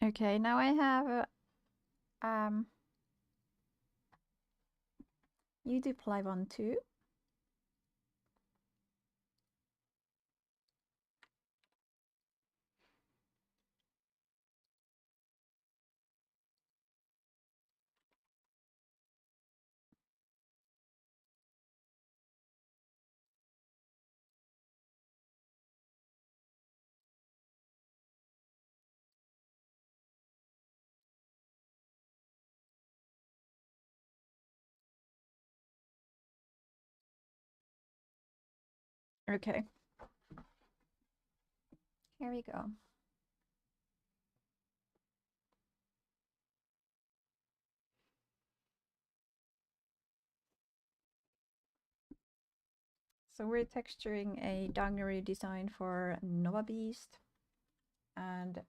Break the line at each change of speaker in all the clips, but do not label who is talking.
Okay, now I have Vtube Live on 2. Okay. Here we go. So we're texturing a dungaree design for Nova Beast, and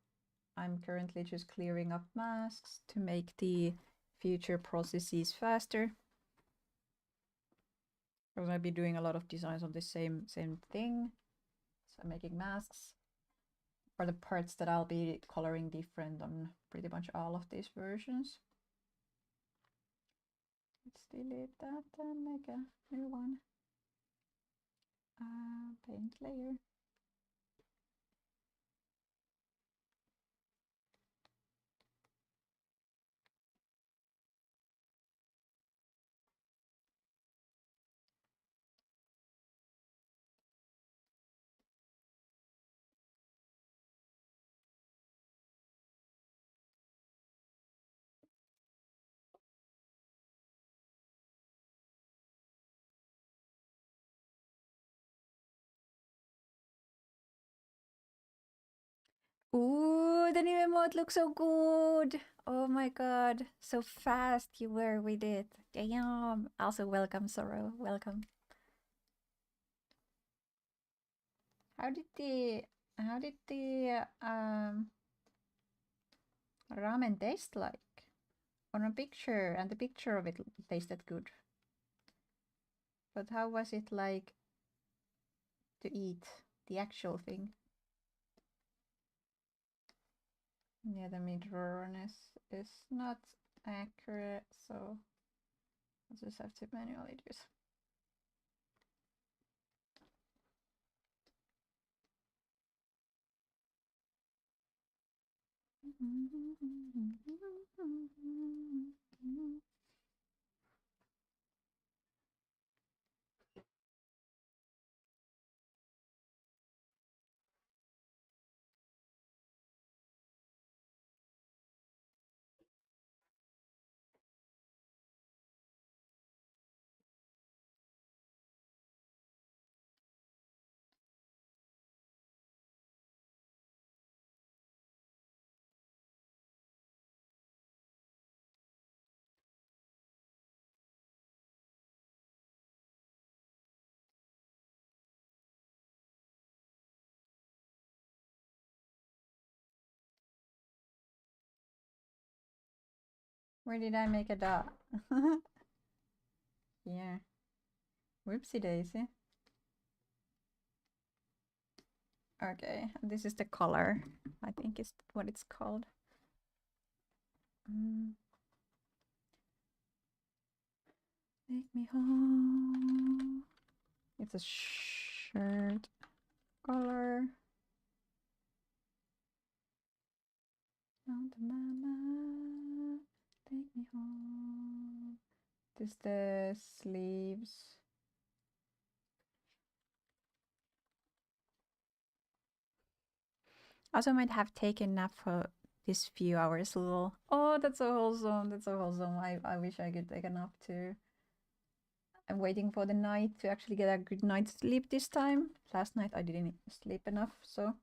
I'm currently just clearing up masks to make the future processes faster. Because I'll be doing a lot of designs on the same thing. So I'm making masks for the parts that I'll be coloring different on pretty much all of these versions. Let's delete that and make a new one. Paint layer. Ooh, the new emote looks so good. Oh my god, so fast you were with it. Damn. Also, welcome, Sorrow. Welcome. How did the ramen taste like? On a picture, and the picture of it tasted good. But how was it like to eat the actual thing? Yeah, the mid-roarness is not accurate, so I'll just have to manually do this. Where did I make a dot? Here. Whoopsie daisy. Okay, this is the color. I think is what it's called. Take me home. It's a shirt color. Mountain mama, take me home. This is the sleeves. Also might have taken nap for this few hours a little. Oh, that's so wholesome. That's so wholesome. I wish I could take a nap too. I'm waiting for the night to actually get a good night's sleep this time. Last night I didn't sleep enough, so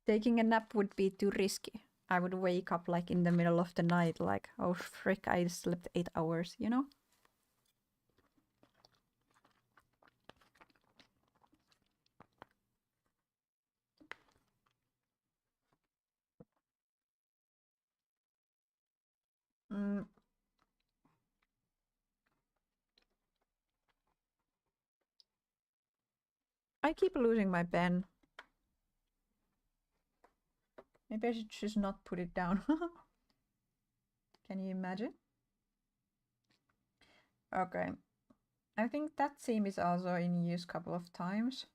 taking a nap would be too risky. I would wake up like in the middle of the night, like, oh frick, I slept 8 hours, you know? I keep losing my pen. Maybe I should just not put it down. Can you imagine? Okay. I think that theme is also in use a couple of times.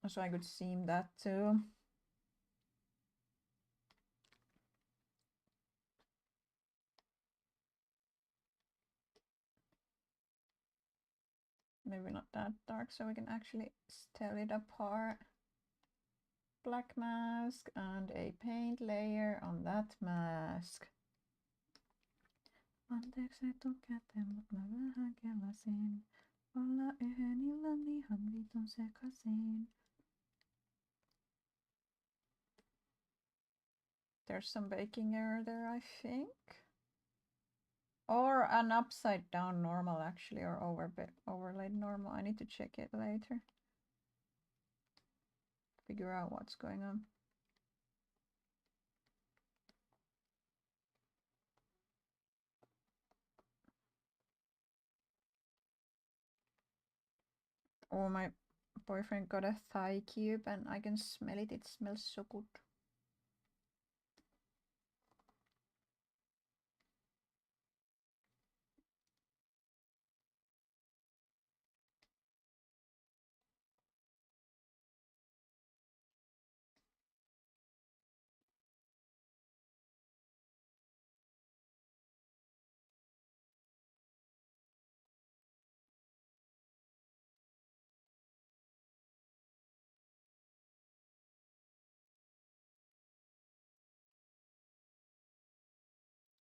So I could theme that too. Maybe not that dark, so we can actually tell it apart. Black mask and a paint layer on that mask. Anteeksi etukäteen, mut mä vähän kelasin. Olla yhden illan ihan vitun sekasin. There's some baking error there, I think. Or an upside down normal actually, or overlaid normal. I need to check it later. Figure out what's going on. Oh, my boyfriend got a thigh cube and I can smell it. It smells so good.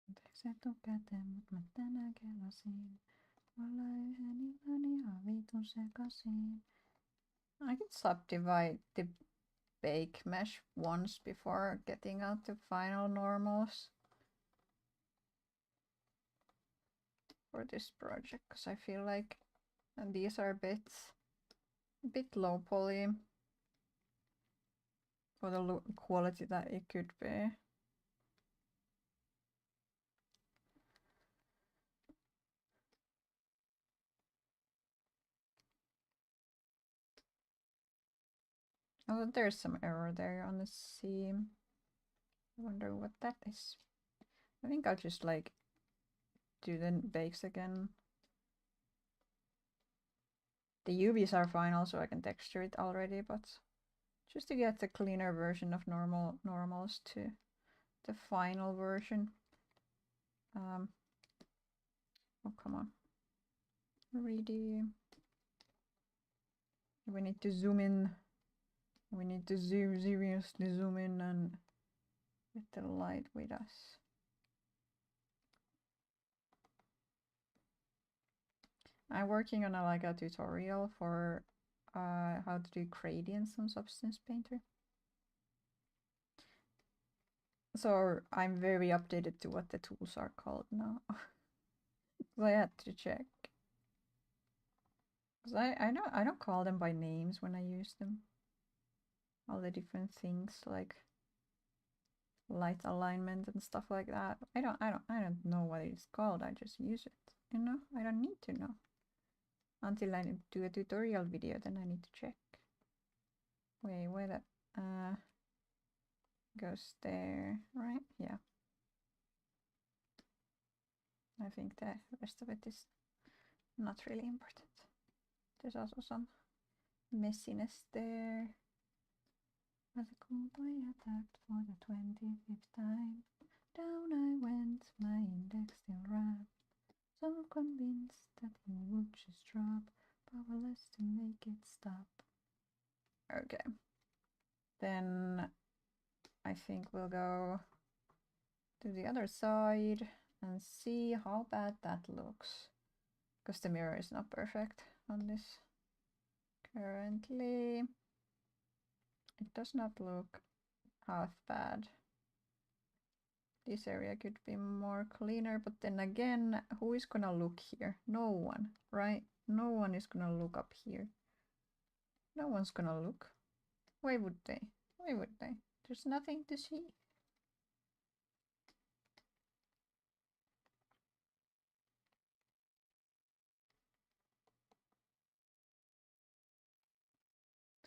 Anteeksi etukäteen, mut mä tänään kelasin. Olla yhden illan ihan vitun sekasin. I can subdivide the bake mesh once before getting out the final normals for this project, because I feel like these are a bit low poly for the quality that it could be. Oh, there's some error there on the seam. I wonder what that is. I think I'll just like do the bakes again. The UVs are fine also, I can texture it already, but just to get the cleaner version of normals to the final version. Oh, come on. Ready. We need to zoom in. We need to seriously zoom in and get the light with us. I'm working on like a tutorial for how to do gradients on Substance Painter. So I'm very updated to what the tools are called now. I had to check. Cause I don't call them by names when I use them. All the different things like light alignment and stuff like that. I don't know what it's called. I just use it. You know, I don't need to know. Until I do a tutorial video, then I need to check. Wait, where that goes there, right? Yeah. I think the rest of it is not really important. There's also some messiness there. As a cool boy attacked for the 25th time, down I went, my index still wrapped. So convinced that he would just drop, powerless to make it stop. Okay. Then I think we'll go to the other side and see how bad that looks. Because the mirror is not perfect on this currently. It does not look half bad. This area could be more cleaner, but then again, who is gonna look here? No one, right? No one is gonna look up here. No one's gonna look. Why would they? Why would they? There's nothing to see.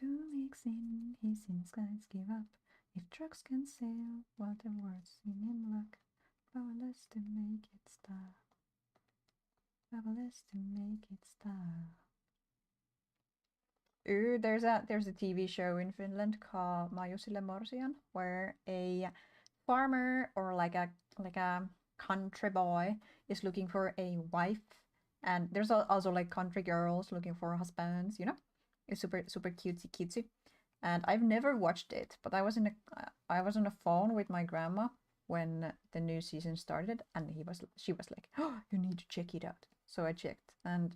leaks in, his skies give up. If trucks can sail, water words seem in luck. Powerless to make it stop. Powerless to make it stop. Ooh, there's a TV show in Finland called Majusille Morsian, where a farmer or like a country boy is looking for a wife, and there's also like country girls looking for husbands. You know, it's super cutesy. And I've never watched it, but I was on the phone with my grandma when the new season started, and she was like, "Oh, you need to check it out." So I checked, and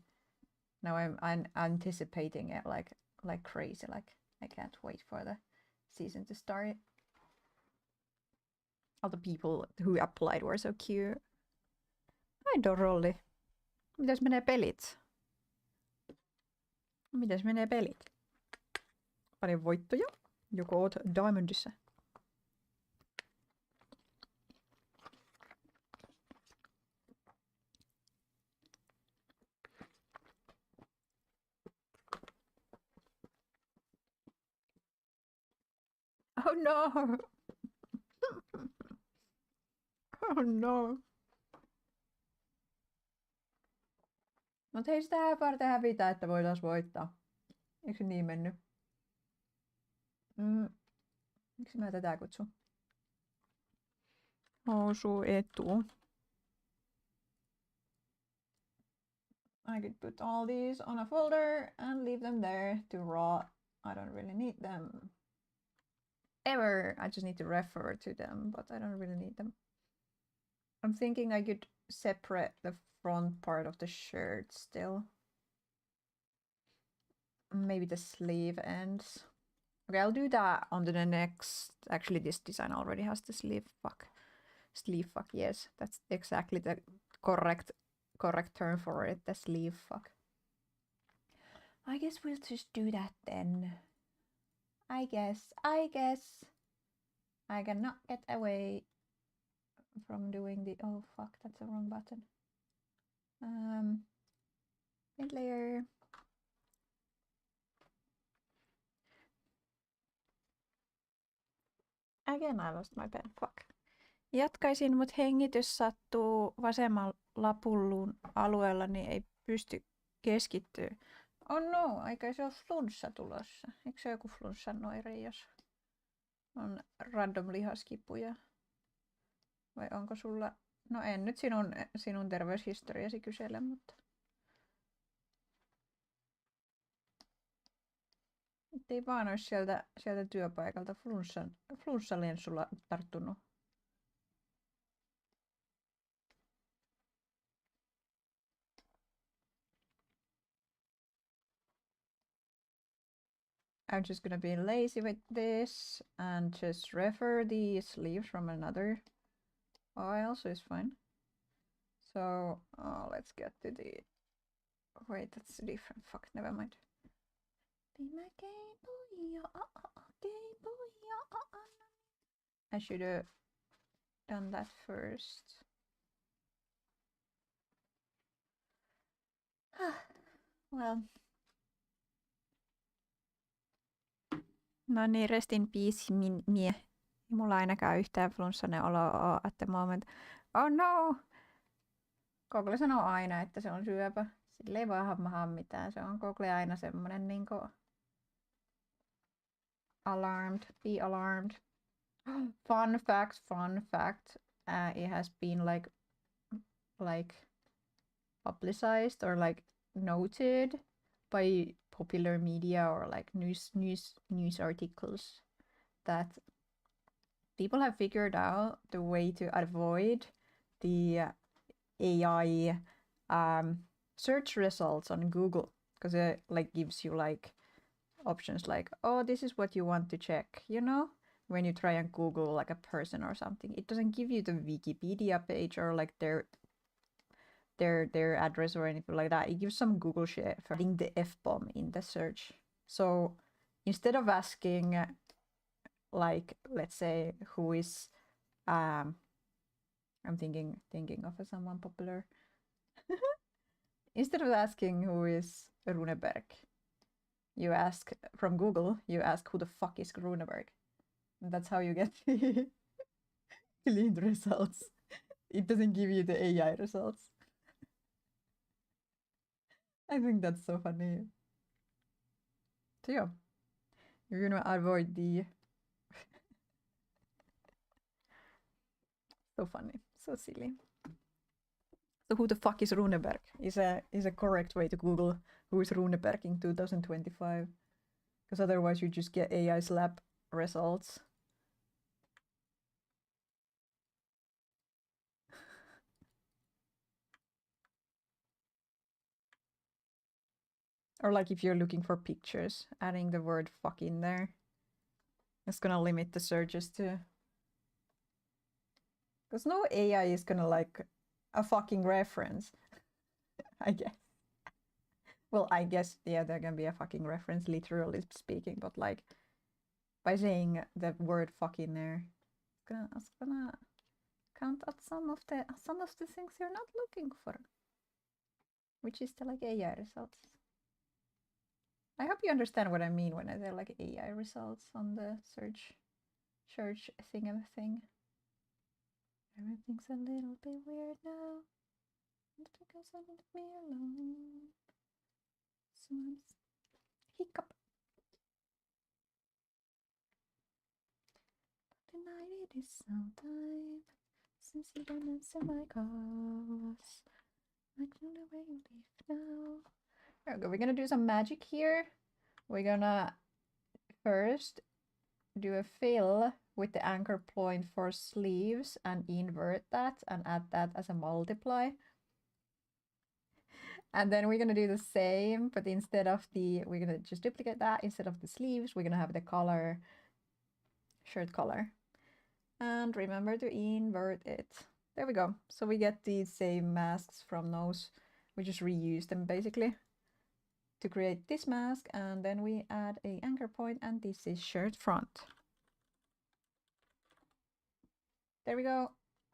now I'm anticipating it like crazy. Like I can't wait for the season to start. All the people who applied were so cute. Ai Dorolli. Mitäs menee pelit? Mitäs menee pelit? Paljon voittoja. Joko oot Diamondissa? Oh no! Oh no! Mut ei sitä varten hävitä, että voitais voittaa. Eikö se niin mennyt? Miksi mä tätä kutsun? Housu etu. I could put all these on a folder and leave them there to rot. I don't really need them. Ever. I just need to refer to them, but I don't really need them. I'm thinking I could separate the front part of the shirt still. Maybe the sleeve ends. Okay, I'll do that on the next. Actually, this design already has the sleeve fuck. Sleeve fuck, yes. That's exactly the correct term for it, the sleeve fuck. I guess we'll just do that then. I guess I cannot get away from doing the, oh fuck, that's the wrong button. Paint layer. Again I lost my pen, fuck. Jatkaisin, mut hengitys sattuu vasemmalla lapullun alueella, niin ei pysty keskittyä. Oh no, eikä se ole flunssa tulossa. Eikö se ole joku flunssan oire, jos on random lihaskipuja? Vai onko sulla... No en nyt sinun terveyshistoriasi kysele, mutta... Ettei vaan olisi sieltä työpaikalta flunssalienssulla tarttunut. I'm just gonna be lazy with this and just refer the sleeves from another file, so it's fine. So let's get to the... Wait, that's different. Fuck, never mind. Be my Game Boy, Game Boy, I should have done that first. Well. No niin, rest in peace, mie. Ei mulla ainakaan yhtään flunssainen olo ole at the moment. Oh no! Google sanoo aina, että se on syöpä. Sille ei vaan hammaha mitään. Se on Google aina semmonen niinku... Alarmed, be alarmed. Fun fact. It has been like publicized or like noted by popular media or like news articles that people have figured out the way to avoid the AI search results on Google, because it like gives you like options like, oh, this is what you want to check, you know, when you try and Google like a person or something. It doesn't give you the Wikipedia page or like their address or anything like that. It gives some Google shit for adding the F-bomb in the search. So instead of asking like, let's say, who is I'm thinking of someone popular. Instead of asking who is Runeberg, you ask from Google, you ask who the fuck is Runeberg. And that's how you get clean results. It doesn't give you the AI results. I think that's so funny. So yeah, you're gonna avoid the so funny, so silly. So who the fuck is Runeberg is a correct way to Google who is Runeberg in 2025. Because otherwise you just get AI slap results. Or like if you're looking for pictures, adding the word fuck in there. It's gonna limit the searches to... Because no AI is gonna like a fucking reference, I guess. Well, I guess, yeah, there can be a fucking reference, literally speaking, but like by saying the word fuck in there, it's gonna count out some of the things you're not looking for, which is the like AI results. I hope you understand what I mean when I say like AI results on the search thing of a thing. Everything's a little bit weird now. It's because I need me alone. So I'm hiccup. Tonight it is sometime since you don't answer my calls. I know the way you live now. There we go. We're gonna do some magic here. We're gonna first do a fill with the anchor point for sleeves and invert that and add that as a multiply. And then we're gonna do the same, but instead of the, we're gonna just duplicate that. Instead of the sleeves, we're gonna have the color, shirt color. And remember to invert it. There we go. So we get these same masks from those. We just reuse them basically to create this mask, and then we add a anchor point, and this is shirt front. There we go.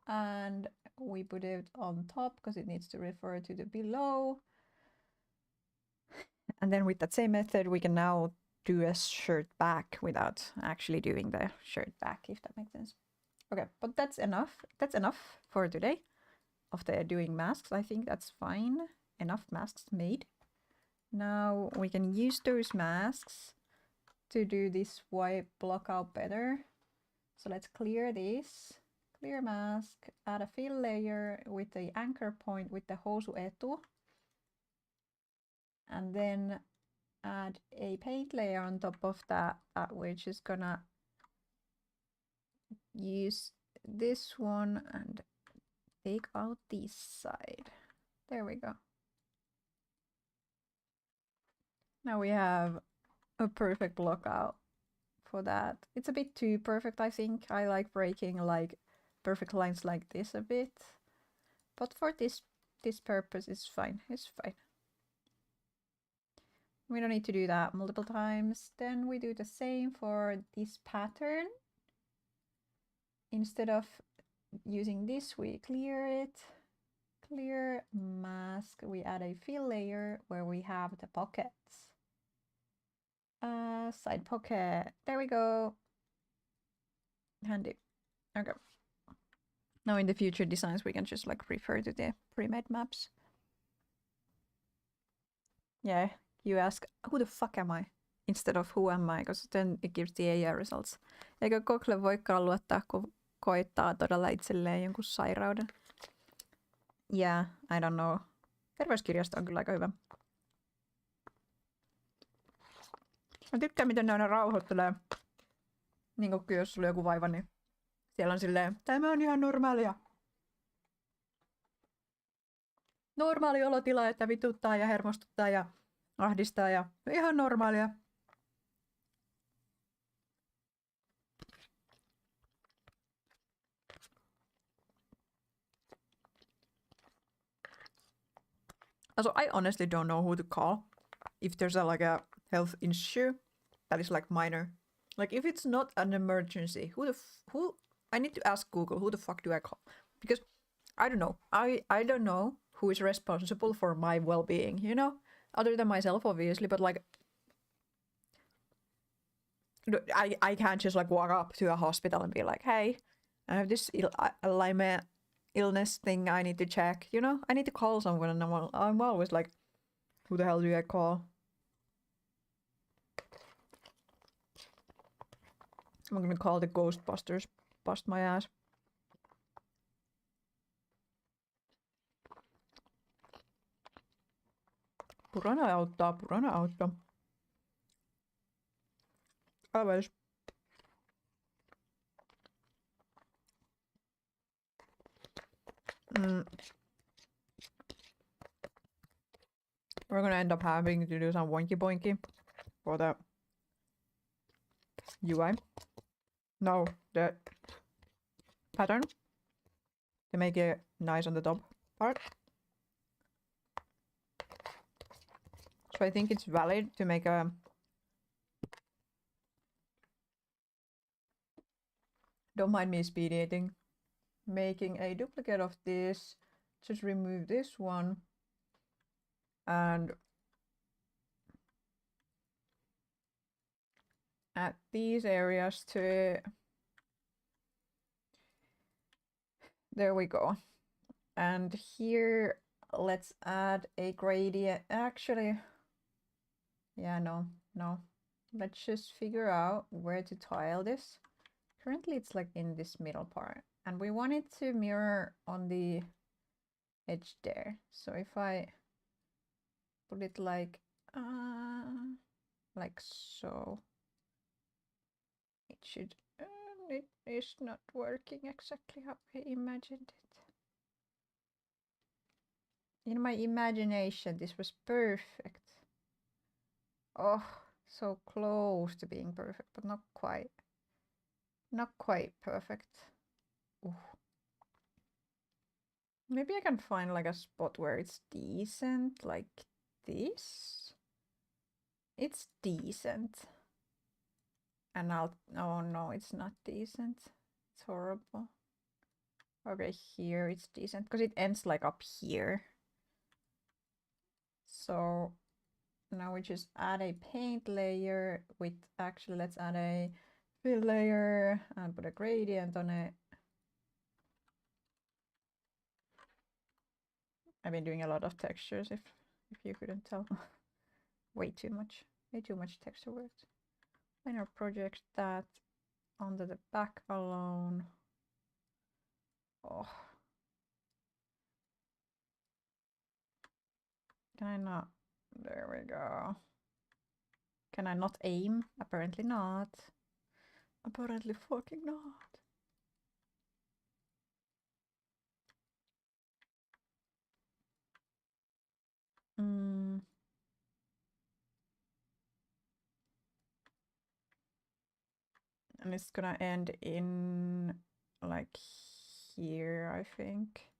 And we put it on top because it needs to refer to the below. And then with that same method, we can now do a shirt back without actually doing the shirt back, if that makes sense. Okay, but that's enough. That's enough for today of the doing masks. I think that's fine. Enough masks made. Now we can use those masks to do this white block out better. So let's clear this. Clear mask, add a fill layer with the anchor point with the housu etu. And then add a paint layer on top of that, which is gonna use this one and take out this side. There we go. Now we have a perfect block out for that. It's a bit too perfect, I think. I like breaking like perfect lines like this a bit. But for this purpose, it's fine. It's fine. We don't need to do that multiple times. Then we do the same for this pattern. Instead of using this, we clear it. Clear mask. We add a fill layer where we have the pockets. Side pocket. There we go. Handy. Okay. Now in the future designs, we can just like refer to the pre-made maps. Yeah, you ask, who the fuck am I? Instead of who am I, because then it gives the AI results. Eikö Google voikaan luottaa, kun koittaa todella itselleen jonkun sairauden? Yeah, I don't know. Terveyskirjasto on kyllä aika hyvä. Mä tykkään, miten ne aina rauhoittelee. Niin kuin jos sulla on joku vaiva, niin siellä on silleen, tämä on ihan normaalia. Normaali olotila, että vituttaa ja hermostuttaa ja ahdistaa ja ihan normaalia. Also, I honestly don't know who to call if there's like a health issue that is like minor. Like if it's not an emergency, who I need to ask Google, who the fuck do I call? Because I don't know. I don't know who is responsible for my well-being, you know? Other than myself, obviously, but like I can't just like walk up to a hospital and be like, hey, I have this Lyme illness thing I need to check. You know, I need to call someone, and I'm always like, who the hell do I call? I'm gonna call the Ghostbusters. Bust my ass. Purana auttaa, Purana auttaa. Always. We're gonna end up having to do some wonky boinky for the UI. No, the pattern to make it nice on the top part. So I think it's valid to make a... Don't mind me speed editing. Making a duplicate of this. Just remove this one. And add these areas to it. There we go. And here, let's add a gradient. Actually, yeah, no. Let's just figure out where to tile this. Currently, it's like in this middle part. And we want it to mirror on the edge there. So if I put it like so, it should... it is not working exactly how I imagined it. In my imagination, this was perfect. Oh, so close to being perfect, but not quite. Not quite perfect. Ooh. Maybe I can find like a spot where it's decent, like this. It's decent. And I'll... oh no, it's not decent. It's horrible. Okay, here it's decent, because it ends like up here. So now we just add a paint layer with... actually, let's add a fill layer and put a gradient on it. I've been doing a lot of textures, if you couldn't tell. Way too much texture work. Then I'll project that onto the back alone. Oh. Can I not? There we go. Can I not aim? Apparently not. Apparently fucking not. And it's gonna end in like here, I think.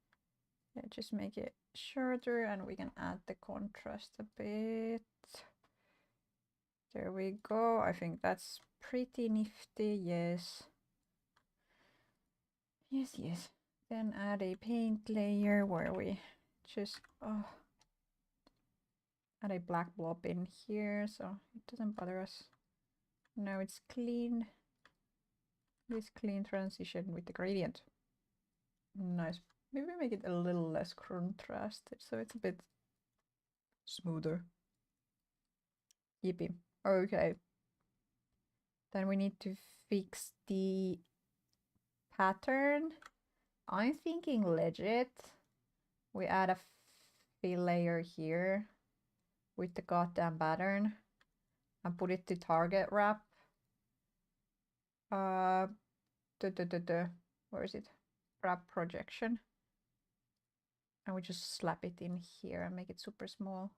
Yeah, just make it shorter, and we can add the contrast a bit. There we go. I think that's pretty nifty. Yes. Yes. Then add a paint layer where we just add a black blob in here so it doesn't bother us. Now it's clean. This clean transition with the gradient. Nice. Maybe make it a little less contrasted so it's a bit smoother. Yippee. Okay. Then we need to fix the pattern. I'm thinking legit. We add a fill layer here with the goddamn pattern and put it to target wrap. Where is it? Wrap projection. And we just slap it in here and make it super small.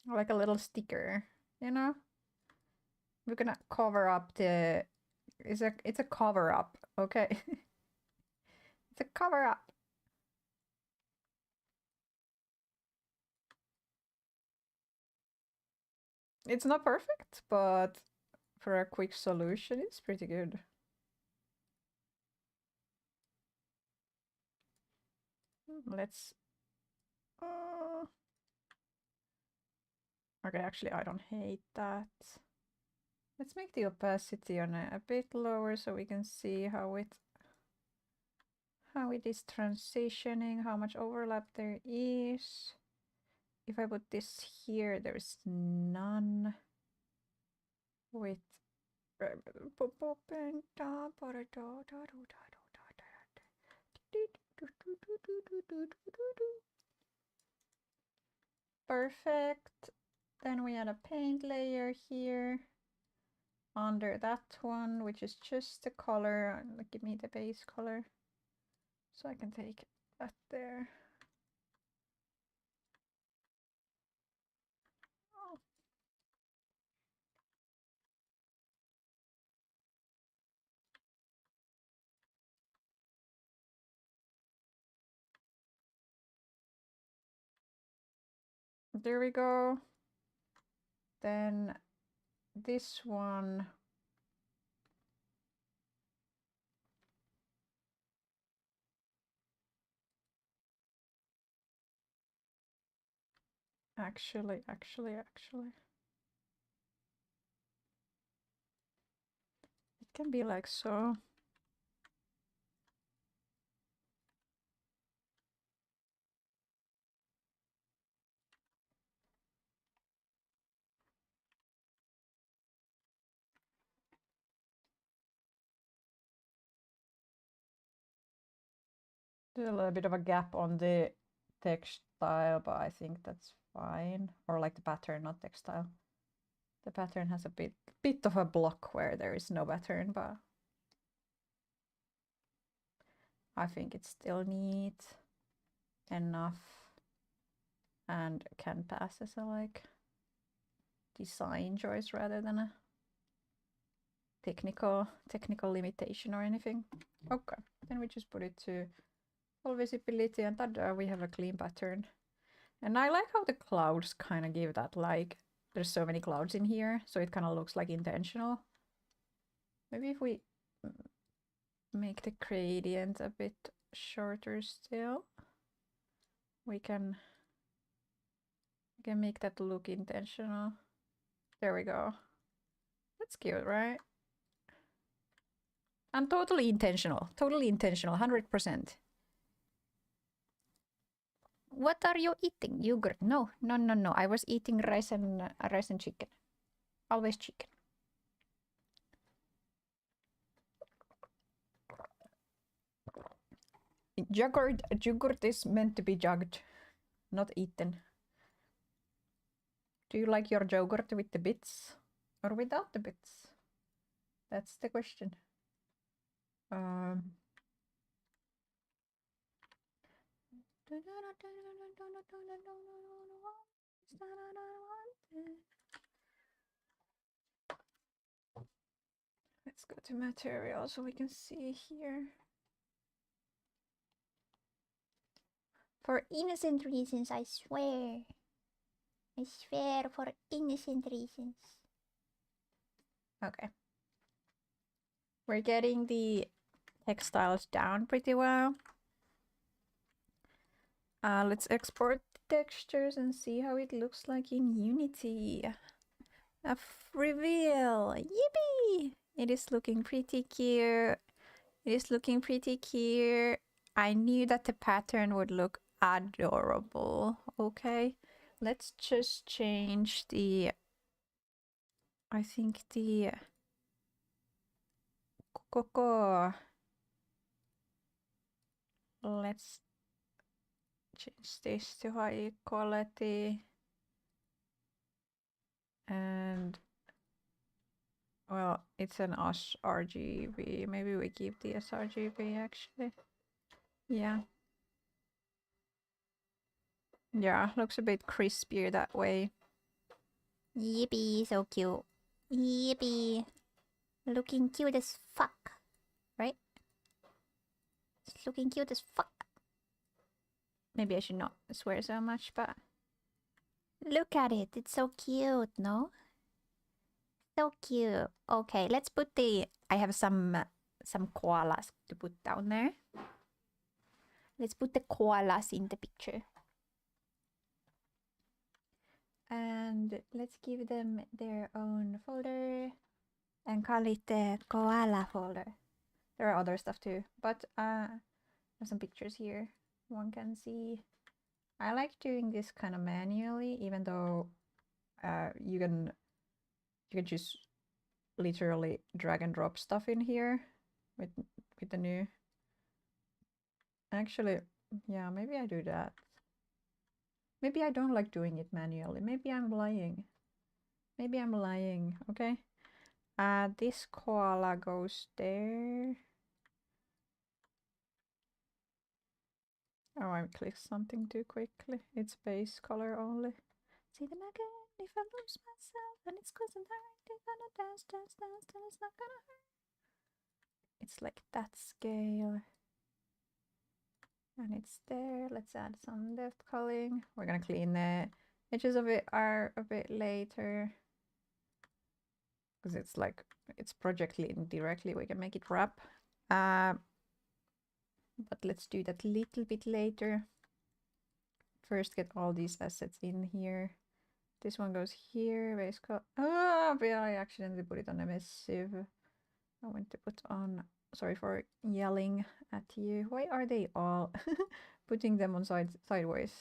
Like a little sticker, you know? We're gonna cover up the... it's a cover up, okay? It's a cover up. It's not perfect, but for a quick solution, it's pretty good. let's... okay, actually, I don't hate that. Let's make the opacity on a bit lower so we can see how it is transitioning, how much overlap there is. If I put this here, there's none. With perfect. Then we add a paint layer here under that one, which is just the color. Give me the base color so I can take that there. Oh. There we go. Then this one, actually, it can be like so. There's a little bit of a gap on the textile, but I think that's fine. Or like the pattern, not textile. The pattern has a bit of a block where there is no pattern, but I think it's still neat enough and can pass as a like design choice rather than a technical limitation or anything. Okay, then we just put it to full visibility and tada, we have a clean pattern. And I like how the clouds kind of give that, like, there's so many clouds in here, so it kind of looks like intentional. Maybe if we make the gradient a bit shorter still, we can make that look intentional. There we go. That's cute, right? And totally intentional, 100%. What are you eating? Yogurt? No. I was eating rice and chicken. Always chicken. Yogurt is meant to be jugged, not eaten. Do you like your yogurt with the bits or without the bits? That's the question. Let's go to material so we can see here. For innocent reasons, I swear. I swear, for innocent reasons. Okay. We're getting the textiles down pretty well. Let's export the textures and see how it looks like in Unity. A reveal! Yippee! It is looking pretty cute. I knew that the pattern would look adorable. Okay, let's just change the... I think the... Coco. Let's change this to high quality. And... well, it's an sRGB. Maybe we keep the sRGB actually. Yeah. Yeah, looks a bit crispier that way. Yippee, so cute. Yippee. Looking cute as fuck. Right? It's looking cute as fuck. Maybe I should not swear so much, but... look at it. It's so cute, no? So cute. Okay, let's put the... I have some koalas to put down there. Let's put the koalas in the picture. And let's give them their own folder and call it the koala folder. There are other stuff too, but there's some pictures here one can see. I like doing this kind of manually, even though you can just literally drag and drop stuff in here with the new. Actually, yeah, maybe I do that. Maybe I don't like doing it manually. Maybe I'm lying. Maybe I'm lying. Okay. This koala goes there. Oh, I clicked something too quickly. It's base color only. See them again if I lose myself and it's concentrated on a dance, then it's not gonna hurt. It's like that scale. And it's there. Let's add some depth culling. We're gonna clean the edges of it are a bit later. Because it's like, it's project linked directly. We can make it wrap. But let's do that a little bit later. First get all these assets in here. This one goes here, base color. Oh, but I accidentally put it on emissive. I want to put on, sorry for yelling at you. Why are they all putting them on sideways?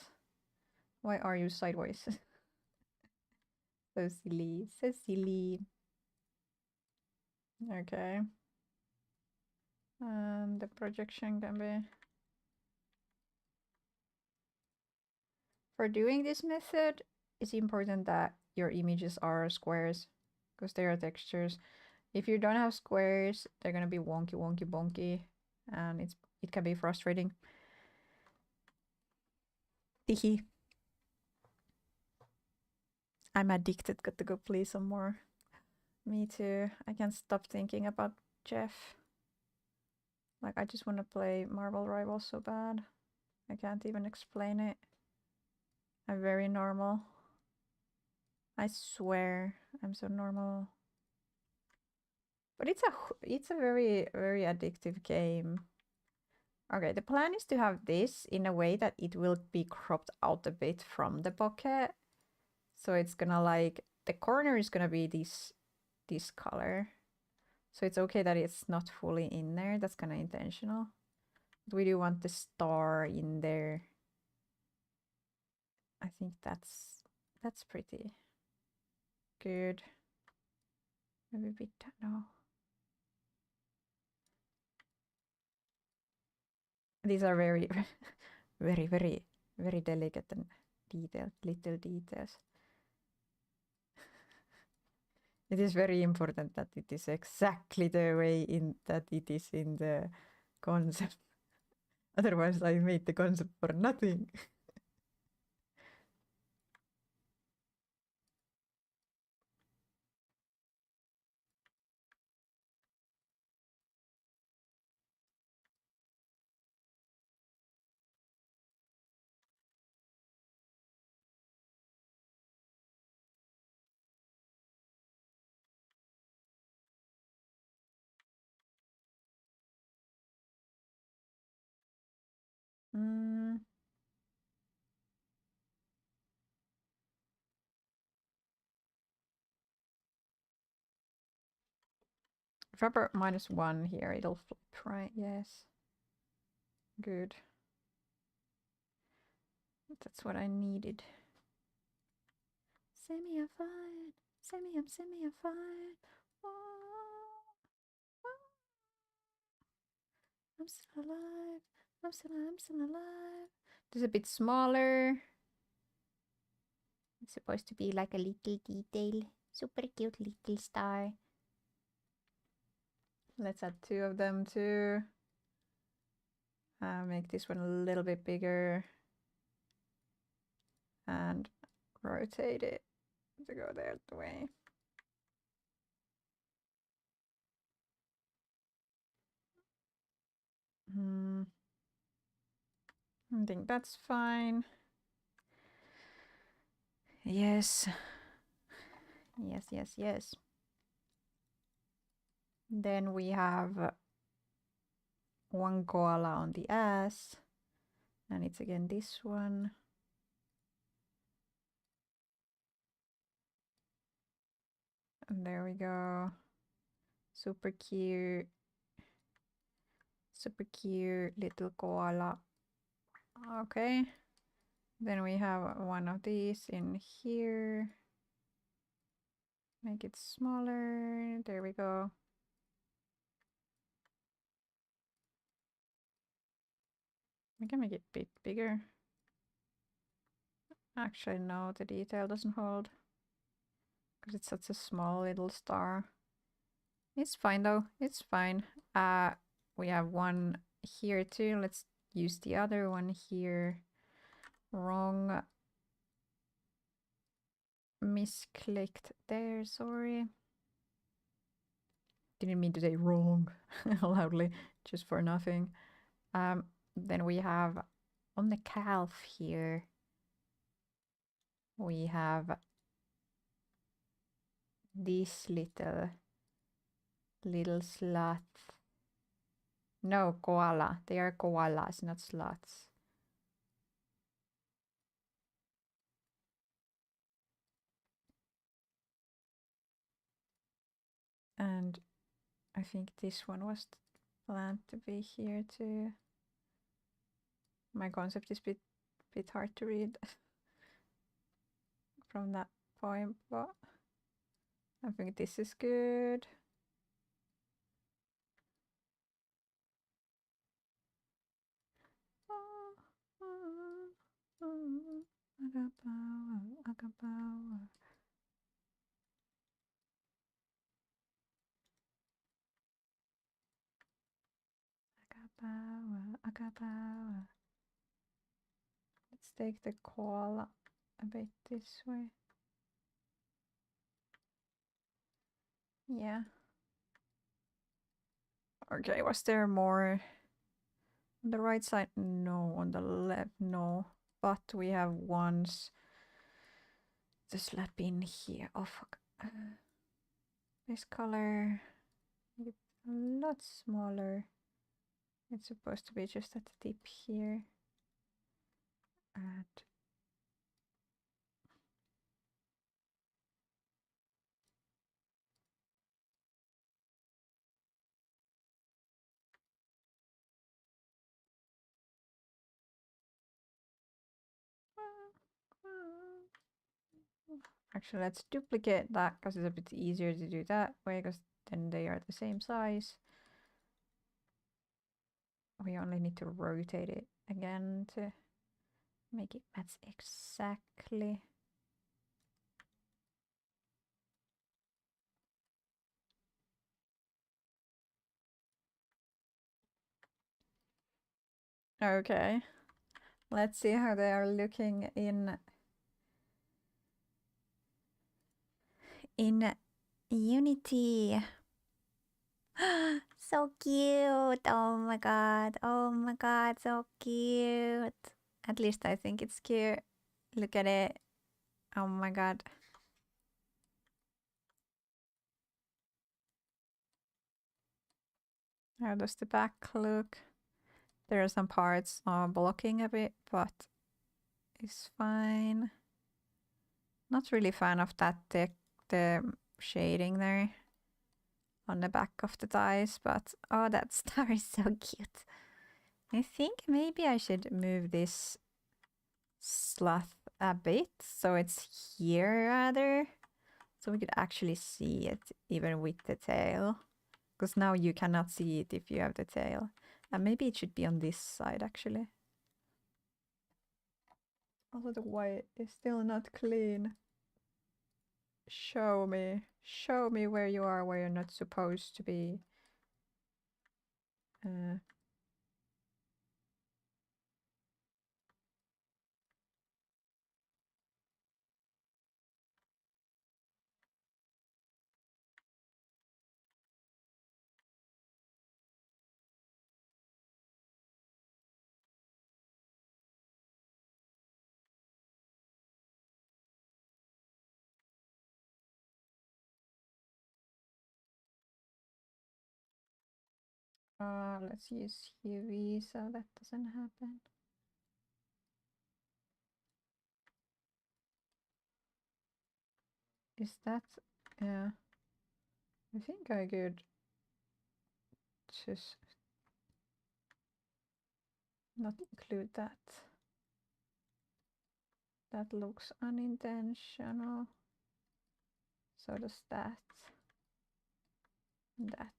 Why are you sideways? So silly, so silly. Okay. And the projection can be... For doing this method, it's important that your images are squares because they are textures. If you don't have squares, they're gonna be wonky, wonky, bonky, and it can be frustrating. Teehee. I'm addicted. Got to go play some more. Me too. I can't stop thinking about Jeff. Like, I just want to play Marvel Rivals so bad. I can't even explain it. I'm very normal. I swear, I'm so normal. But it's a very, very addictive game. Okay, the plan is to have this in a way that it will be cropped out a bit from the bokeh. So it's gonna like, the corner is gonna be this color. So it's okay that it's not fully in there. That's kind of intentional. But we do want the star in there. I think that's pretty good. Maybe a bit, no. These are very, very, very, very delicate and detailed, little details. It is very important that it is exactly the way that it is in the concept. Otherwise, I made the concept for nothing. If I put -1 here, it'll flip, right? Yes. Good. That's what I needed. Semi, I'm fine. Semi, I'm fine. Oh, oh. I'm still alive. I'm still alive. This is a bit smaller. It's supposed to be like a little detail. Super cute little star. Let's add 2 of them too. Make this one a little bit bigger. And rotate it to go the other way. I think that's fine. Yes. Yes, yes, yes. Then we have one koala on the ass. And it's again this one. And there we go. Super cute. Super cute little koala. Okay. Then we have one of these in here. Make it smaller. There we go. We can make it a bit bigger. Actually, no, the detail doesn't hold. Because it's such a small little star. It's fine though. It's fine. We have one here too. Let's use the other one here. Wrong. Misclicked there, sorry. Didn't mean to say wrong loudly, just for nothing. Then we have on the calf here, we have this little sloth. No, koala. They are koalas, not sloths. And I think this one was planned to be here too. My concept is a bit hard to read from that point, but I think this is good. I got power, I got power. I got power, I got power. Let's take the koala a bit this way. Yeah. Okay, was there more on the right side? No. On the left? No. But we have ones to slap in here. Oh fuck. This color, make it a lot smaller. It's supposed to be just at the tip here. Add. Actually, let's duplicate that because it's a bit easier to do that way because then they are the same size. We only need to rotate it again to make it match exactly. Okay, let's see how they are looking in Unity. So cute. Oh my god. Oh my god, so cute. At least I think it's cute. Look at it. Oh my god. How does the back look? There are some parts blocking a bit, but it's fine. Not really fan of that the shading there on the back of the thighs, but oh, that star is so cute. I think maybe I should move this sloth a bit so it's here rather, so we could actually see it even with the tail, because now you cannot see it if you have the tail. And maybe it should be on this side actually. Also the white is still not clean. Show me where you are, where you're not supposed to be. Let's use UV so that doesn't happen. Is that... yeah. I think I could just not include that. That looks unintentional. So does that. That.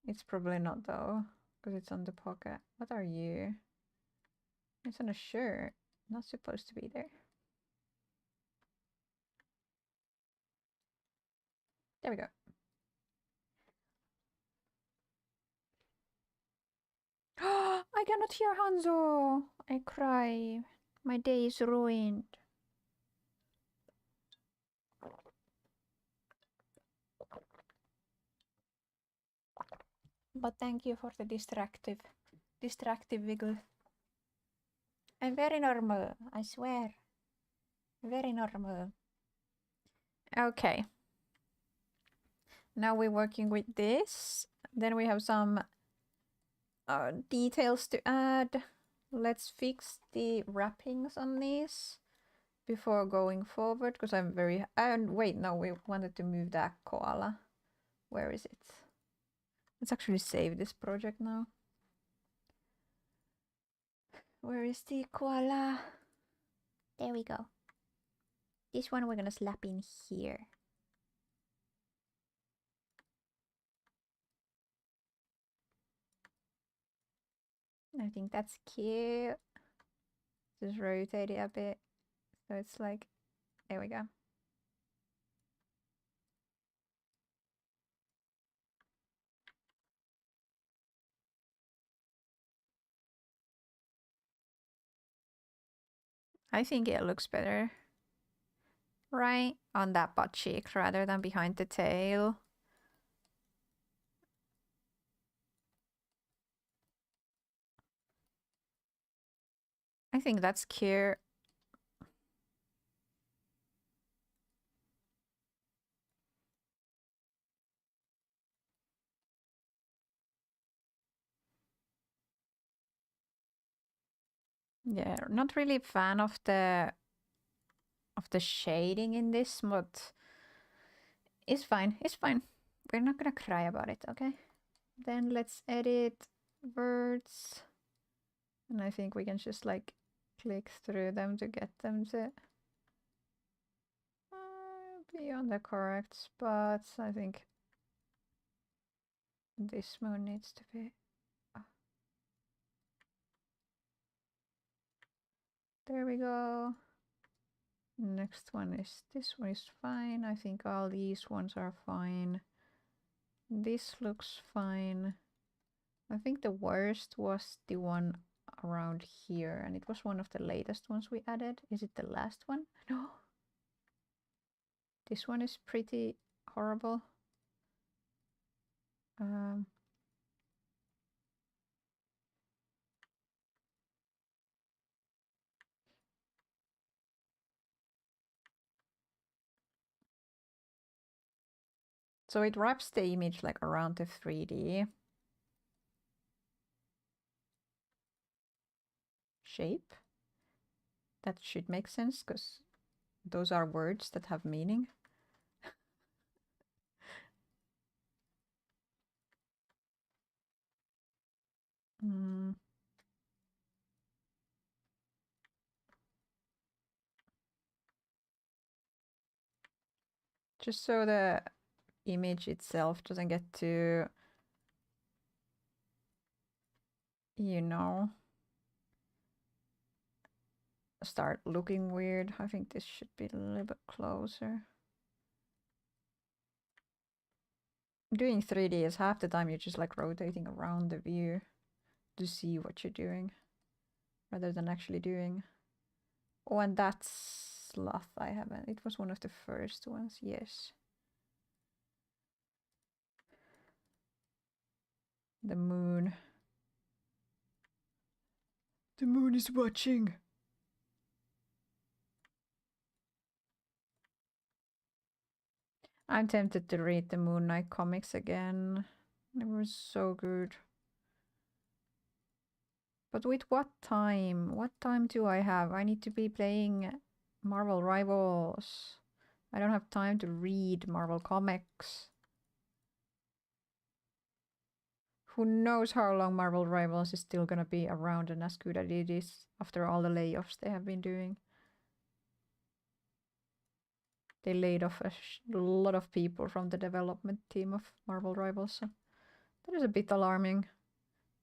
It's probably not though, because it's on the pocket. What are you? It's on a shirt. Not supposed to be there. There we go. I cannot hear Hanzo. I cry. My day is ruined. But thank you for the distractive wiggle. I'm very normal, I swear. Very normal. Okay. Now we're working with this. Then we have some details to add. Let's fix the wrappings on these before going forward, because I'm very... wait, no, we wanted to move that koala. Where is it? Let's actually save this project now. Where is the koala? There we go. This one we're gonna slap in here. I think that's cute. Just rotate it a bit. So it's like, there we go. I think it looks better, right? On that butt cheek rather than behind the tail. I think that's cute. Yeah, not really a fan of the shading in this, but it's fine. It's fine. We're not gonna cry about it, okay? Then let's edit words. And I think we can just like click through them to get them to be on the correct spots. I think this one needs to be... there we go. Next one is... this one is fine. I think all these ones are fine. This looks fine. I think the worst was the one around here, and it was one of the latest ones we added. Is it the last one? No. This one is pretty horrible. So it wraps the image like around the 3D shape. That should make sense, because those are words that have meaning. Just so the image itself doesn't get too, you know, start looking weird. I think this should be a little bit closer. Doing 3D is half the time you're just like rotating around the view to see what you're doing rather than actually doing. Oh, and that sloth I haven't. It was one of the first ones, yes. The moon. The moon is watching. I'm tempted to read the Moon Knight comics again. They were so good. But with what time? What time do I have? I need to be playing Marvel Rivals. I don't have time to read Marvel comics. Who knows how long Marvel Rivals is still gonna be around and as good as it is after all the layoffs they have been doing. They laid off a lot of people from the development team of Marvel Rivals, so that is a bit alarming,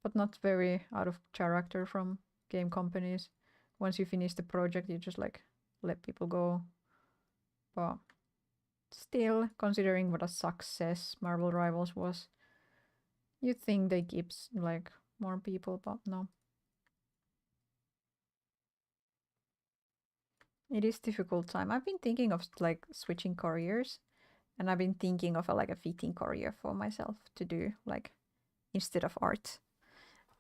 but not very out of character from game companies. Once you finish the project, you just like let people go. But still, considering what a success Marvel Rivals was, you'd think they keep like more people, but no. It is difficult time. I've been thinking of like switching careers, and I've been thinking of like a fitting career for myself to do, like instead of art.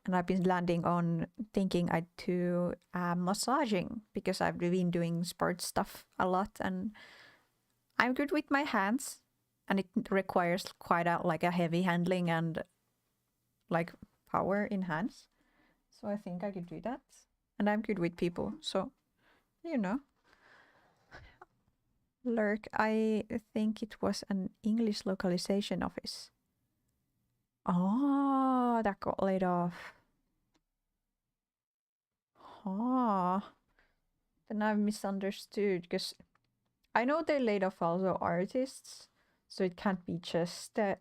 And I've been landing on thinking I'd do massaging because I've been doing sports stuff a lot, and I'm good with my hands, and it requires quite a heavy handling and like power in hands. So I think I could do that, and I'm good with people. So, you know, Lurk. I think it was an English localization office. Oh, that got laid off. Oh, then I've misunderstood because I know they laid off also artists, so it can't be just the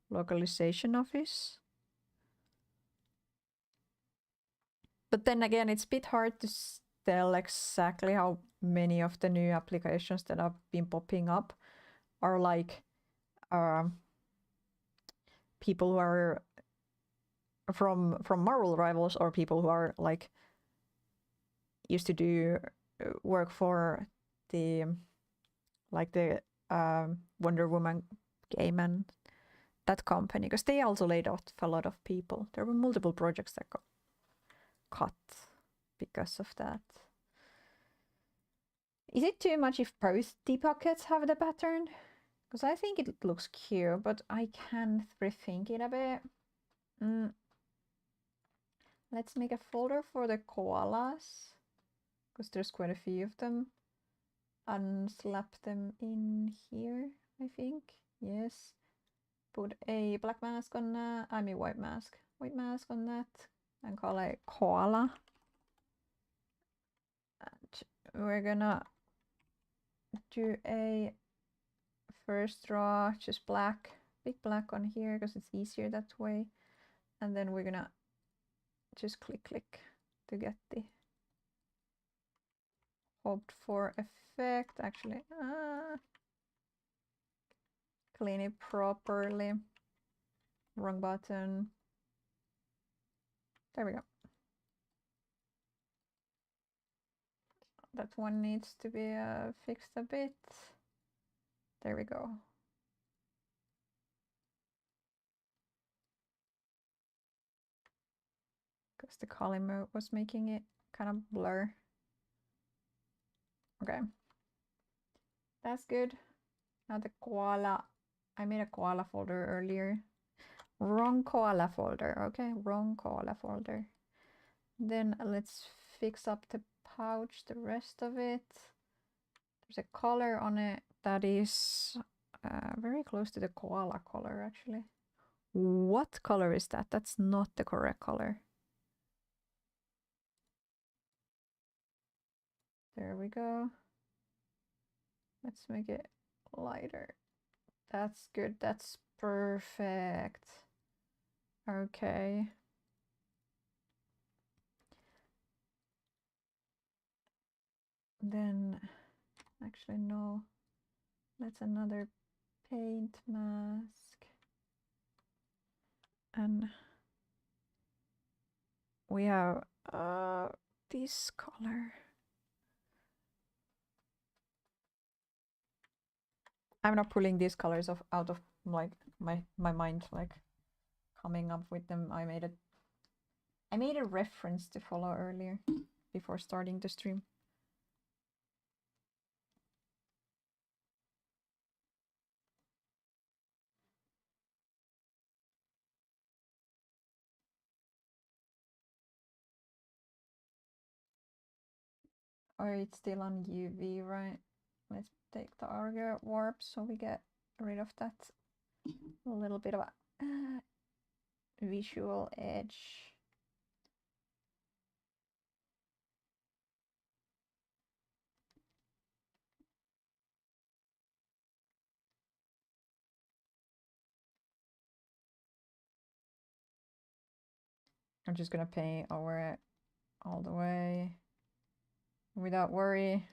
localization office. But then again, it's a bit hard to tell exactly how many of the new applications that have been popping up are like people who are from Marvel Rivals or people who are like used to do work for the Wonder Woman game and that company, because they also laid off a lot of people. There were multiple projects that got cut because of that. Is it too much if both the pockets have the pattern? Because I think it looks cute, but I can rethink it a bit. Let's make a folder for the koalas, because there's quite a few of them, and slap them in here, I think. Yes. Put a black mask on that. I mean white mask on that, and call it koala. And we're gonna do a first draw, just black, big black on here because it's easier that way. And then we're gonna just click to get the hoped for effect. Actually, clean it properly. Wrong button. There we go. That one needs to be fixed a bit. There we go. Because the color mode was making it kind of blur. Okay. That's good. Now the koala. I made a koala folder earlier. Wrong koala folder. Okay, wrong koala folder. Then let's fix up the pouch, the rest of it. There's a color on it that is very close to the koala color, actually. What color is that? That's not the correct color. There we go. Let's make it lighter. That's good. That's perfect. Okay. Then, actually no. That's another paint mask. And we have this color. I'm not pulling these colors out of like my mind, like coming up with them. I made a reference to follow earlier before starting the stream. Or it's still on UV, right? Let's take the Argo warp so we get rid of that little bit of a visual edge. I'm just gonna paint over it all the way without worry.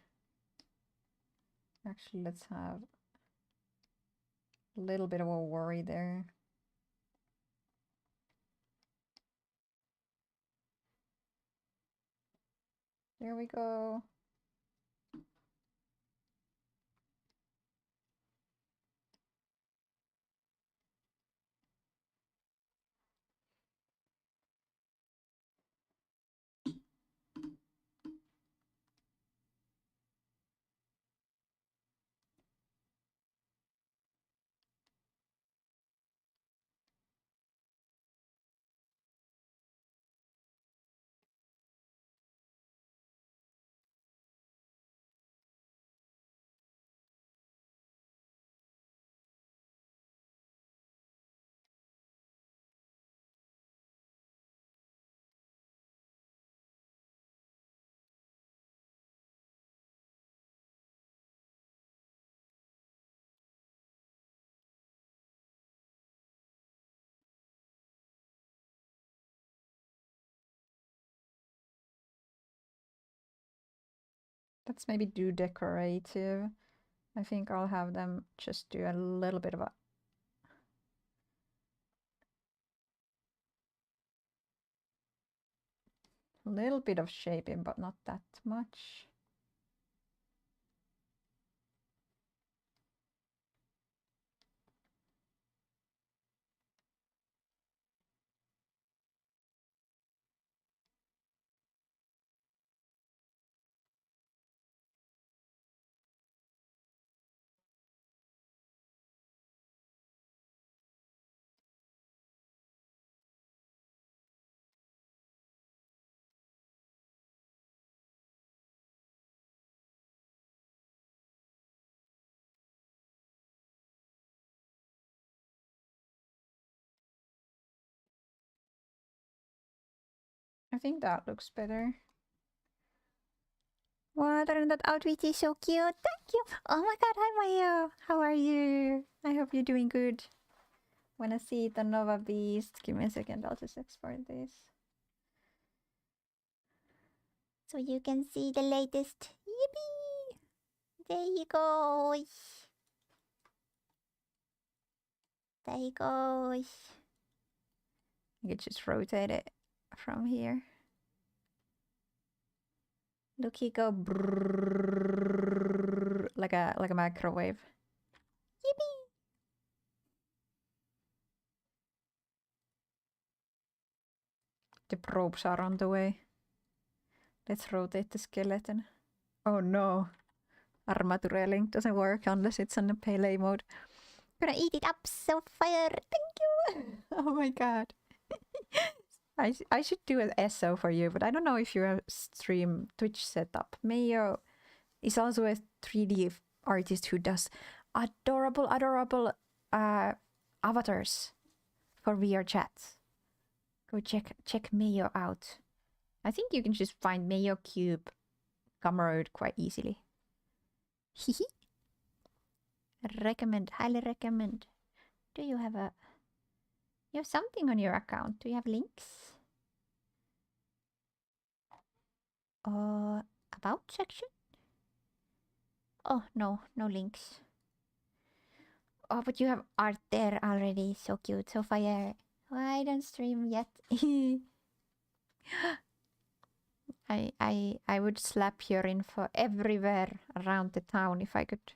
Actually, let's have a little bit of a worry there. There we go. Let's maybe do decorative. I think I'll have them just do a little bit of a little bit of shaping, but not that much. I think that looks better. Wow, that outfit is so cute. Thank you. Oh my god, hi Mayo. How are you? I hope you're doing good. Wanna see the Nova Beast? Give me a second, I'll just export this. So you can see the latest. Yippee! There you go. There you go. You can just rotate it from here. Look, he go brrrr, like a microwave. Yippee! The probes are on the way. Let's rotate the skeleton. Oh no. Armature link doesn't work unless it's on the Pele mode. Gonna eat it up, so fire! Thank you! Oh my god. I should do an SO for you, but I don't know if you're a stream Twitch setup. Mayo is also a 3D artist who does adorable avatars for vrChat. Go check Mayo out. I think you can just find Mayo Cube Gumroad quite easily. Hihi. Recommend, highly recommend. Do you have a... You have something on your account. Do you have links? About section? Oh, no links. Oh, but you have art there already. So cute, so fire. I don't stream yet. I would slap your info everywhere around the town if I could.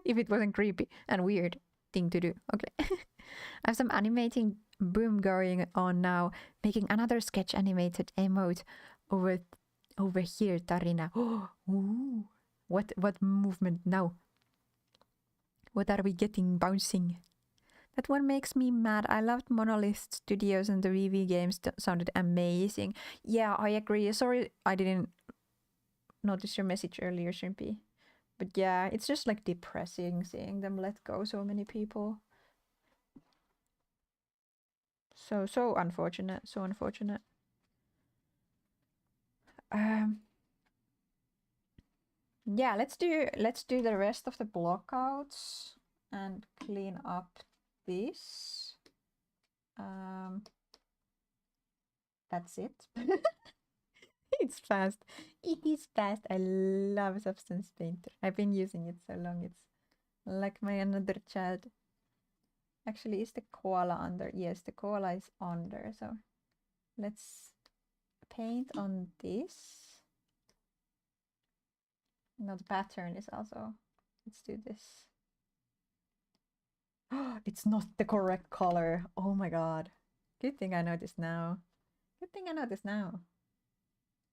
If it wasn't creepy and weird thing to do. Okay. I have some animating boom going on now, making another sketch animated emote over here, Tarina. Ooh. What movement now? What are we getting bouncing? That one makes me mad. I loved Monolith Studios and the VV games sounded amazing. Yeah, I agree. Sorry I didn't notice your message earlier, Shrimpy. But yeah, it's just like depressing seeing them let go so many people. So unfortunate, so unfortunate. Yeah, let's do the rest of the blockouts and clean up this. That's it. It's fast. It is fast. I love Substance Painter. I've been using it so long. It's like my another child. Actually, is the koala under? Yes, the koala is under. So let's paint on this. No, the pattern is also. Let's do this. It's not the correct color. Oh my god. Good thing I know this now. Good thing I know this now.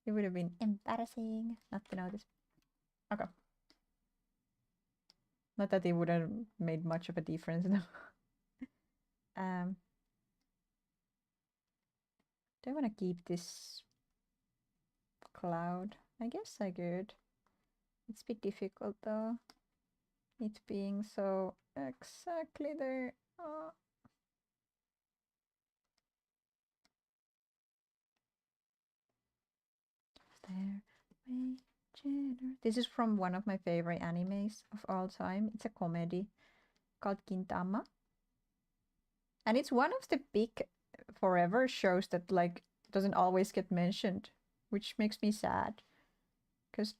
It would have been embarrassing not to know this. Okay. Not that it would have made much of a difference though. Do I want to keep this cloud? I guess I could. It's a bit difficult though. It being so exactly there. This is from one of my favorite animes of all time. It's a comedy called Gintama. And it's one of the big forever shows that like doesn't always get mentioned, which makes me sad. Because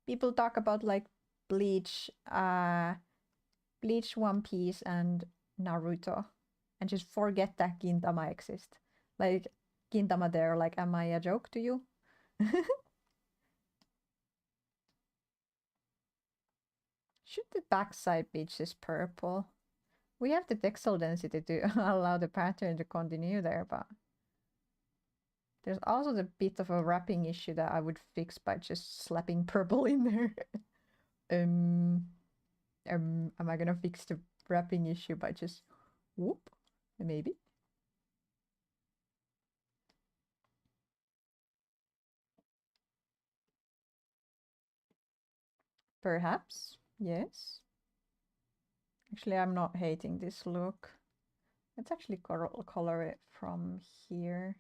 people talk about like Bleach, Bleach, One Piece, and Naruto, and just forget that Gintama exists. Like Gintama there, like, am I a joke to you? Should the backside be just purple? We have the pixel density to allow the pattern to continue there, but there's also the bit of a wrapping issue that I would fix by just slapping purple in there. Am I gonna fix the wrapping issue by just whoop? Maybe. Perhaps, yes. Actually, I'm not hating this look. Let's actually color it from here.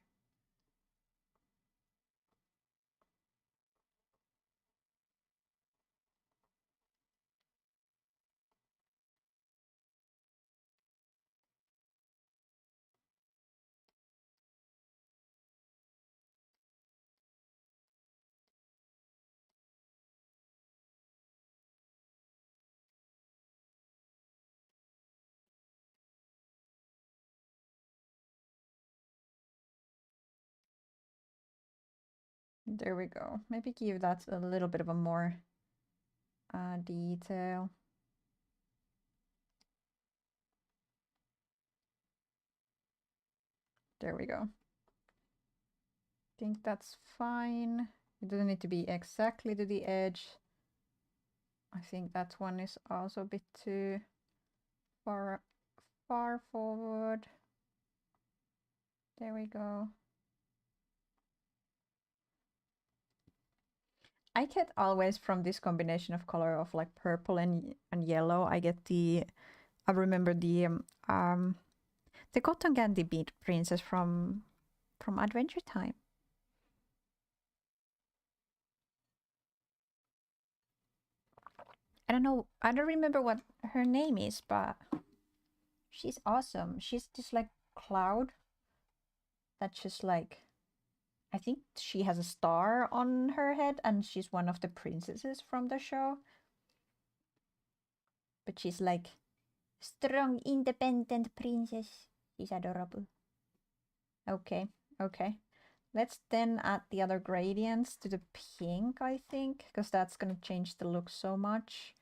There we go. Maybe give that a little bit of a more detail. There we go. Think that's fine. It doesn't need to be exactly to the edge. I think that one is also a bit too far forward. There we go. I get always from this combination of color of like purple and yellow, I get the, I remember the cotton candy bead princess from Adventure Time. I don't know, I don't remember what her name is, but she's awesome. She's just like cloud that's just like, I think she has a star on her head and she's one of the princesses from the show. But she's like strong, independent princess. She's adorable. Okay, okay. Let's then add the other gradients to the pink, I think, because that's gonna change the look so much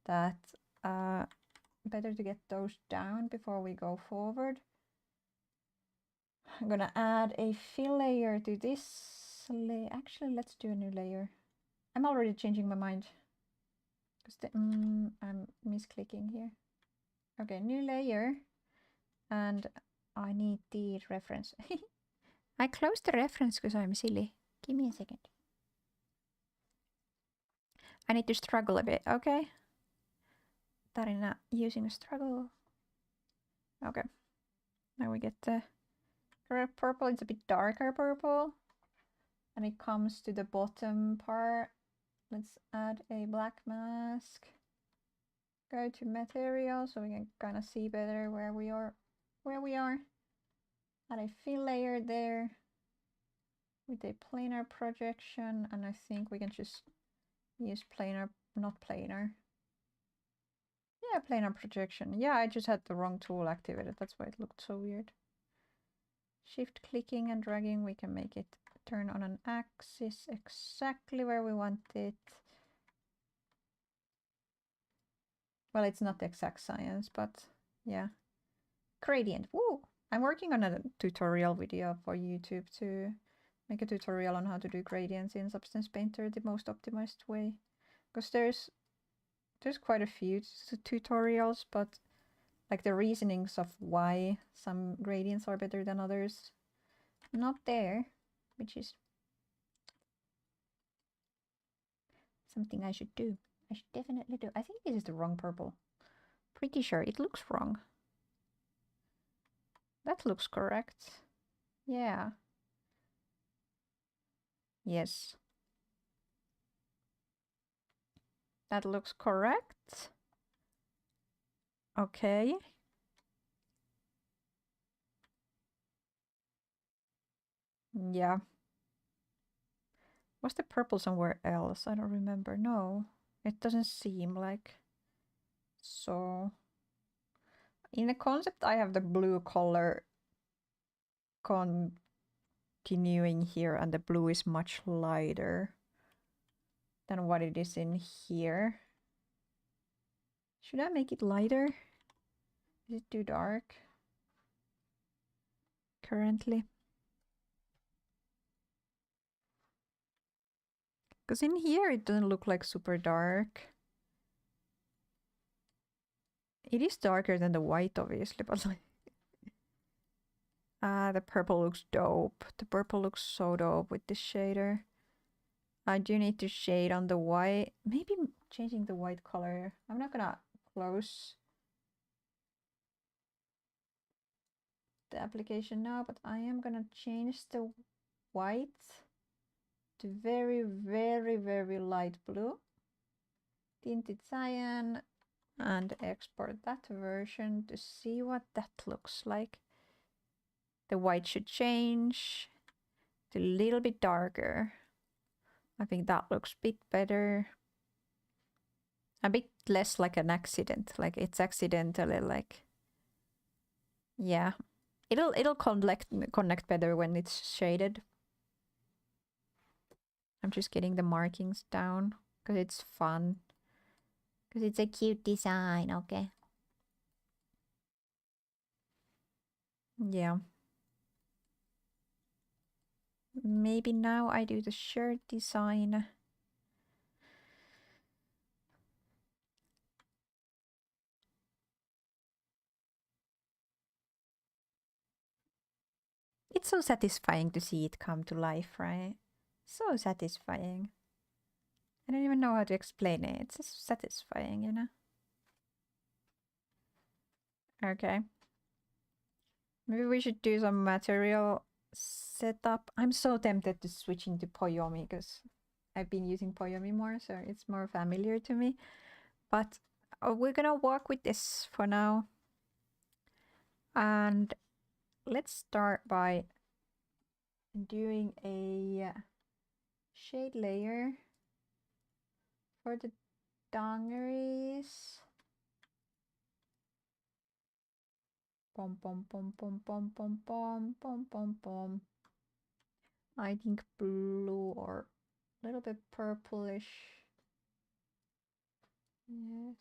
that better to get those down before we go forward. I'm gonna add a fill layer to this. Actually, let's do a new layer. I'm already changing my mind because I'm misclicking here. Okay, new layer, and I need the reference. I closed the reference because I'm silly. Give me a second. I need to struggle a bit, okay? Tarina using struggle. Okay. Now we get the correct purple. It's a bit darker purple. And it comes to the bottom part. Let's add a black mask. Go to material so we can kind of see better where we are. Add a fill layer there with a planar projection, and I think we can just use planar, not planar. Yeah, planar projection. Yeah, I just had the wrong tool activated. That's why it looked so weird. Shift clicking and dragging, we can make it turn on an axis exactly where we want it. Well, it's not exact science, but yeah. Gradient. Woo! I'm working on a tutorial video for YouTube to make a tutorial on how to do gradients in Substance Painter the most optimized way. Because there's quite a few tutorials, but like the reasonings of why some gradients are better than others, not there, which is something I should do. I should definitely do. I think this is the wrong purple. Pretty sure it looks wrong. That looks correct. Yeah. Yes. That looks correct. Okay. Yeah. Was the purple somewhere else? I don't remember. No, it doesn't seem like. So in the concept, I have the blue color continuing here, and the blue is much lighter than what it is in here. Should I make it lighter? Is it too dark currently? Because in here it doesn't look like super dark. It is darker than the white, obviously, but like... the purple looks dope. The purple looks so dope with this shader. I do need to shade on the white. Maybe changing the white color. I'm not gonna close the application now, but I am gonna change the white to very, very, very light blue. Tinted cyan, and export that version to see what that looks like. The white should change to a little bit darker. I think that looks a bit better. A bit less like an accident, like it's accidentally like, yeah. It'll connect better when it's shaded. I'm just getting the markings down because it's fun. Because it's a cute design, okay? Yeah. Maybe now I do the shirt design. It's so satisfying to see it come to life, right? So satisfying. I don't even know how to explain it. It's just satisfying, you know? Okay. Maybe we should do some material setup. I'm so tempted to switch into Poyomi because I've been using Poyomi more, so it's more familiar to me. But we're gonna work with this for now. And let's start by doing a shade layer for the dungarees. Pom pom pom pom pom pom pom pom pom pom. I think blue or a little bit purplish. Yes.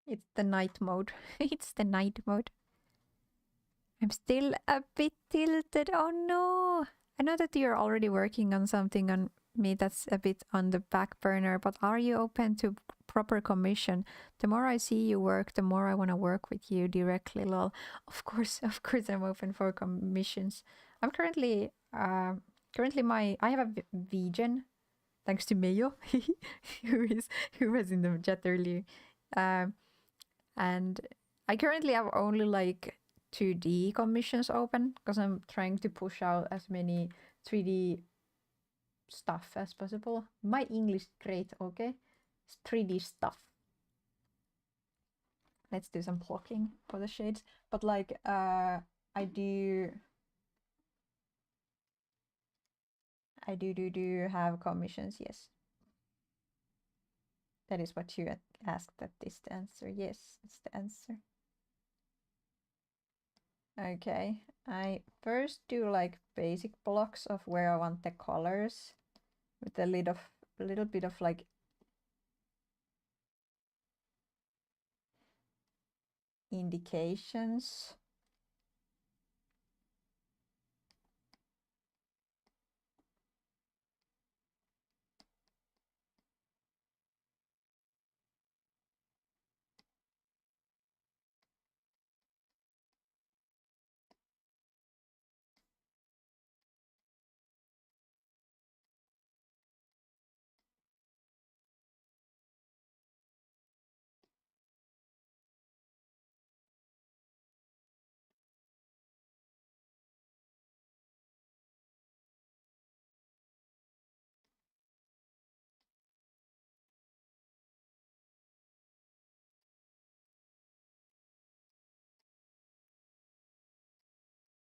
It's the night mode. It's the night mode. I'm still a bit tilted. Oh no! I know that you're already working on something on me that's a bit on the back burner, but are you open to proper commission. The more I see you work, the more I want to work with you directly, lol. Of course, I'm open for commissions. I'm currently I have a vegan, thanks to Mayo, who was in the chat earlier. And I currently have only like 2D commissions open because I'm trying to push out as many 3D stuff as possible. My English great, okay? It's 3D stuff. Let's do some blocking for the shades. But like I do have commissions, yes. That is what you asked. That is the answer. Yes, it's the answer. Okay, I first do like basic blocks of where I want the colors with a little bit of like indications.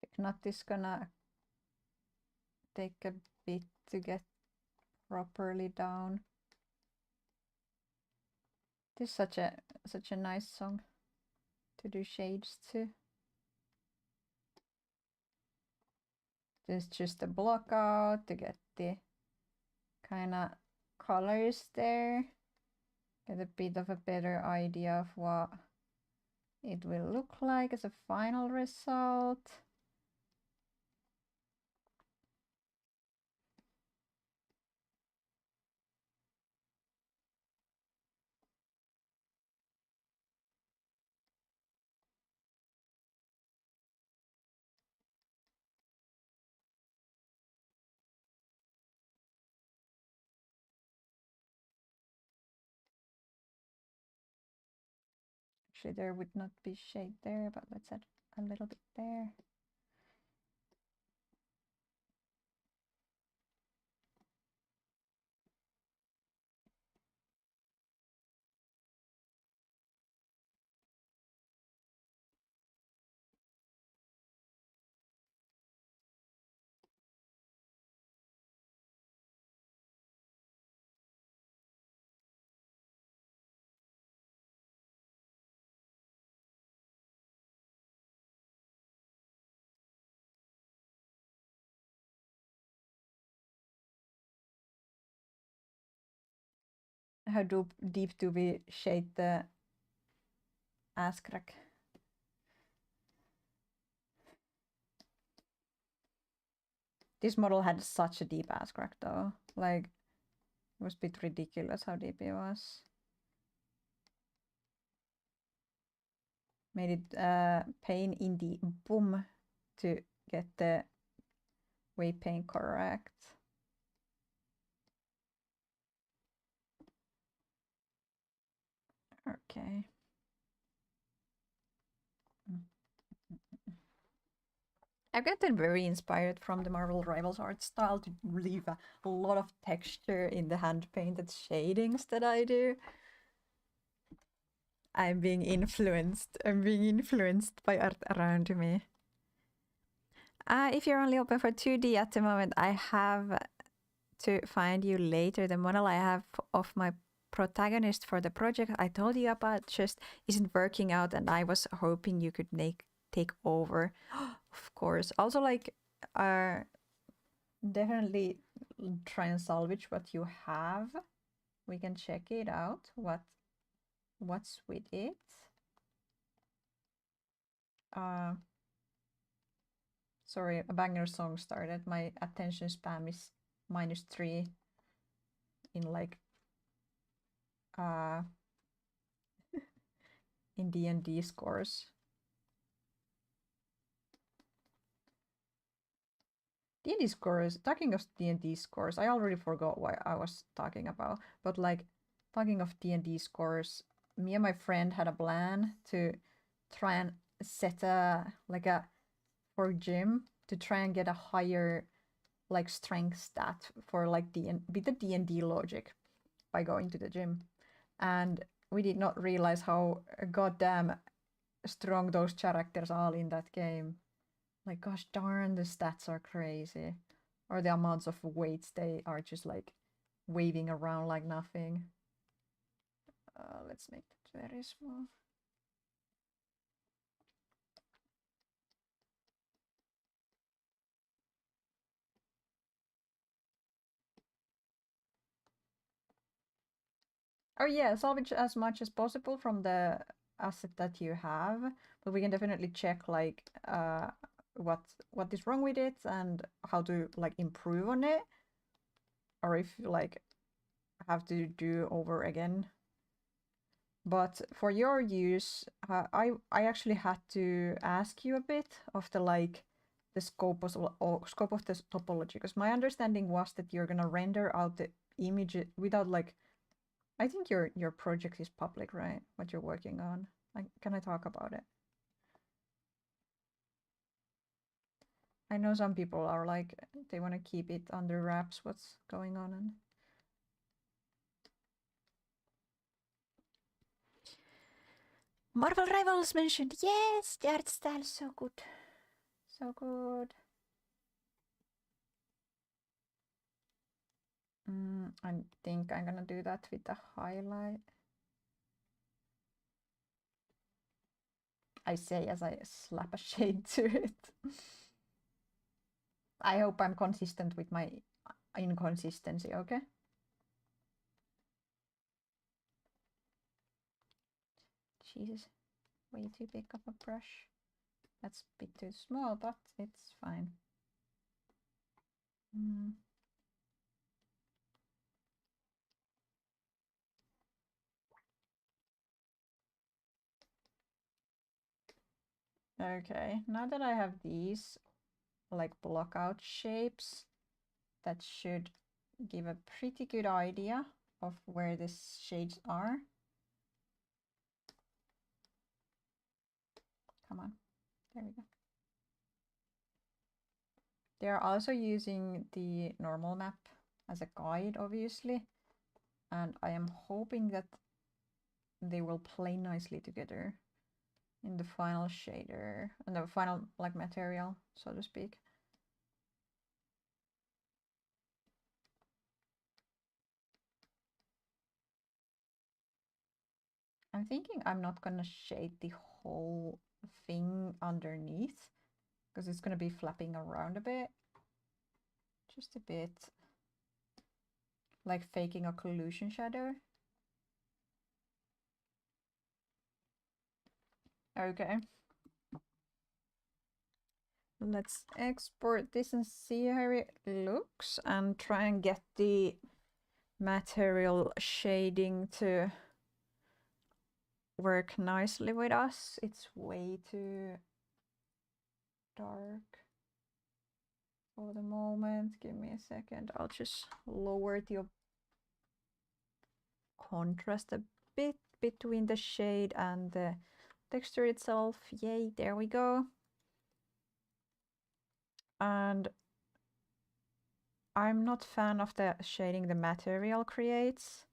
If not, this gonna take a bit to get properly down. This is such a nice song to do shades to. This is just a block out to get the kind of colors there. Get a bit of a better idea of what it will look like as a final result. Actually, there would not be shade there, but let's add a little bit there. How deep do we shade the ass crack? This model had such a deep ass crack though. Like, it was a bit ridiculous how deep it was. Made it pain in the bum to get the weight pain correct. Okay. I've gotten very inspired from the Marvel Rivals art style to leave a lot of texture in the hand-painted shadings that I do. I'm being influenced. I'm being influenced by art around me. If you're only open for 2D at the moment, I have to find you later. The model I have of my protagonist for the project I told you about just isn't working out, and I was hoping you could take over. Of course. Also, like, definitely try and salvage what you have. We can check it out. What's with it? Sorry, a banger song started. My attention span is -3 in like in D&D scores. D&D scores, talking of D&D scores, I already forgot what I was talking about, but like talking of D&D scores, me and my friend had a plan to try and set for gym to try and get a higher like strength stat for like with the D&D logic by going to the gym. And we did not realize how goddamn strong those characters are in that game. Like, gosh darn, the stats are crazy. Or the amounts of weights they are just like waving around like nothing. Let's make it very small. Oh yeah, salvage as much as possible from the asset that you have, but we can definitely check like what is wrong with it and how to like improve on it, or if you like have to do over again. But for your use, I actually had to ask you a bit of the like the scope of the topology, because my understanding was that you're gonna render out the image without like, I think your project is public, right? What you're working on. Like, can I talk about it? I know some people are like, they want to keep it under wraps what's going on. And Marvel Rivals mentioned, yes, the art style is so good. So good. I think I'm gonna do that with the highlight. I say as I slap a shade to it. I hope I'm consistent with my inconsistency, okay? Jesus, way too big of a brush. That's a bit too small, but it's fine. Okay, now that I have these like block out shapes, that should give a pretty good idea of where the shades are. Come on, there we go. They are also using the normal map as a guide, obviously, and I am hoping that they will play nicely together in the final shader and the final like material, so to speak. I'm thinking I'm not gonna shade the whole thing underneath because it's gonna be flapping around a bit. Just a bit. Like faking a collusion shadow. Okay. Let's export this and see how it looks and try and get the material shading to work nicely with us. It's way too dark for the moment. Give me a second. I'll just lower the contrast a bit between the shade and the texture itself. Yay, there we go. And I'm not a fan of the shading the material creates.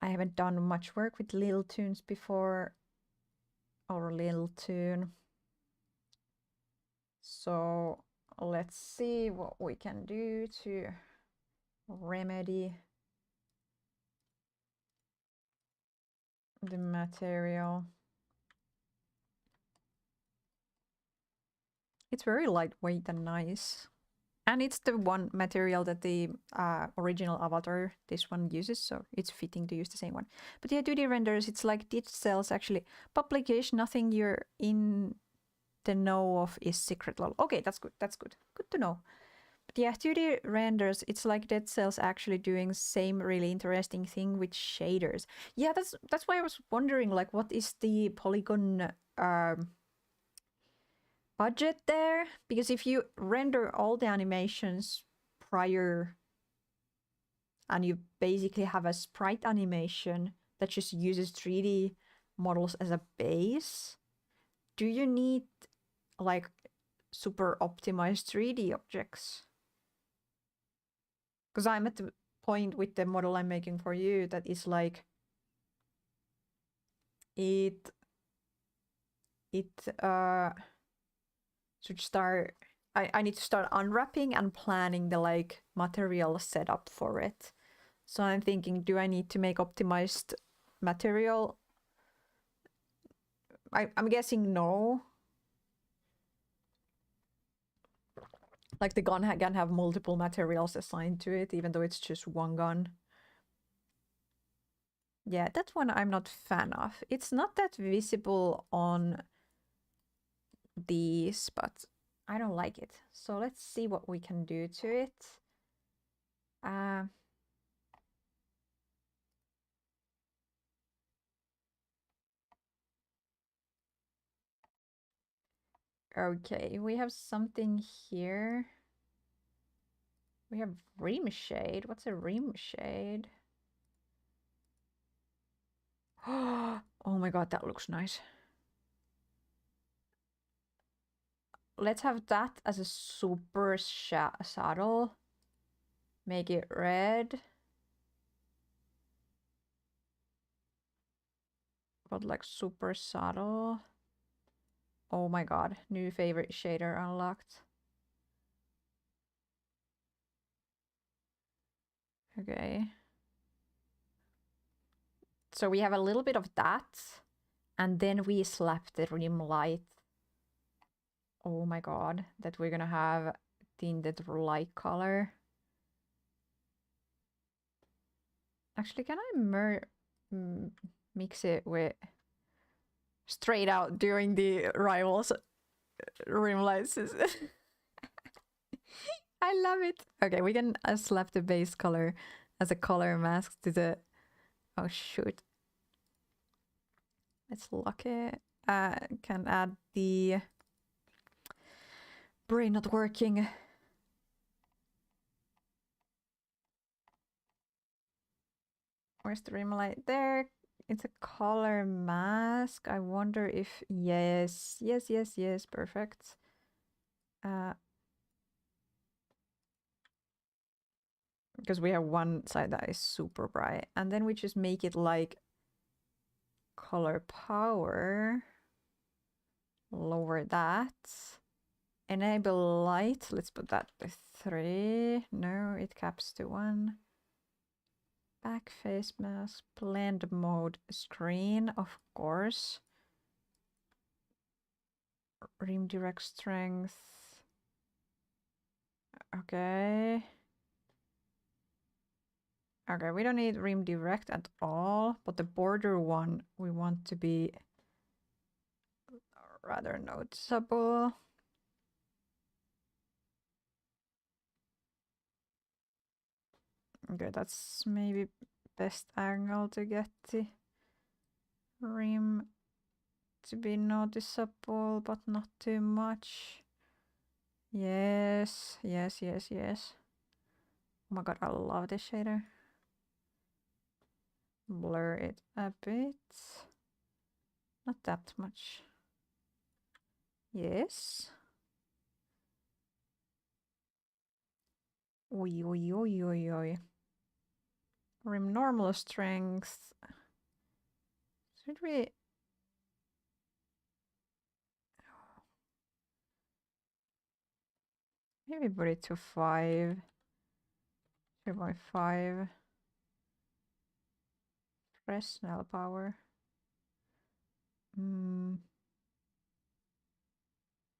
I haven't done much work with Lil Tunes before, or Lil Tune. So let's see what we can do to remedy the material. It's very lightweight and nice. And it's the one material that the original avatar, this one, uses, so it's fitting to use the same one. But yeah, 2D renders, it's like ditch cells actually. Publication, nothing you're in the know of is secret lol. Okay, that's good, that's good. Good to know. But yeah, 2D renders, it's like Dead Cells actually doing same really interesting thing with shaders. Yeah, that's why I was wondering, like, what is the polygon budget there? Because if you render all the animations prior and you basically have a sprite animation that just uses 3D models as a base, do you need like super optimized 3D objects? Because I'm at the point with the model I'm making for you that is like it should start. I need to start unwrapping and planning the like material setup for it. So I'm thinking, do I need to make optimized material? I'm guessing no. Like the gun can have multiple materials assigned to it, even though it's just one gun. Yeah, that one I'm not fan of. It's not that visible on these, but I don't like it. So let's see what we can do to it. Okay, we have something here. We have rim shade. What's a rim shade? Oh my god, that looks nice. Let's have that as a super saddle. Make it red. But like super subtle. Oh my god, new favorite shader unlocked. Okay. So we have a little bit of that. And then we slap the rim light. Oh my god, that we're gonna have tinted light color. Actually, can I mix it with straight out during the rivals rim lights? I love it. Okay, we can slap the base color as a color mask to the... Oh shoot. Let's lock it. Can add the brain not working. Where's the rim light? There. It's a color mask. I wonder if... Yes. Yes, yes, yes. Perfect. Because we have one side that is super bright. And then we just make it like color power. Lower that. Enable light. Let's put that to 3. No, it caps to 1. Back face mask. Blend mode screen, of course. Rim direct strength. Okay. Okay, we don't need rim direct at all, but the border one we want to be rather noticeable. Okay, that's maybe best angle to get the rim to be noticeable, but not too much. Yes, yes, yes, yes. Oh my god, I love this shader. Blur it a bit. Not that much. Yes. Oi, oi, oi, oi, oi. Rim normal strength. Should we... Maybe put it to 5. 3.5. Fresnel power.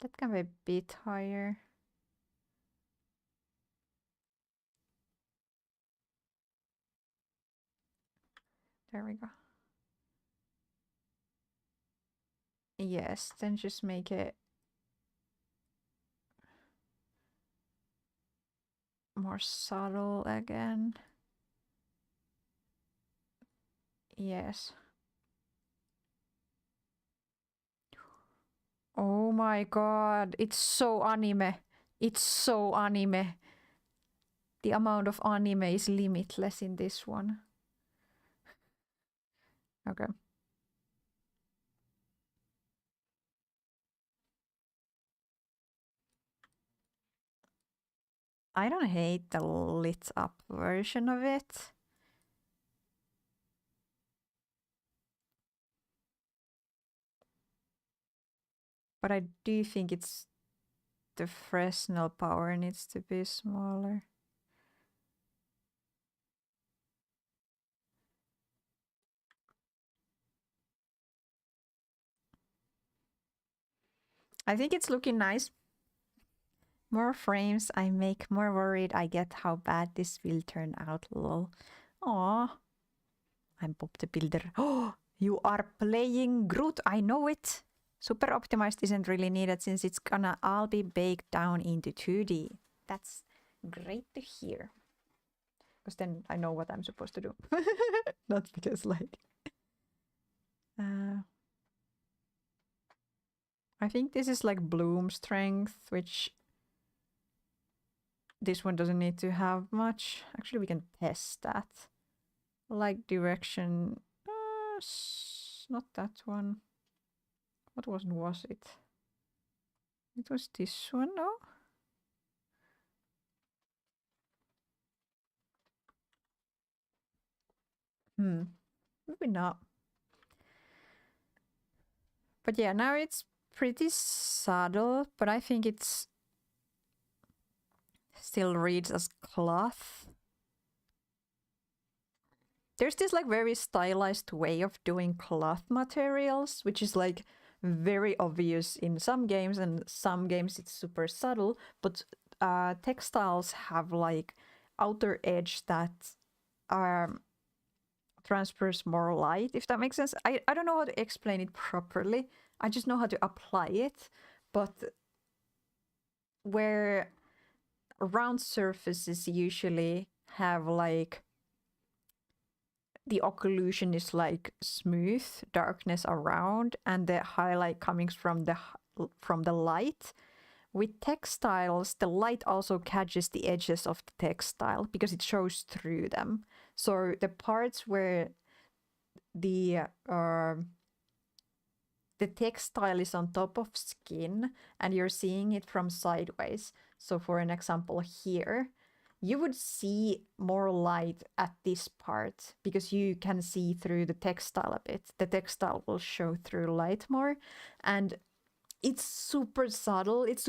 That can be a bit higher. There we go. Yes, then just make it... more subtle again. Yes. Oh my god, it's so anime. It's so anime. The amount of anime is limitless in this one. Okay. I don't hate the lit up version of it. But I do think it's the Fresnel power needs to be smaller. I think it's looking nice. More frames I make, more worried I get how bad this will turn out, lol. Aww. I'm Bob the Builder. Oh, you are playing Groot, I know it. Super optimized isn't really needed since it's gonna all be baked down into 2D. That's great to hear. Because then I know what I'm supposed to do. Not because like... I think this is like bloom strength, which this one doesn't need to have much. Actually, we can test that. Like direction, not that one. What was it? It was this one, no? Maybe not. But yeah, now it's pretty subtle, but I think it's still reads as cloth. There's this like very stylized way of doing cloth materials, which is like very obvious in some games, and some games it's super subtle, but textiles have like outer edge that transfers more light, if that makes sense. I don't know how to explain it properly. I just know how to apply it. But where round surfaces usually have like the occlusion is like smooth darkness around and the highlight coming from the light. With textiles, the light also catches the edges of the textile because it shows through them. So the parts where the textile is on top of skin and you're seeing it from sideways. So for an example here, you would see more light at this part because you can see through the textile a bit. The textile will show through light more, and it's super subtle. It's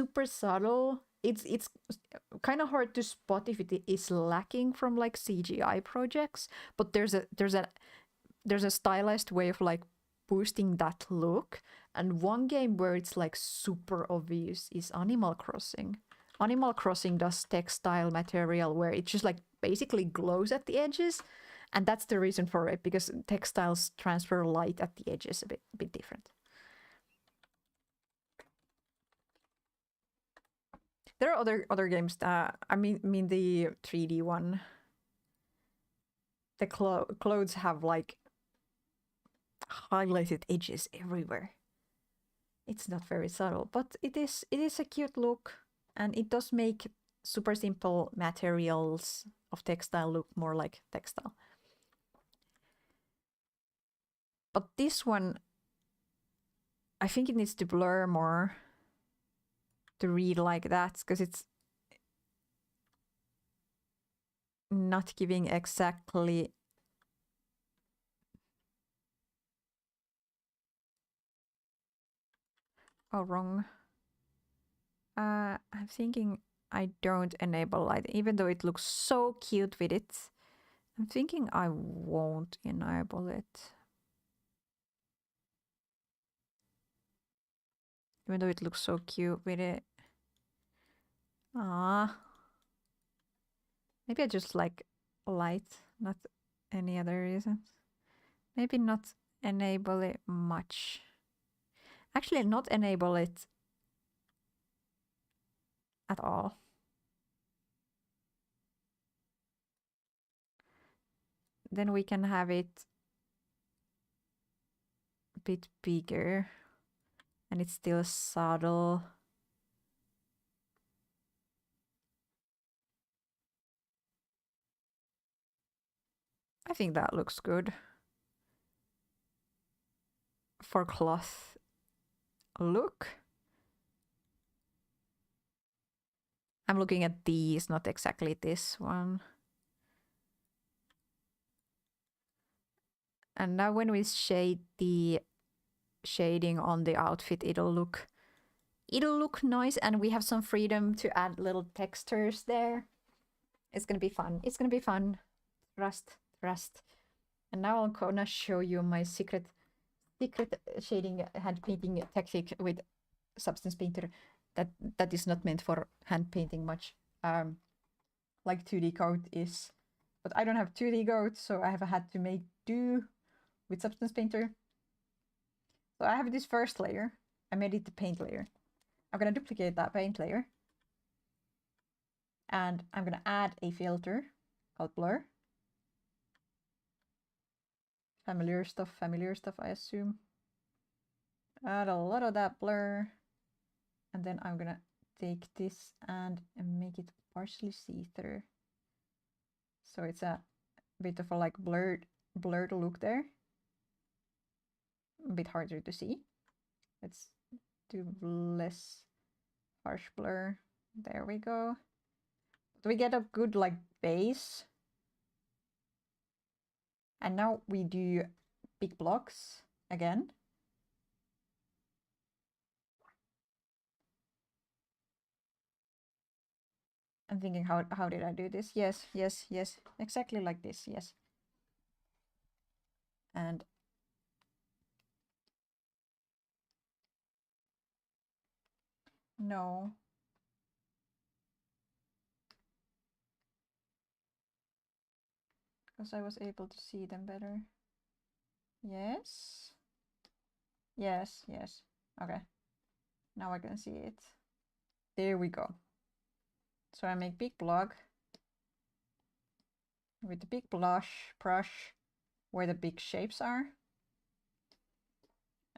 kind of hard to spot if it is lacking from like CGI projects, but there's a stylized way of like boosting that look. And one game where it's like super obvious is Animal Crossing. Animal Crossing does textile material where it just like basically glows at the edges, and that's the reason for it, because textiles transfer light at the edges a bit different. There are other games that I mean the 3D one. The clothes have like highlighted edges everywhere. It's not very subtle, but it is a cute look, and it does make super simple materials of textile look more like textile. But this one, I think it needs to blur more to read like that, because it's not giving exactly... Oh, wrong. I'm thinking I don't enable light, even though it looks so cute with it. I'm thinking I won't enable it. Even though it looks so cute with it. Ah, maybe I just like light, not any other reasons. Maybe not enable it much. Actually, not enable it at all. then we can have it a bit bigger. And it's still subtle. I think that looks good. For cloth look. I'm looking at these, not exactly this one. And now when we shade the shading on the outfit, it'll look nice, and we have some freedom to add little textures there. It's gonna be fun. It's gonna be fun. Trust. And now I'm gonna show you my secret shading hand painting technique with Substance Painter that is not meant for hand painting much, like 2D coat is. But I don't have 2D coat, so I have had to make do with Substance Painter. So I have this first layer. I made it the paint layer. I'm gonna duplicate that paint layer. And I'm gonna add a filter called blur. Familiar stuff, I assume. Add a lot of that blur. And then I'm gonna take this and make it partially see-through. So it's a bit of a like blurred look there. A bit harder to see. Let's do less harsh blur. There we go. Do we get a good like base? And now we do big blocks again. I'm thinking, how did I do this? Yes, exactly like this, yes. And no. Because I was able to see them better. Yes. Yes. Okay. Now I can see it. There we go. So I make big block with the big brush where the big shapes are.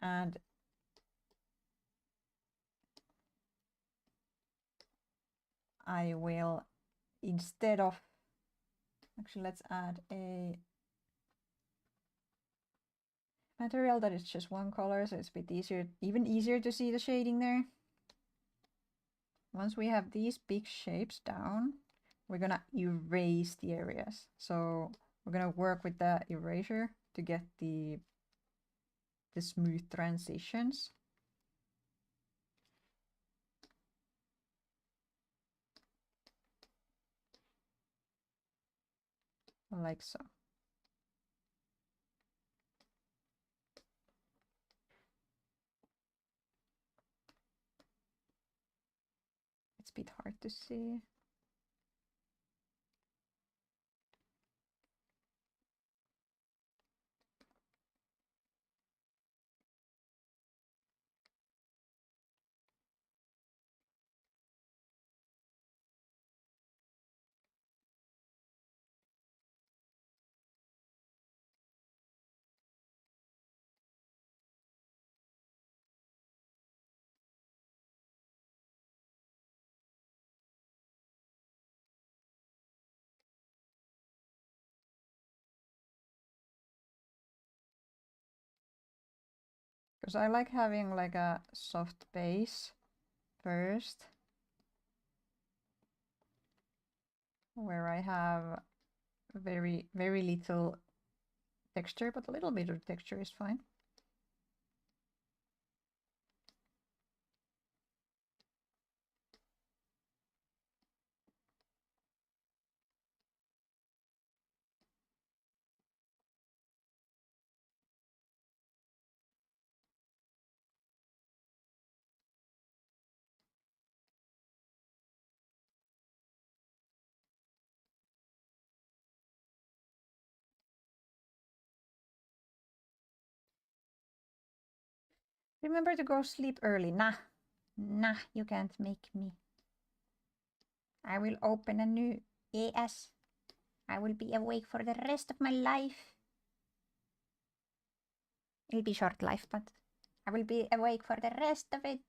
And I will, instead of, actually let's add a material that is just one color, so it's a bit easier, even easier to see the shading there. Once we have these big shapes down, we're gonna erase the areas. So we're gonna work with the eraser to get the smooth transitions. Like so. It's a bit hard to see. Because I like having like a soft base first, where I have very little texture, but a little bit of texture is fine. Remember to go sleep early. Nah, you can't make me. I will open a new ES. I will be awake for the rest of my life. It'll be short life, but I will be awake for the rest of it.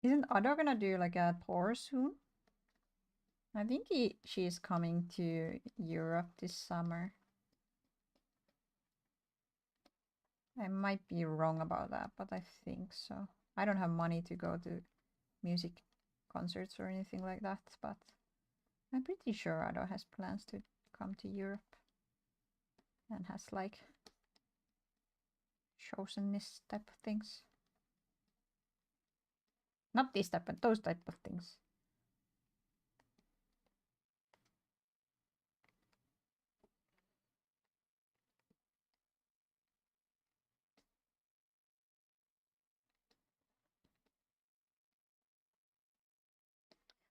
Isn't Otto gonna do like a tour soon? I think she is coming to Europe this summer. I might be wrong about that, but I think so. I don't have money to go to music concerts or anything like that, but I'm pretty sure Otto has plans to come to Europe and has like shows and this type of things. Not this type, but those type of things.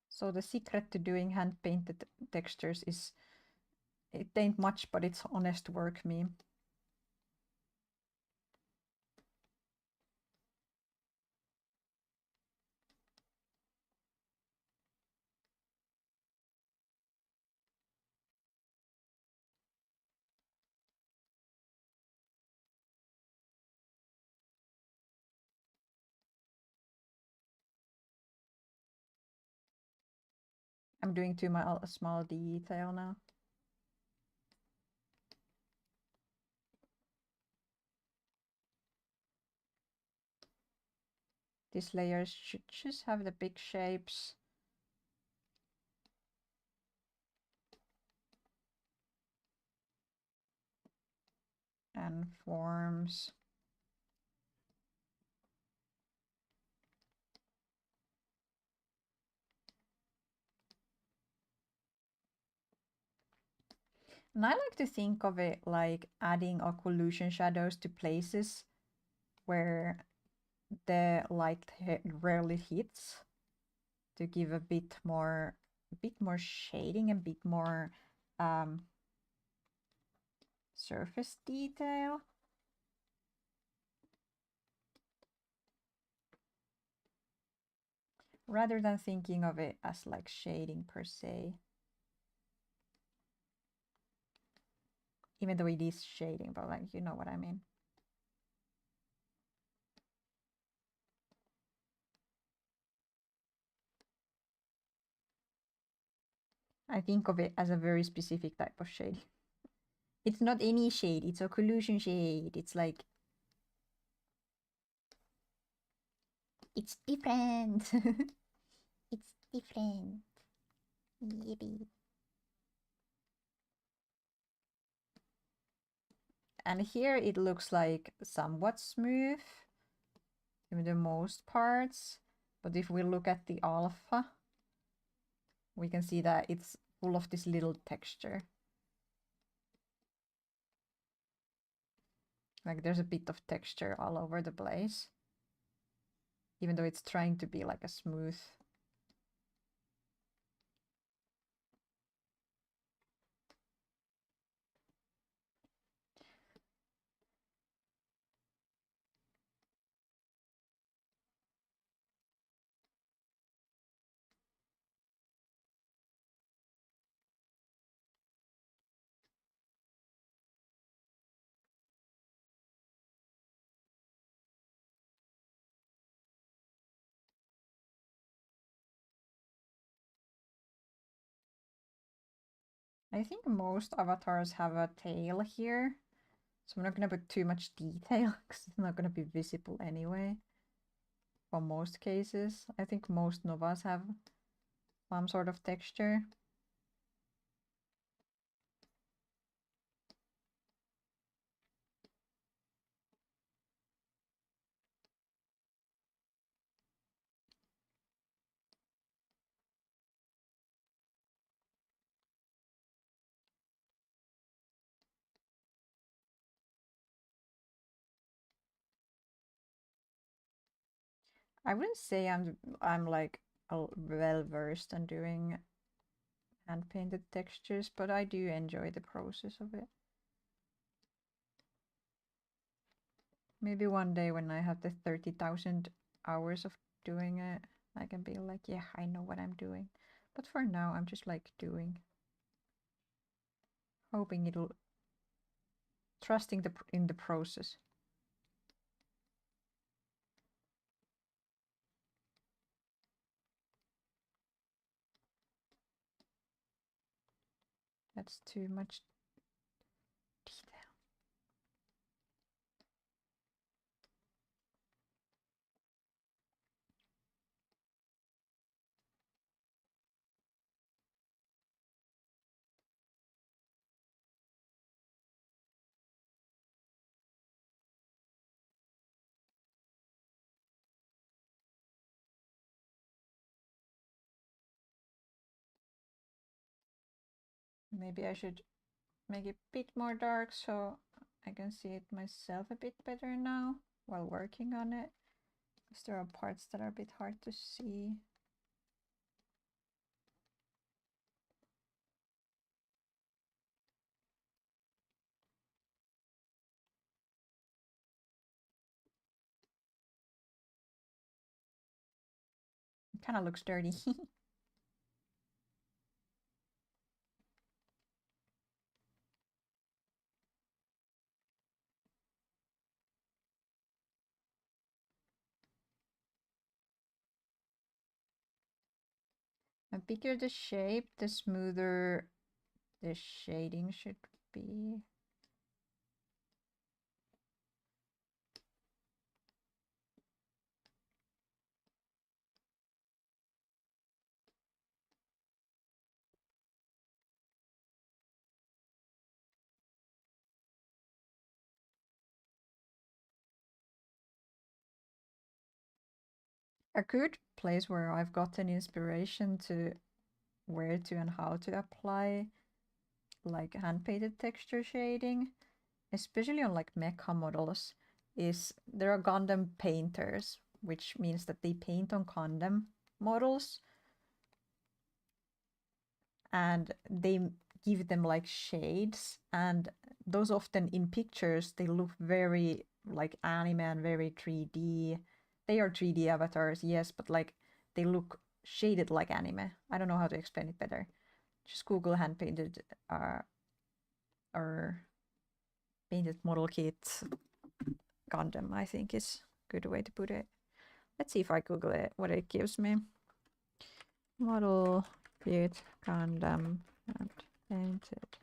So the secret to doing hand-painted textures is, it ain't much, but it's honest work meme. I'm doing too much small detail now. These layers should just have the big shapes. And forms. And I like to think of it like adding occlusion shadows to places where the light rarely hits to give a bit more shading, a bit more surface detail. Rather than thinking of it as like shading per se. Even though it is shading, but like, you know what I mean. I think of it as a very specific type of shade. It's not any shade, it's occlusion shade. It's like, it's different. It's different. Yippee. And here it looks like somewhat smooth in the most parts. But if we look at the alpha, we can see that it's full of this little texture. Like there's a bit of texture all over the place. Even though it's trying to be like a smooth. I think most avatars have a tail here. So I'm not gonna put too much detail because it's not gonna be visible anyway. For most cases, I think most novas have some sort of texture. I wouldn't say I'm like well versed on doing hand painted textures, but I do enjoy the process of it. Maybe one day when I have the 30,000 hours of doing it, I can be like, yeah, I know what I'm doing. But for now, I'm just like doing, hoping it'll, trusting in the process. That's too much detail. Maybe I should make it a bit more dark so I can see it myself a bit better now while working on it. Because there are parts that are a bit hard to see. It kind of looks dirty. The bigger the shape, the smoother the shading should be. A good place where I've gotten inspiration to where to and how to apply like hand painted texture shading, especially on like mecha models, is there are Gundam painters, which means that they paint on Gundam models and they give them like shades, and those often in pictures they look very like anime and very 3D. They are 3D avatars, yes, but like they look shaded like anime. I don't know how to explain it better. Just Google hand painted or painted model kit Gundam, I think is a good way to put it. Let's see if I Google it, what it gives me. Model kit Gundam and painted.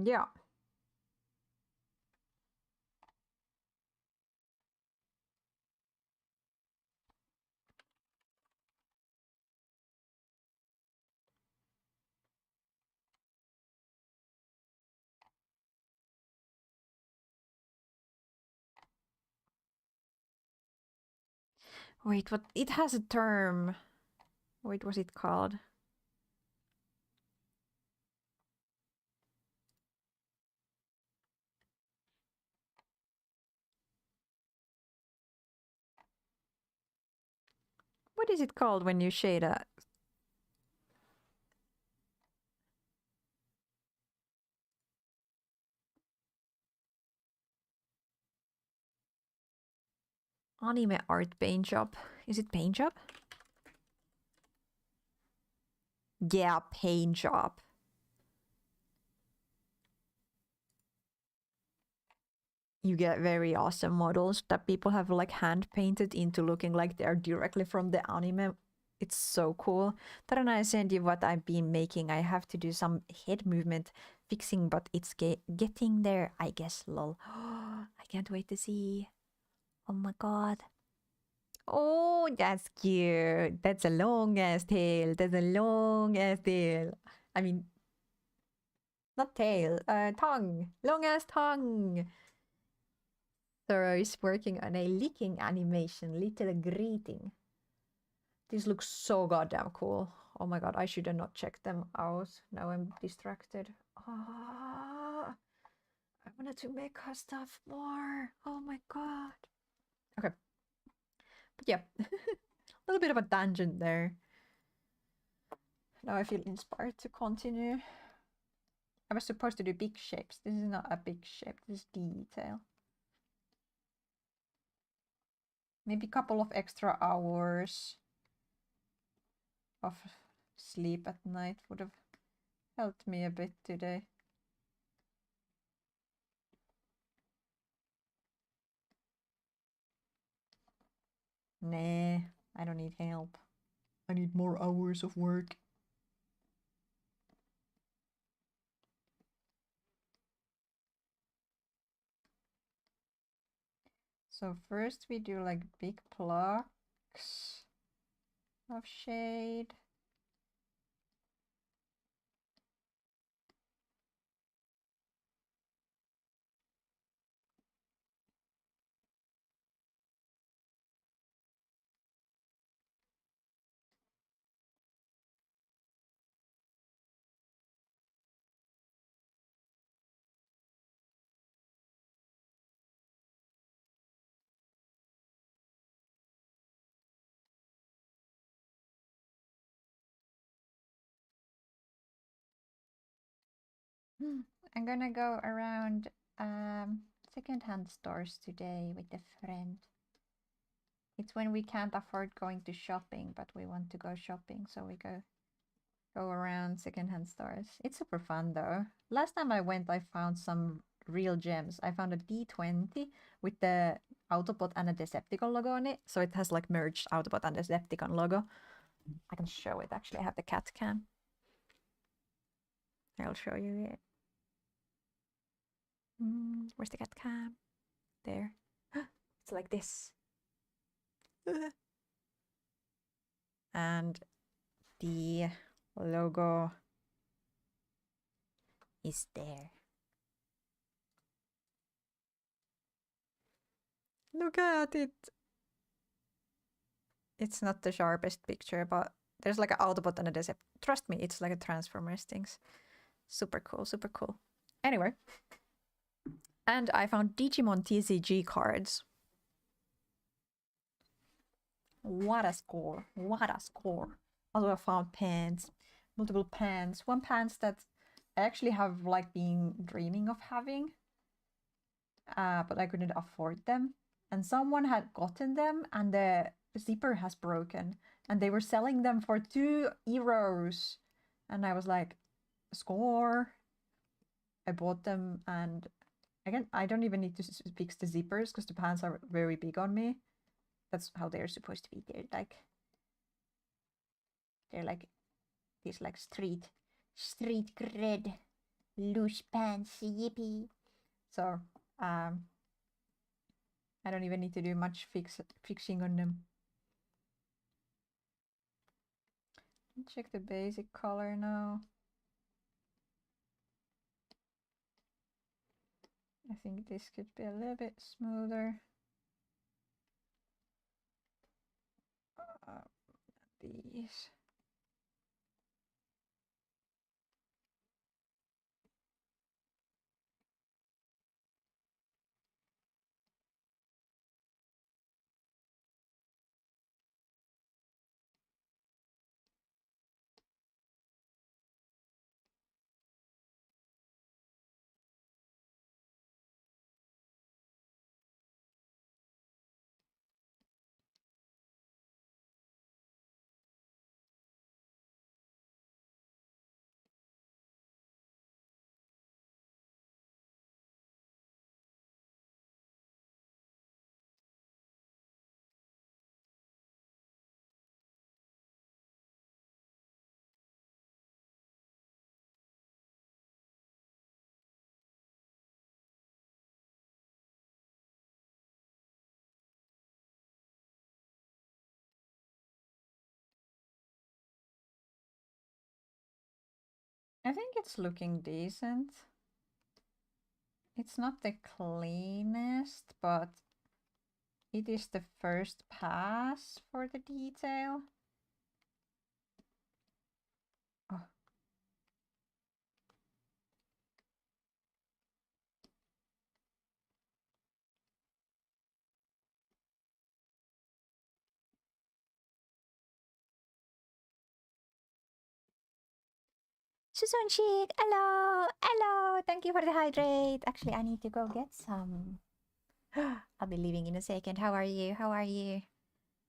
Yeah. Wait, what? It has a term. Wait, what's it called? What is it called when you shade a... Anime art paint job? Is it paint job? Yeah, paint job. you get very awesome models that people have like hand painted into looking like they're directly from the anime. It's so cool. Then I send you what I've been making. I have to do some head movement fixing, but it's getting there, I guess, lol. I can't wait to see. Oh my god. Oh, that's cute. That's a long ass tail. That's a long ass tail. I mean, not tail, tongue. Long ass tongue. Thorough is working on a licking animation, little greeting. This looks so goddamn cool. Oh my god, I should have not checked them out. Now I'm distracted. Ah, I wanted to make her stuff more. Oh my god. Okay. But yeah, a little bit of a tangent there. Now I feel inspired to continue. I was supposed to do big shapes. This is not a big shape, this is detail. Maybe a couple of extra hours of sleep at night would have helped me a bit today. Nah, I don't need help. I need more hours of work. So first we do like big blocks of shade. I'm gonna go around secondhand stores today with a friend. It's when we can't afford going to shopping, but we want to go shopping, so we go around secondhand stores. It's super fun though. Last time I went, I found some real gems. I found a D20 with the Autobot and a Decepticon logo on it. So it has like merged Autobot and Decepticon logo. I can show it actually. I have the cat cam. I'll show you it. Where's the cat cam? There. It's like this. And the logo is there. Look at it. It's not the sharpest picture, but there's like an Autobot and a Decept. Trust me, it's like a Transformers things. Super cool, super cool. Anyway. And I found Digimon TCG cards. What a score. What a score. Also I found pants. Multiple pants. One pants that I actually have like been dreaming of having. But I couldn't afford them. And someone had gotten them and the zipper has broken. And they were selling them for €2. And I was like, score. I bought them and again, I don't even need to fix the zippers because the pants are very big on me. That's how they're supposed to be. They're like these like street cred loose pants, yippee. So I don't even need to do much fixing on them. Check the basic color now. I think this could be a little bit smoother. These. I think it's looking decent. It's not the cleanest, but it is the first pass for the detail. Oh. Susunchik, hello, hello. Thank you for the hydrate. Actually, I need to go get some. I'll be leaving in a second. How are you? How are you?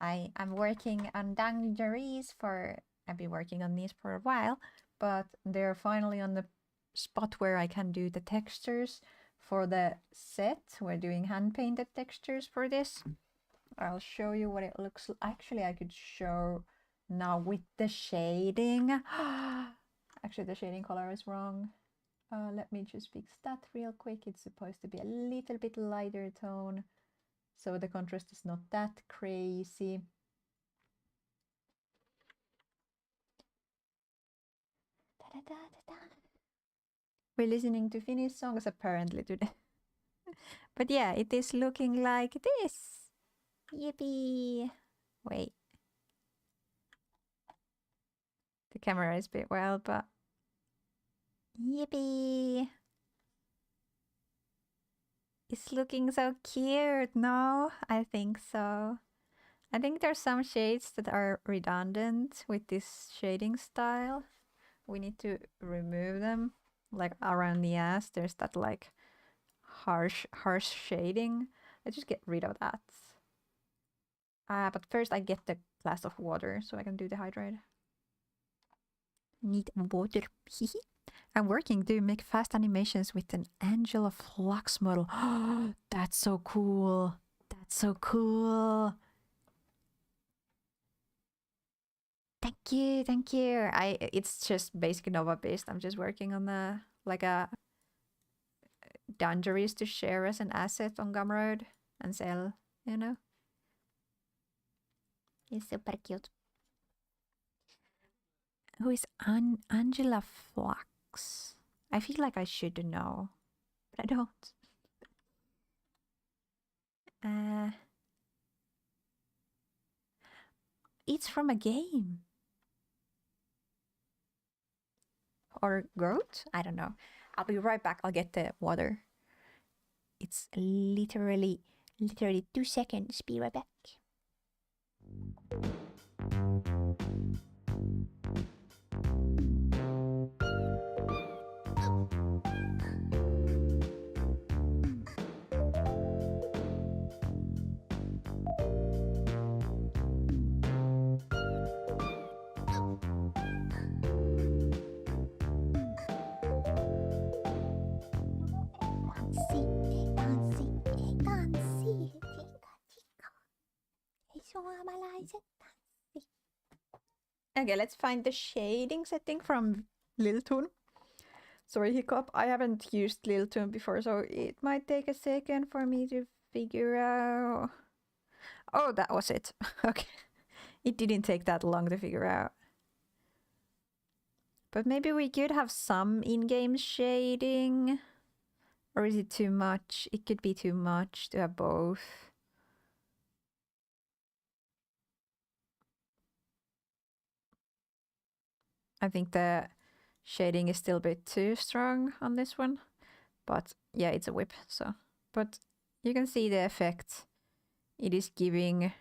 I'm working on dungarees for. I've been working on these for a while, but they're finally on the spot where I can do the textures for the set. We're doing hand painted textures for this. I'll show you what it looks like. Actually, I could show now with the shading. Actually, the shading color is wrong. Let me just fix that real quick. It's supposed to be a little bit lighter tone, so the contrast is not that crazy. We're listening to Finnish songs apparently today. But yeah, it is looking like this. Yippee! Wait. The camera is a bit wild, but yippee! It's looking so cute, no? I think so. I think there's some shades that are redundant with this shading style. We need to remove them. Like around the ass, there's that like harsh shading. Let's just get rid of that. But first I get the glass of water so I can do the hydrate. Need water. I'm working to make fast animations with an Angela Flux model. That's so cool. That's so cool. Thank you, thank you. It's just basic Nova based. I'm just working on the like a dungarees to share as an asset on Gumroad and sell, you know. It's super cute. Who is Angela Flux? I feel like I should know, but I don't. It's from a game. Or goat? I don't know. I'll be right back. I'll get the water. It's literally 2 seconds. Be right back. Okay, let's find the shading setting from Liltoon. Sorry, Hiccup, I haven't used Liltoon before, so it might take a second for me to figure out. Oh, that was it. Okay. It didn't take that long to figure out. But maybe we could have some in-game shading. Or is it too much? It could be too much to have both. I think the shading is still a bit too strong on this one. But yeah, it's a whip, so. But you can see the effect. It is giving,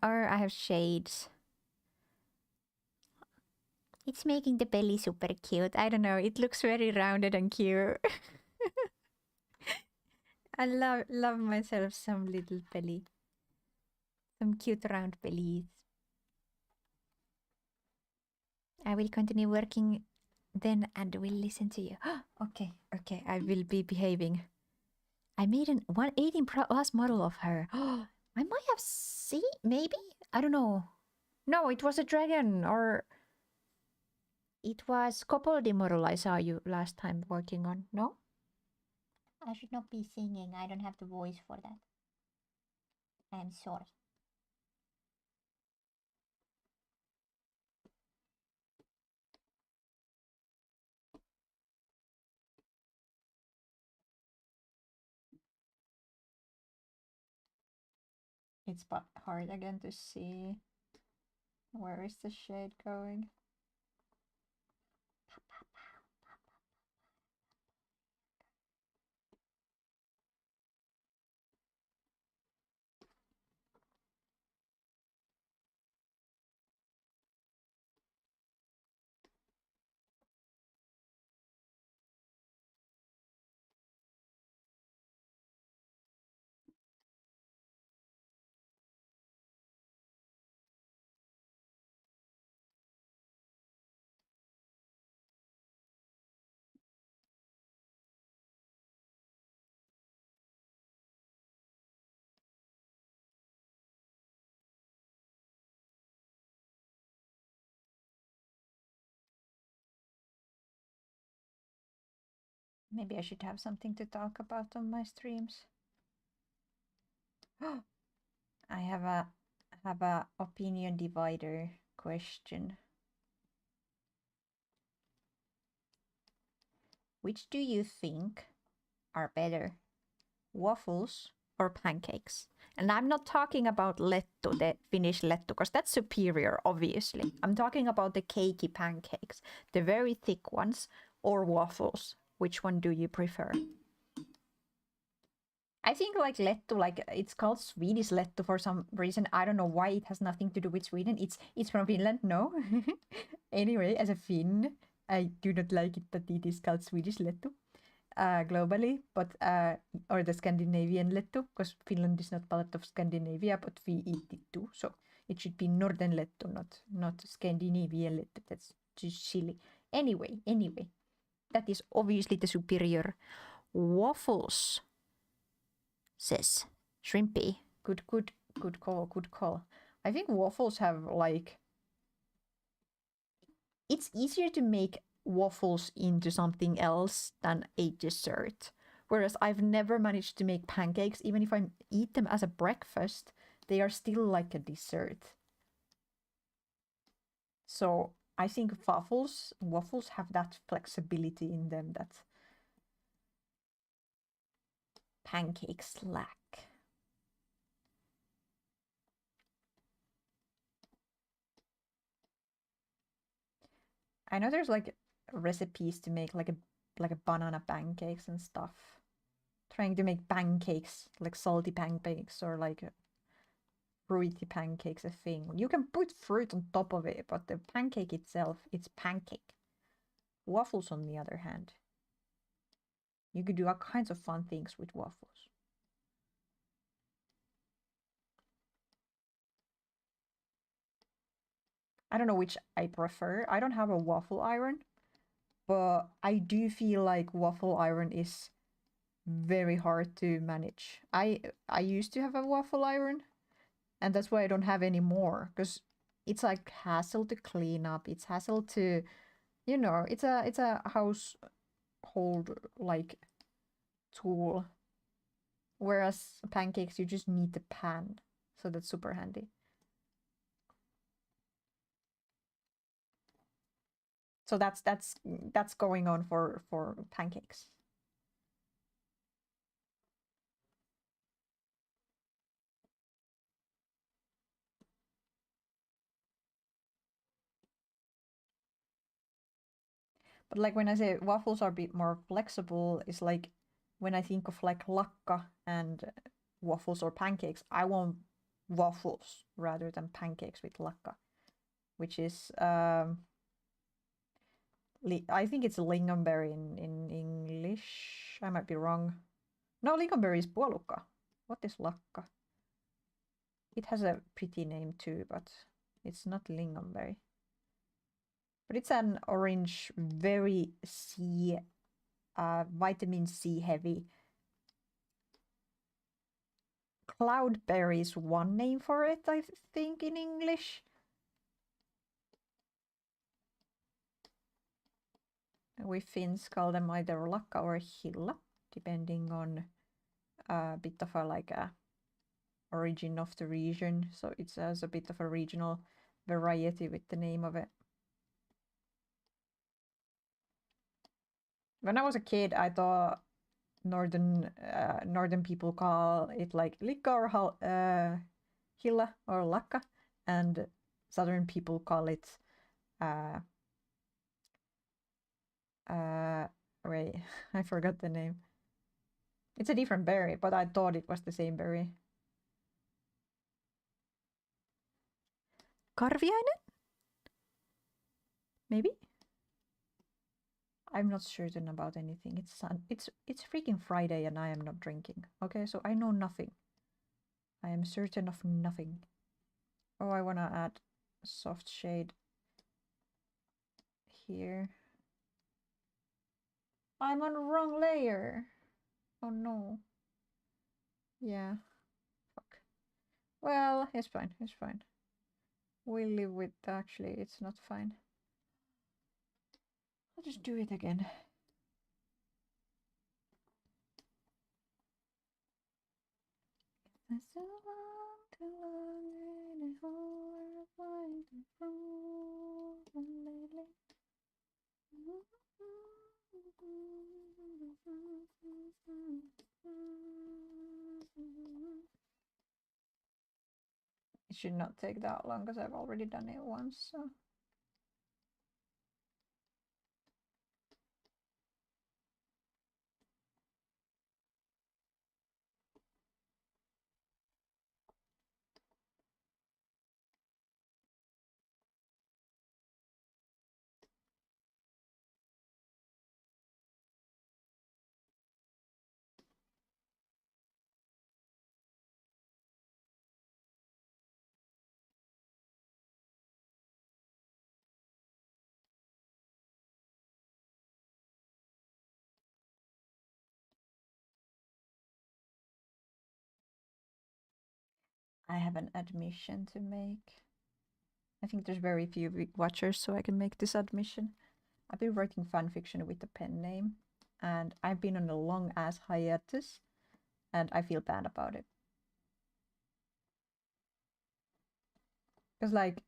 or I have shades. It's making the belly super cute. I don't know, it looks very rounded and cute. I love myself some little belly. Some cute round bellies. I will continue working then and will listen to you. Okay, I will be behaving. I made an 118 Plus model of her. I might have seen, maybe? I don't know. No, it was a dragon, or it was Copoldi model I saw you last time working on, no? I should not be singing. I don't have the voice for that. I am sorry. It's but hard again to see. Where is the shade going? Maybe I should have something to talk about on my streams. I have a opinion divider question. Which do you think are better, waffles or pancakes? And I'm not talking about lettu, the Finnish lettu, because that's superior, obviously. I'm talking about the cakey pancakes, the very thick ones, or waffles. Which one do you prefer? I think like lettu, like it's called Swedish lettu for some reason. I don't know why. It has nothing to do with Sweden. It's from Finland, no. Anyway, as a Finn, I do not like it that it is called Swedish lettu globally, but or the Scandinavian lettu, because Finland is not part of Scandinavia, but we eat it too. So it should be Northern lettu, not Scandinavian lettu. That's too silly. Anyway, that is obviously the superior. Waffles, says Shrimpy. Good call. I think waffles have like... It's easier to make waffles into something else than a dessert. Whereas I've never managed to make pancakes. Even if I eat them as a breakfast, they are still like a dessert. So I think waffles have that flexibility in them that pancakes lack. I know there's like recipes to make like a banana pancakes and stuff. Trying to make pancakes, like salty pancakes or like fruity pancakes a thing. You can put fruit on top of it, but the pancake itself, it's pancake. Waffles, on the other hand, you could do all kinds of fun things with waffles. I don't know which I prefer. I don't have a waffle iron, but I do feel like waffle iron is very hard to manage. I used to have a waffle iron, and that's why I don't have any more, because it's like hassle to clean up. It's hassle to, you know, it's a household like tool. Whereas pancakes, you just need the pan, so that's super handy. So that's going on for pancakes. But like when I say waffles are a bit more flexible, it's like when I think of like lakka and waffles or pancakes, I want waffles rather than pancakes with lakka, which is I think it's lingonberry in English. I might be wrong. No, lingonberry is puolukka. What is lakka? It has a pretty name too, but it's not lingonberry. But it's an orange, very vitamin C heavy. Cloudberry is one name for it, I think, in English. We Finns call them either lakka or hilla, depending on a bit of a like a origin of the region. So it has a bit of a regional variety with the name of it. When I was a kid, I thought northern people call it like likka or hilla or lakka, and southern people call it wait, I forgot the name. It's a different berry, but I thought it was the same berry. Karviainen? Maybe? I'm not certain about anything. It's freaking Friday and I am not drinking. Okay, so I know nothing. I am certain of nothing. Oh, I wanna add a soft shade here. I'm on the wrong layer. Oh no. Yeah. Fuck. Well, it's fine. It's fine. We'll live with actually it's not fine. I'll just do it again. It should not take that long because I've already done it once, so. I have an admission to make. I think there's very few watchers, so I can make this admission. I've been writing fanfiction with a pen name, and I've been on a long ass hiatus, and I feel bad about it. Because, like,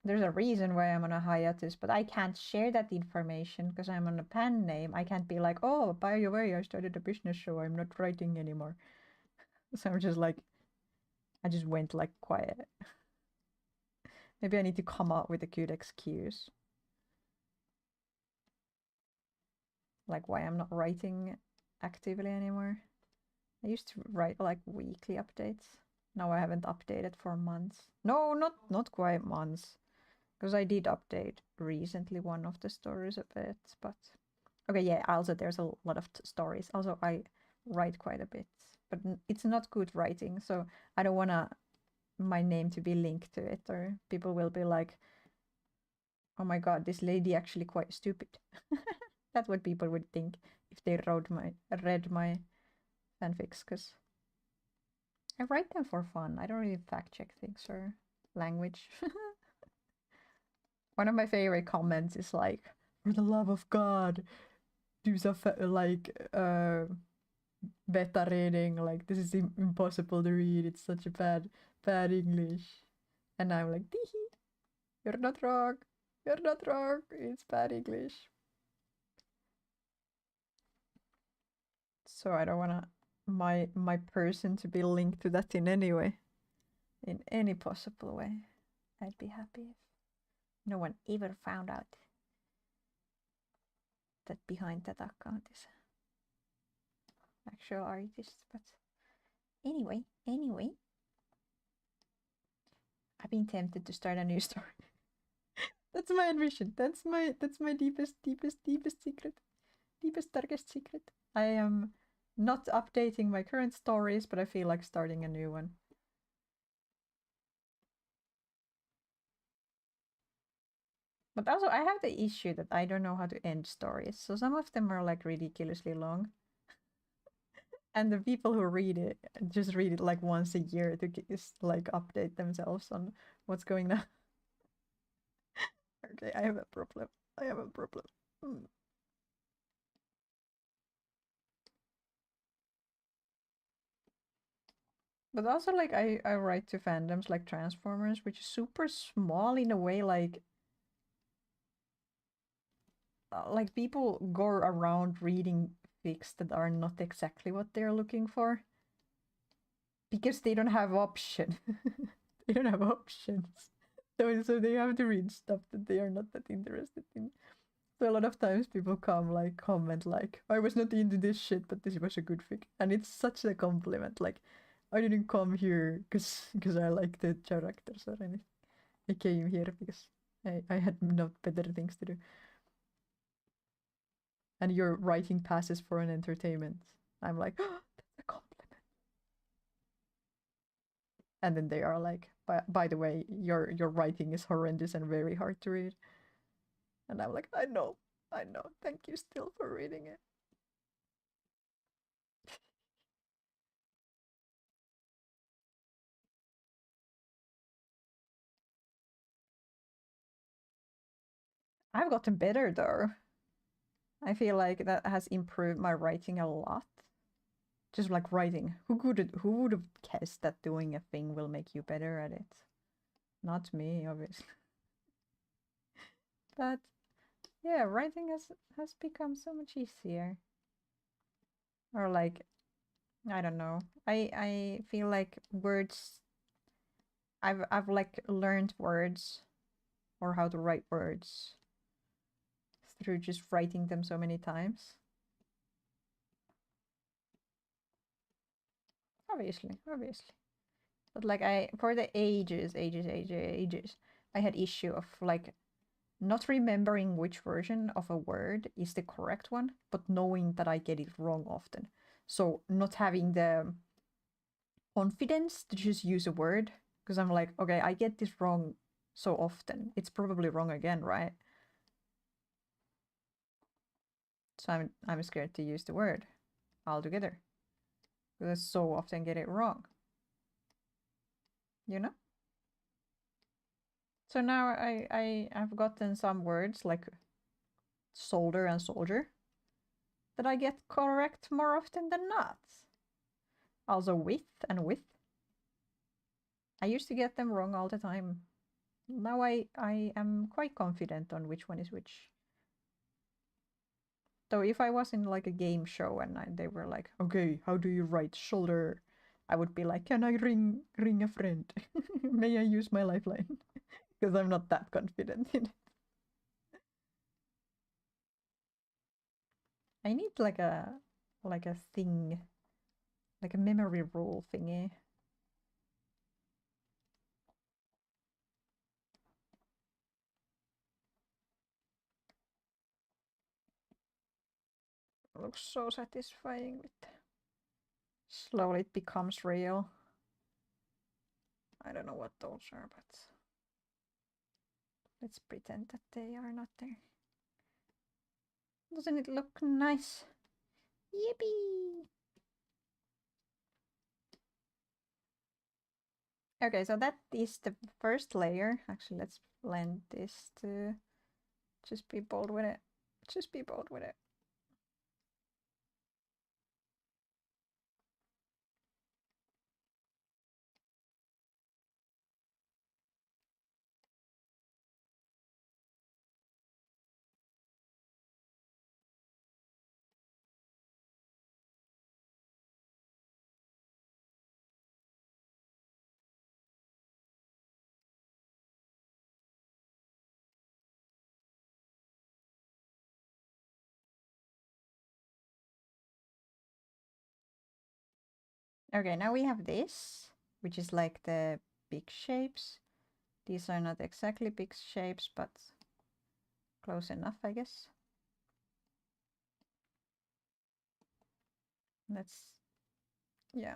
there's a reason why I'm on a hiatus, but I can't share that information because I'm on a pen name. I can't be like, oh, by the way, I started a business show, I'm not writing anymore. So I'm just like, I just went like quiet. Maybe I need to come up with a good excuse. Like why I'm not writing actively anymore. I used to write like weekly updates. Now I haven't updated for months. No, not quite months. Because I did update recently one of the stories a bit, but okay, yeah, also there's a lot of stories. Also I write quite a bit, but it's not good writing, so I don't wanna my name to be linked to it, or people will be like, oh my god, this lady actually quite stupid. That's what people would think if they read my fanfics, because I write them for fun. I don't really fact check things or language. One of my favorite comments is like, for the love of God, do some like beta reading, like this is impossible to read, it's such a bad English. And I'm like, teehee, you're not wrong, it's bad English. So I don't wanna my person to be linked to that in any way, in any possible way. I'd be happy if no one ever found out that behind that account is actual artist. But anyway, I've been tempted to start a new story. That's my ambition. That's my deepest secret. Deepest, darkest secret. I am not updating my current stories, but I feel like starting a new one. But also, I have the issue that I don't know how to end stories. So some of them are like ridiculously long. And the people who read it just read it like once a year to like update themselves on what's going on. Okay, I have a problem. But also, like, I write to fandoms like Transformers, which is super small in a way, like people go around reading fics that are not exactly what they're looking for. because they don't have option. They don't have options. So they have to read stuff that they are not that interested in. So a lot of times people come like comment like, I was not into this shit, but this was a good fic. And it's such a compliment. Like, I didn't come here because I like the characters or anything. I came here because I had not better things to do. And your writing passes for an entertainment. I'm like, oh, that's a compliment. And then they are like, by the way, your writing is horrendous and very hard to read. And I'm like, I know. Thank you still for reading it. I've gotten better though. I feel like that has improved my writing a lot. Just like writing. Who would have guessed that doing a thing will make you better at it? Not me, obviously. But yeah, writing has become so much easier. Or like, I don't know. I feel like words I've like learned words or how to write words through just writing them so many times. Obviously. But like for the ages, I had issue of like not remembering which version of a word is the correct one, but knowing that I get it wrong often. So not having the confidence to just use a word because I'm like, okay, I get this wrong so often. It's probably wrong again, right? So I'm scared to use the word altogether because I so often get it wrong. You know? So now I've gotten some words like solder and soldier that I get correct more often than not. Also width and width. I used to get them wrong all the time. Now I am quite confident on which one is which. So if I was in like a game show and they were like, okay, how do you write shoulder? I would be like, can I ring a friend? May I use my lifeline? Because I'm not that confident in it. I need like a thing, like a memory rule thingy. It looks so satisfying with slowly it becomes real. I don't know what those are, but let's pretend that they are not there. Doesn't it look nice? Yippee! Okay, so that is the first layer. Actually, let's blend this to just be bold with it. Just be bold with it. Okay, now we have this, which is like the big shapes. These are not exactly big shapes, but close enough, I guess. Yeah.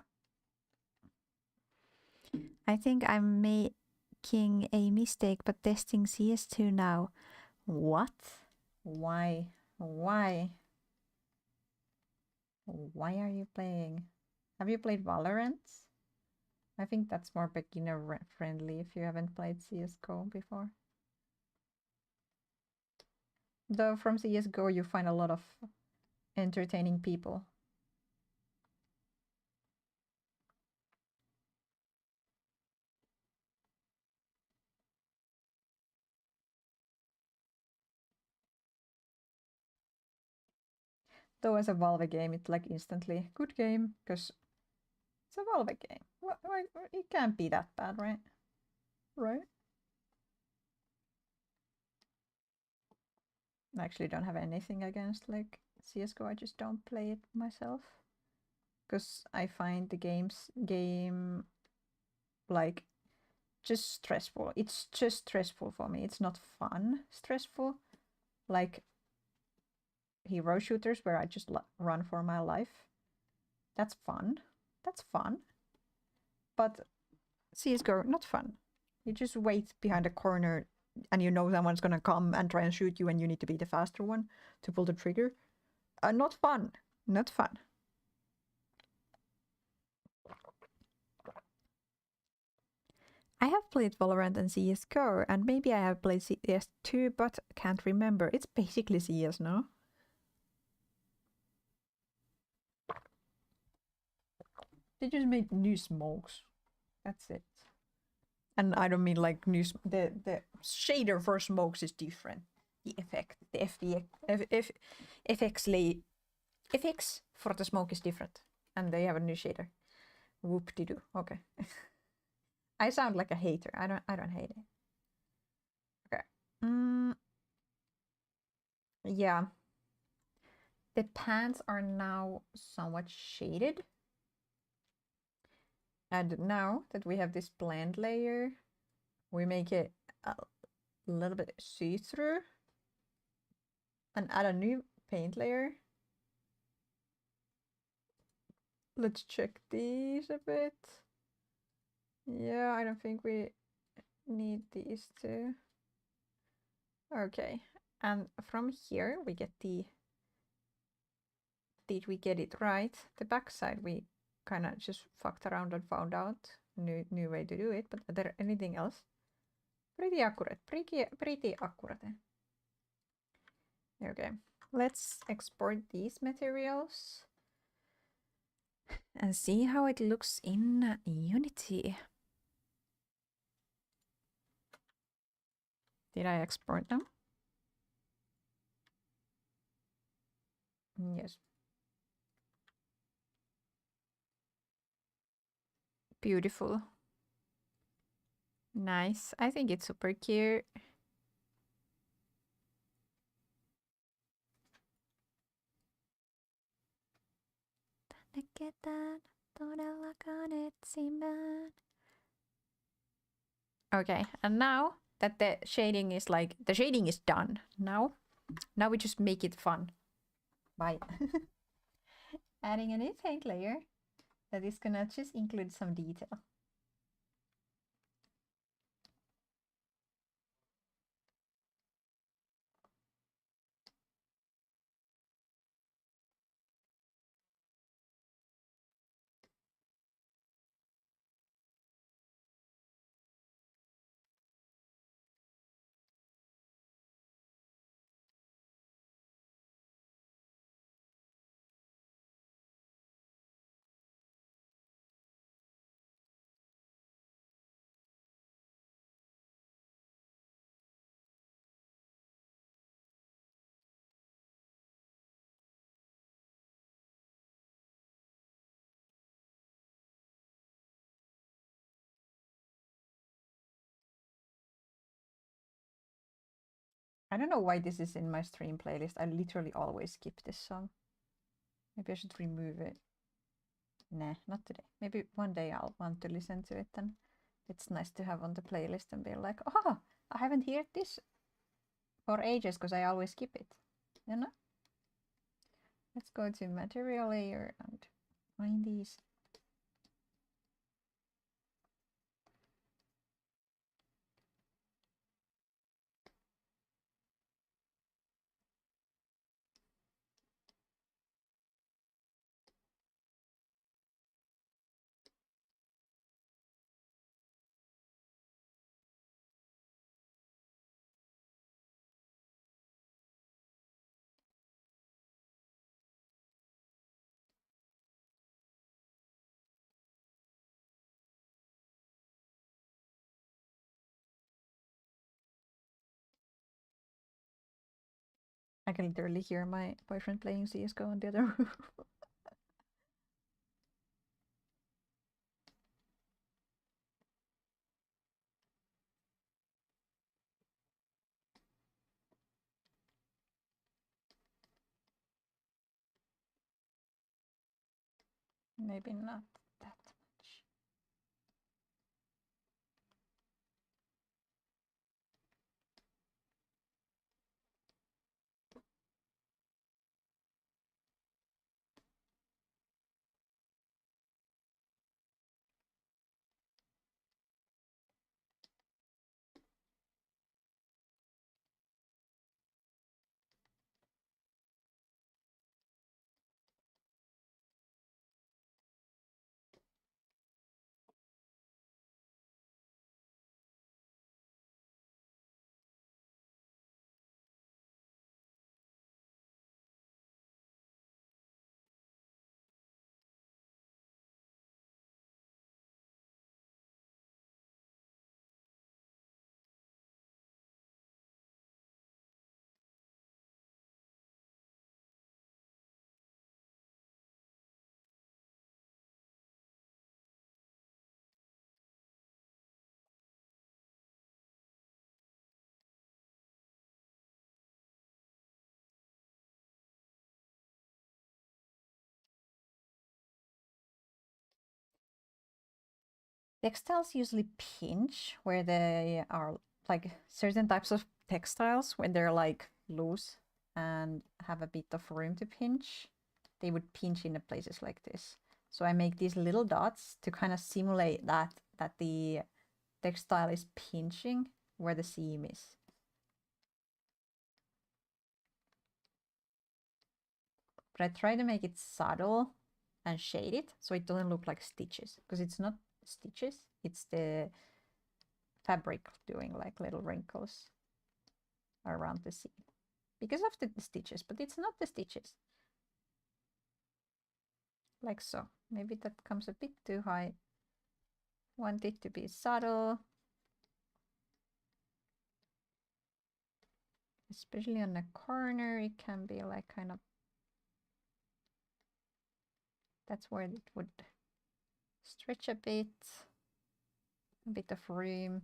I think I'm making a mistake, but testing CS2 now. What? Why? Why? Why are you playing? Have you played Valorant? I think that's more beginner friendly if you haven't played CSGO before. Though from CSGO you find a lot of entertaining people. Though as a Valve game, it's like instantly good game, because It's a Valve game. It can't be that bad, right? Right? I actually don't have anything against like CSGO. I just don't play it myself because I find the game like just stressful. It's just stressful for me. It's not fun. Stressful, like hero shooters where I just run for my life. That's fun. That's fun. But CSGO, not fun. You just wait behind a corner and you know someone's gonna come and try and shoot you and you need to be the faster one to pull the trigger. Not fun. Not fun. I have played Valorant and CSGO, and maybe I have played CS too, but can't remember. It's basically CS, no? They just made new smokes. That's it. And I don't mean like new. The shader for smokes is different. The effect, the FX for the smoke is different, and they have a new shader. Whoop-de-doo. Okay. I sound like a hater. I don't hate it. Okay. Yeah. The pants are now somewhat shaded. And now that we have this blend layer, we make it a little bit see-through and add a new paint layer. Let's check these a bit. Yeah, I don't think we need these two. Okay, and from here we get the... Did we get it right? The backside we kind of just fucked around and found out new way to do it, but are there anything else? Pretty accurate, pretty accurate. Okay, let's export these materials and see how it looks in Unity. Did I export them? Yes. Beautiful. Nice. I think it's super cute. Okay, and now that the shading is like, the shading is done. Now we just make it fun. Bye. Adding a new paint layer that is gonna just include some detail. I don't know why this is in my stream playlist. I literally always skip this song. Maybe I should remove it. Nah, not today. Maybe one day I'll want to listen to it and it's nice to have on the playlist and be like, oh, I haven't heard this for ages because I always skip it. You know? Let's go to material layer and find these. I can literally hear my boyfriend playing CSGO in the other room. Maybe not that much. Textiles usually pinch where they are like certain types of textiles when they're like loose and have a bit of room to pinch. They would pinch in places like this. So I make these little dots to kind of simulate that the textile is pinching where the seam is. But I try to make it subtle and shade it so it doesn't look like stitches, because it's not stitches, it's the fabric doing like little wrinkles around the seam because of the stitches, but it's not the stitches. Like so. Maybe that comes a bit too high. Want it to be subtle. Especially on the corner, it can be like kind of... That's where it would stretch a bit of room.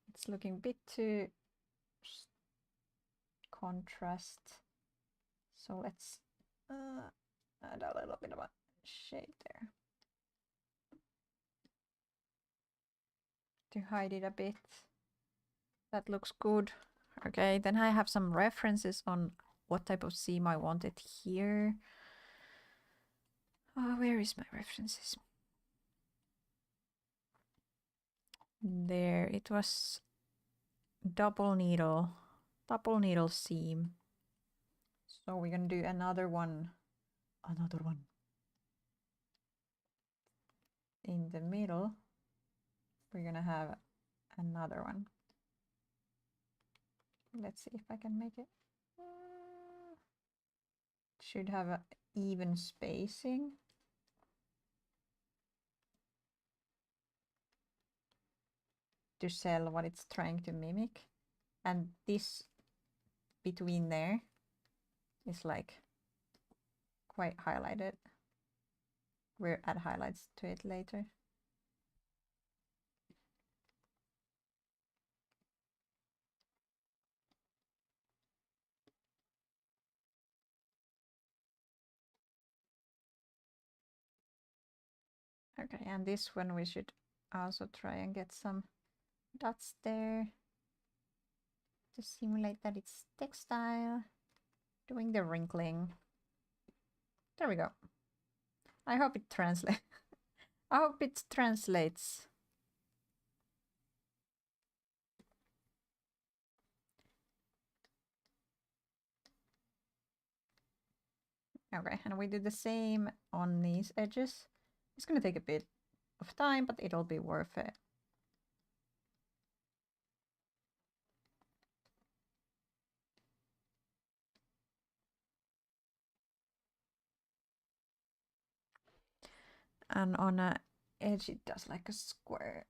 It's looking a bit too contrast. So let's add a little bit of a shade there to hide it a bit. That looks good. Okay, then I have some references on what type of seam I wanted here. Oh, where is my references? There, it was double needle seam. So we're gonna do another one in the middle. We're gonna have another one. Let's see if I can make it. Should have an even spacing. To sell what it's trying to mimic. And this between there is like quite highlighted. We'll add highlights to it later. Okay, and this one we should also try and get some dots there to simulate that it's textile. Doing the wrinkling. There we go. I hope it translates. I hope it translates. Okay, and we do the same on these edges. It's gonna take a bit of time, but it'll be worth it. And on a edge it does like a square.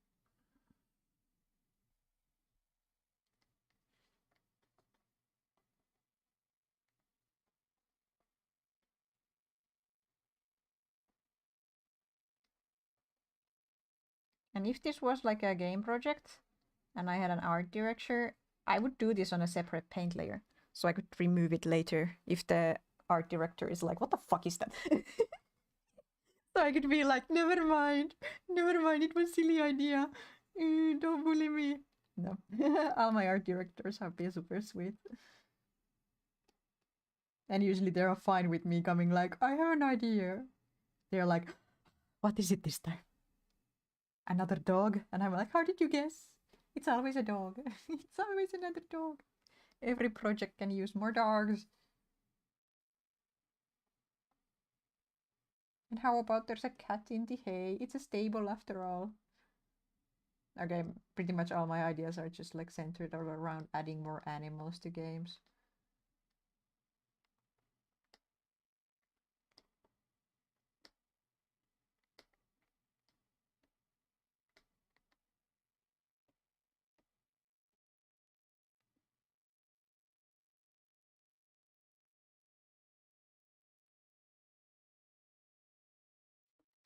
And if this was like a game project and I had an art director, I would do this on a separate paint layer. so I could remove it later if the art director is like, what the fuck is that? So I could be like, never mind, it was a silly idea. Don't bully me. No, all my art directors have been super sweet. And usually they're fine with me coming like, I have an idea. They're like, what is it this time? Another dog? And I'm like, how did you guess? It's always a dog. It's always another dog. Every project can use more dogs. And how about there's a cat in the hay? It's a stable after all. Okay, pretty much all my ideas are just like centered around adding more animals to games.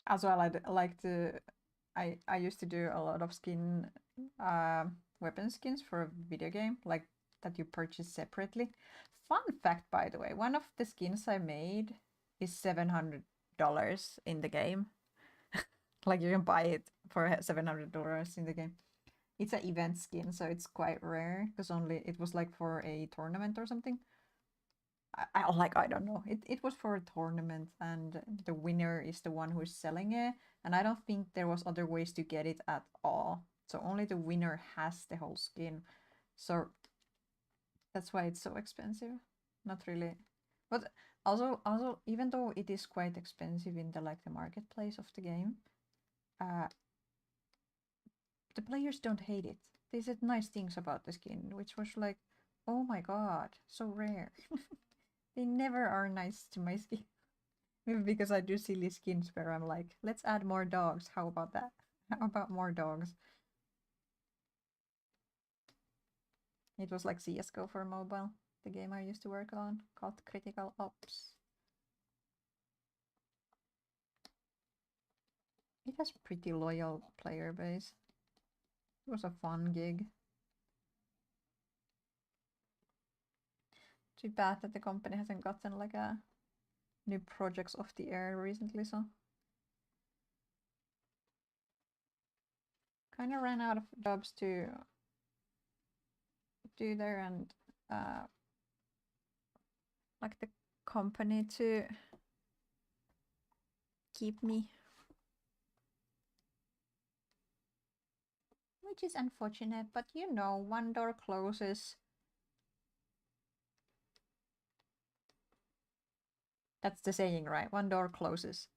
Also, I used to do a lot of weapon skins for a video game, like that you purchase separately. Fun fact, by the way, one of the skins I made is $700 in the game. Like you can buy it for $700 in the game. It's an event skin, so it's quite rare because only it was like for a tournament or something. I don't know. It was for a tournament, and the winner is the one who's selling it. And I don't think there was other ways to get it at all. So only the winner has the whole skin. So that's why it's so expensive. Not really, but also even though it is quite expensive in the like the marketplace of the game, the players don't hate it. They said nice things about the skin, which was like, oh my god, so rare. They never are nice to my skin. Maybe because I do silly skins where I'm like, let's add more dogs. How about that? How about more dogs? It was like CSGO for mobile, the game I used to work on, called Critical Ops. It has pretty loyal player base. It was a fun gig. Too bad that the company hasn't gotten like a new projects off the air recently, so kind of ran out of jobs to do there, and like the company to keep me, which is unfortunate, but you know, one door closes. That's the saying, right? One door closes.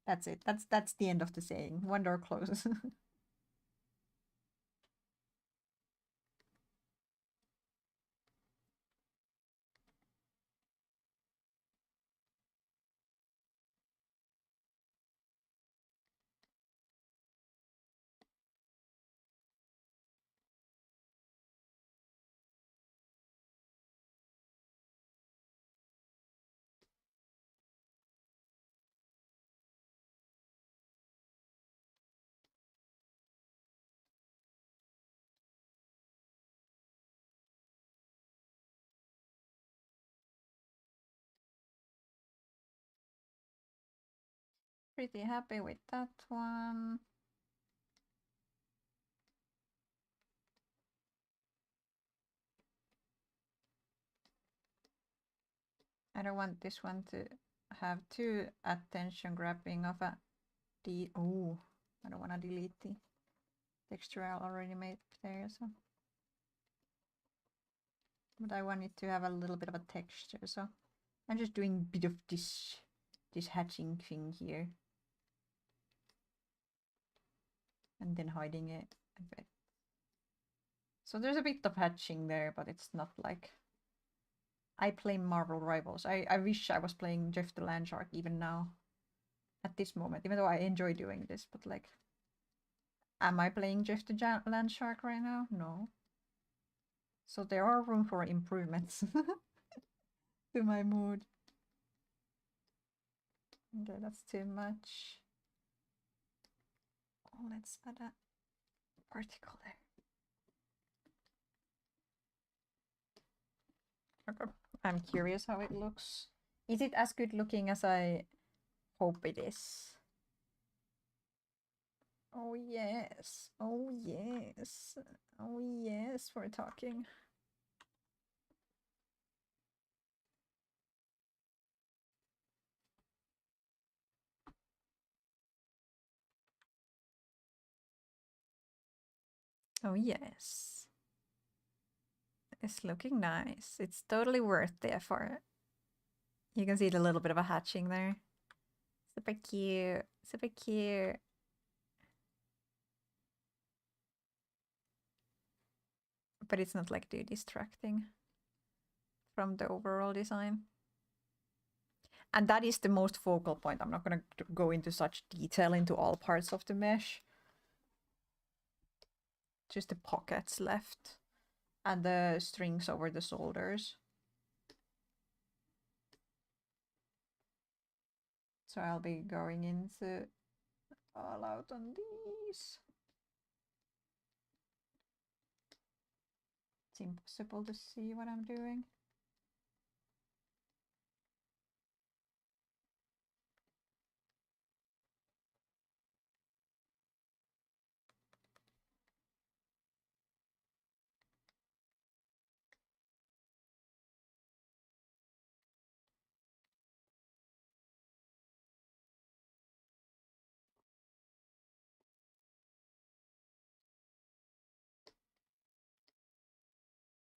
That's it. That's the end of the saying. One door closes. Pretty happy with that one. I don't want this one to have too attention grabbing of a oh, I don't want to delete the texture I already made there, so. But I want it to have a little bit of a texture, so I'm just doing a bit of this hatching thing here. And then hiding it a bit. So there's a bit of hatching there, but it's not like I play Marvel Rivals. I wish I was playing Jeff the Landshark even now at this moment, even though I enjoy doing this, but like, am I playing Jeff the Landshark right now? No. So there are room for improvements to my mood. Okay, that's too much. Oh, let's add a particle there. Okay. I'm curious how it looks. Is it as good looking as I hope it is? Oh yes. Oh yes. Oh yes, we're talking. Oh yes. It's looking nice. It's totally worth the effort. You can see the little bit of a hatching there. Super cute. Super cute. But it's not like too distracting from the overall design. And that is the most focal point. I'm not going to go into such detail into all parts of the mesh. Just the pockets left and the strings over the shoulders. So I'll be going into all out on these. It's impossible to see what I'm doing.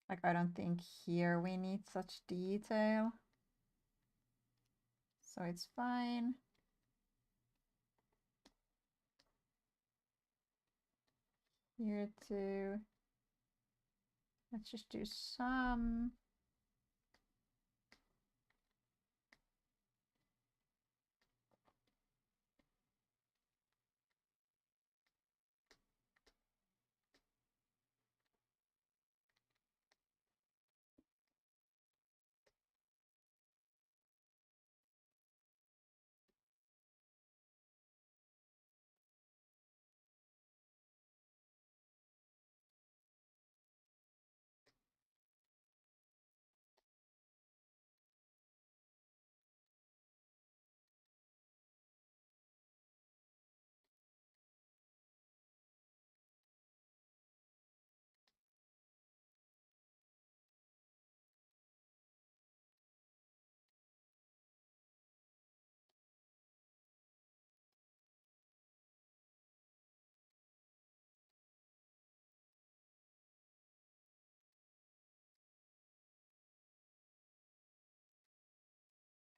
Like, I don't think here we need such detail. So it's fine. Here too. Let's just do some.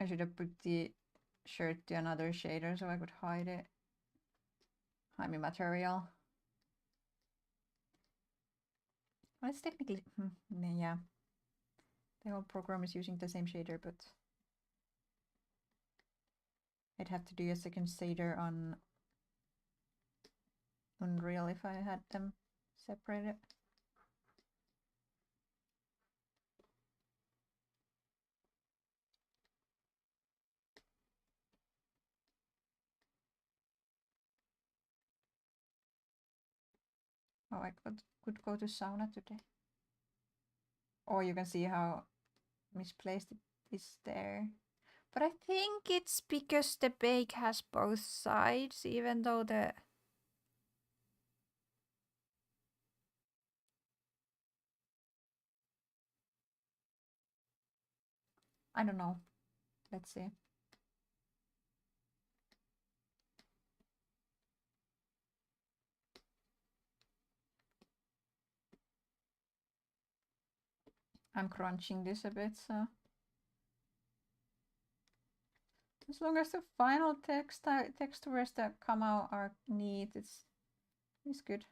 I should have put the shirt to another shader so I could hide it. Hide my material. Well, it's technically, yeah. The whole program is using the same shader, but I'd have to do a second shader on Unreal if I had them separated. Oh, I could go to sauna today. Or you can see how misplaced it is there. But I think it's because the bake has both sides, even though the... I don't know. Let's see. I'm crunching this a bit, so... As long as the final textures that come out are neat, it's good.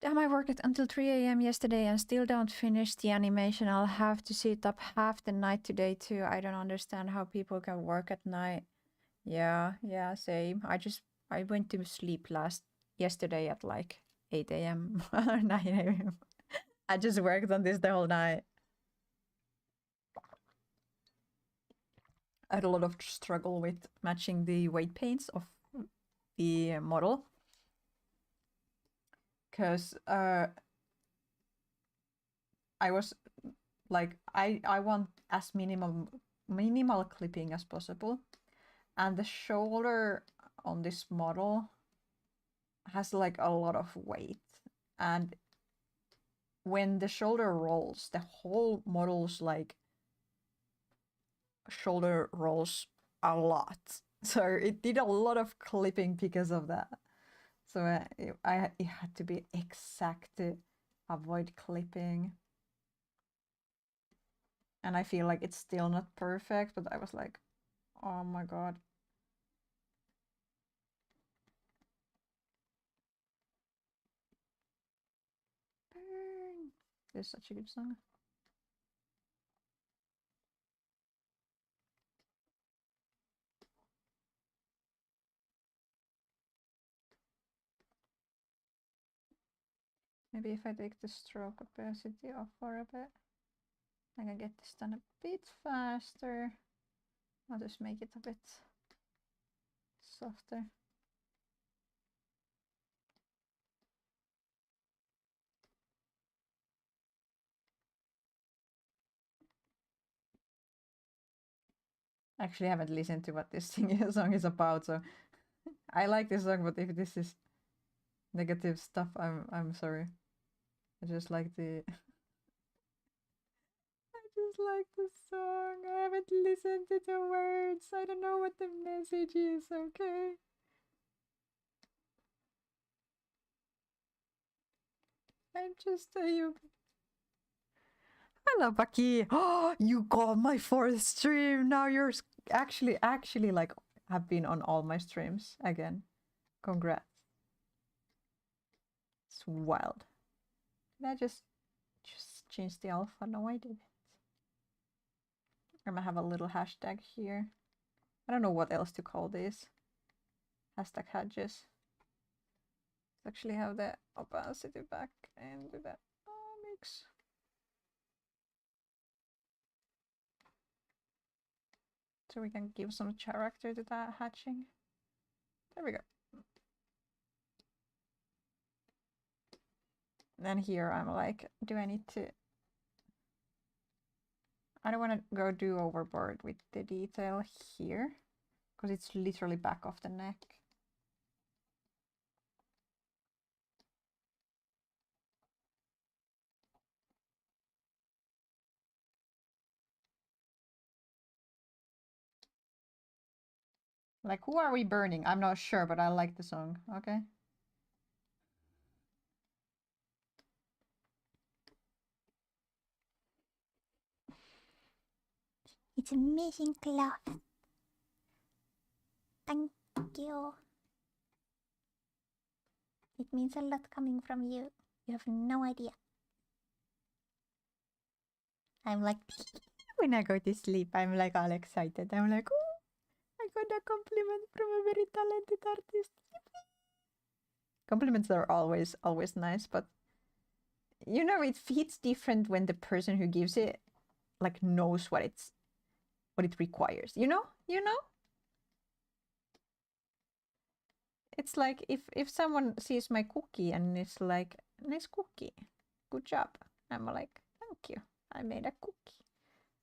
Damn, I worked until 3 AM yesterday and still don't finish the animation. I'll have to sit up half the night today too. I don't understand how people can work at night. Yeah, same. I went to sleep yesterday at like 8 AM or 9 AM. I just worked on this the whole night. I had a lot of struggle with matching the weight paints of the model. Because I was like, I want as minimal clipping as possible. And the shoulder on this model has like a lot of weight. And when the shoulder rolls, the whole model's like shoulder rolls a lot. So it did a lot of clipping because of that. So it had to be exact to avoid clipping. And I feel like it's still not perfect, but I was like, oh my god. Burn. This is such a good song. Maybe if I take the stroke opacity off for a bit, I can get this done a bit faster. I'll just make it a bit softer. Actually, I haven't listened to what this song is about, so I like this song, but if this is negative stuff, I'm sorry. I just like the I just like the song. I haven't listened to the words. I don't know what the message is, okay? I'm just a you. Hello, Bucky. Oh, you got my 4th stream. Now you're actually like have been on all my streams again. Congrats. It's wild. Did I just change the alpha? No, I didn't. I'm gonna have a little hashtag here. I don't know what else to call this. Hashtag hedges. Let's actually have the opacity back and do that mix. So we can give some character to that hatching. There we go. Then here I'm like, do I need to... I don't want to go too overboard with the detail here, because it's literally back of the neck. Like, who are we burning? I'm not sure, but I like the song. Okay. It's amazing cloth. Thank you. It means a lot coming from you. You have no idea. I'm like, when I go to sleep, I'm like all excited. I'm like, oh, I got a compliment from a very talented artist. Compliments are always nice, but you know, it hits different when the person who gives it like knows what it requires. You know? It's like if someone sees my cookie and it's like, nice cookie, good job. I'm like, thank you, I made a cookie.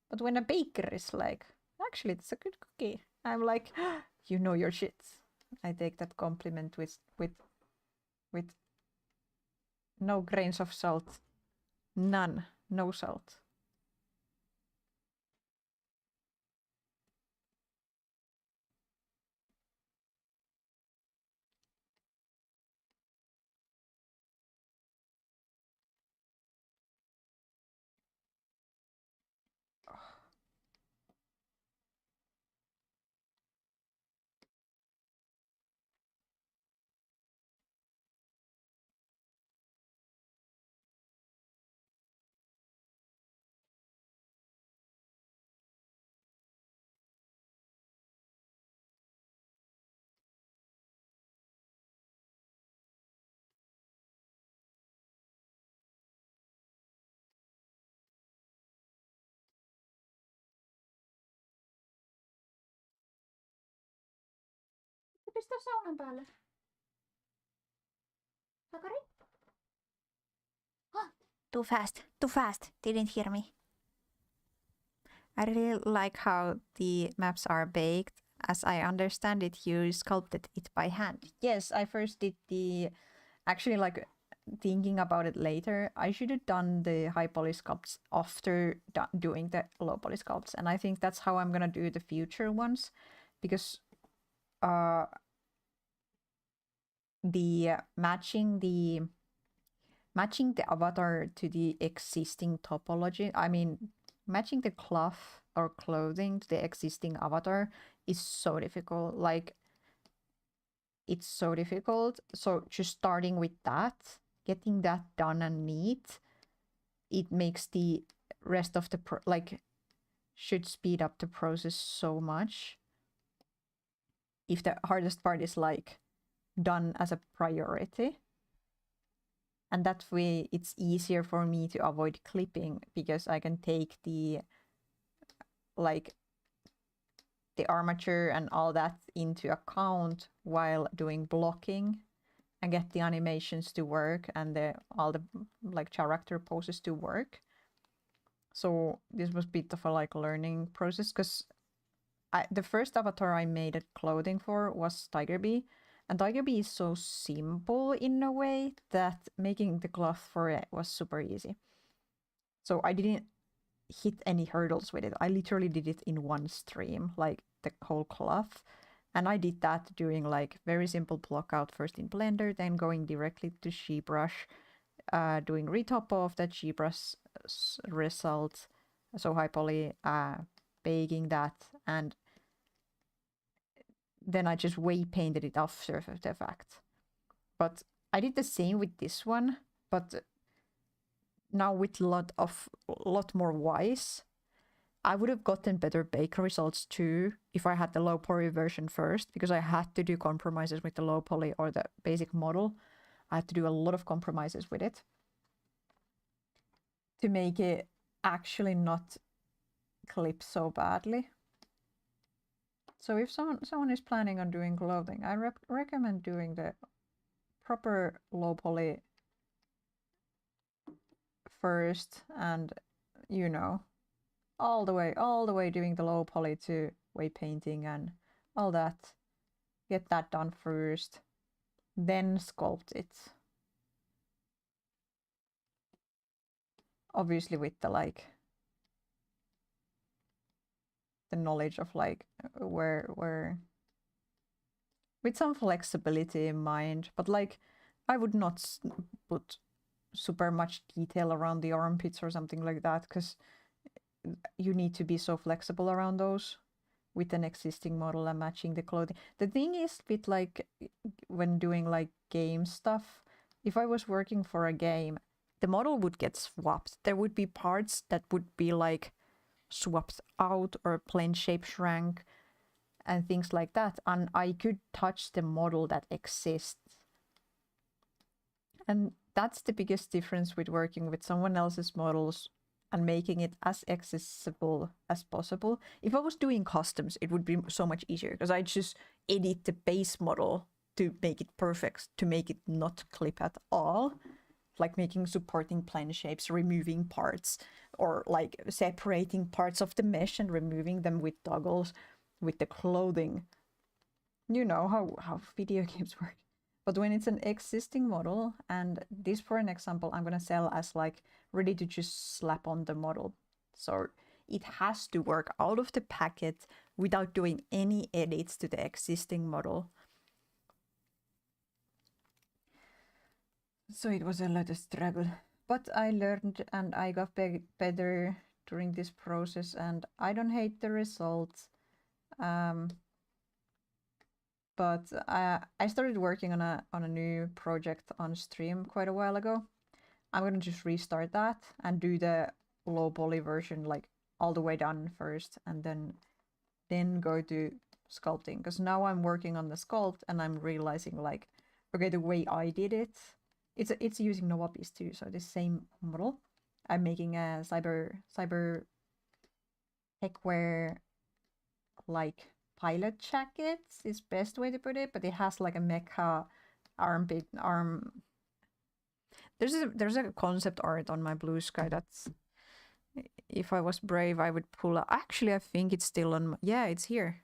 But when a baker is like, actually, it's a good cookie, I'm like, you know your shit. I take that compliment with no grains of salt. None. No salt. Pistä saunan päälle. Sakari? Too fast, didn't hear me. I really like how the maps are baked. As I understand it, you sculpted it by hand. Yes, I first did the... Actually, like, thinking about it later, I should have done the high poly sculpts after doing the low poly sculpts. And I think that's how I'm gonna do the future ones. Because matching the avatar to the existing topology, I mean, matching the cloth or clothing to the existing avatar is so difficult. Like, it's so difficult. So just starting with that, getting that done and neat, it makes the rest of the should speed up the process so much. If the hardest part is like done as a priority. And that way it's easier for me to avoid clipping because I can take the armature and all that into account while doing blocking and get the animations to work and all the like character poses to work. So this was a bit of a like learning process because the first avatar I made clothing for was Tiger Bee. And Tiger Bee is so simple in a way that making the cloth for it was super easy. So I didn't hit any hurdles with it. I literally did it in one stream, like the whole cloth. And I did that doing like very simple block out first in Blender, then going directly to Zbrush, doing retop of that Zbrush result, so high poly, baking that, and then I just way painted it after the fact. But I did the same with this one, but now with a lot more wise. I would have gotten better bake results too if I had the low poly version first, because I had to do compromises with the low poly or the basic model. I had to do a lot of compromises with it to make it actually not clip so badly. So if someone is planning on doing clothing, I recommend doing the proper low poly first, and you know, all the way doing the low poly to weight painting and all that. Get that done first, then sculpt it. Obviously with the like the knowledge of like where with some flexibility in mind, but like I would not put super much detail around the armpits or something like that, because you need to be so flexible around those with an existing model and matching the clothing. The thing is with like when doing like game stuff, if I was working for a game, the model would get swapped. There would be parts that would be like swapped out or plane shape shrank and things like that, and I could touch the model that exists. And that's the biggest difference with working with someone else's models and making it as accessible as possible. If I was doing customs, it would be so much easier because I just edit the base model to make it perfect, to make it not clip at all. Like making supporting plane shapes, removing parts, or like separating parts of the mesh and removing them with toggles. With the clothing, you know how video games work. But when it's an existing model, and this for an example I'm gonna sell as like ready to just slap on the model, so it has to work out of the packet without doing any edits to the existing model. So it was a lot of struggle, but I learned and I got better during this process, and I don't hate the results. But I started working on a new project on stream quite a while ago. I'm gonna just restart that and do the low poly version like all the way done first, and then go to sculpting, because now I'm working on the sculpt and I'm realizing like, okay, the way I did it, it's using Nova Piece too, so the same model. I'm making a cyber techwear like pilot jackets is best way to put it, but it has like a mecha arm. There's a concept art on my Blue Sky that's, if I was brave, I would pull up. Actually, I think it's still on my, yeah, it's here.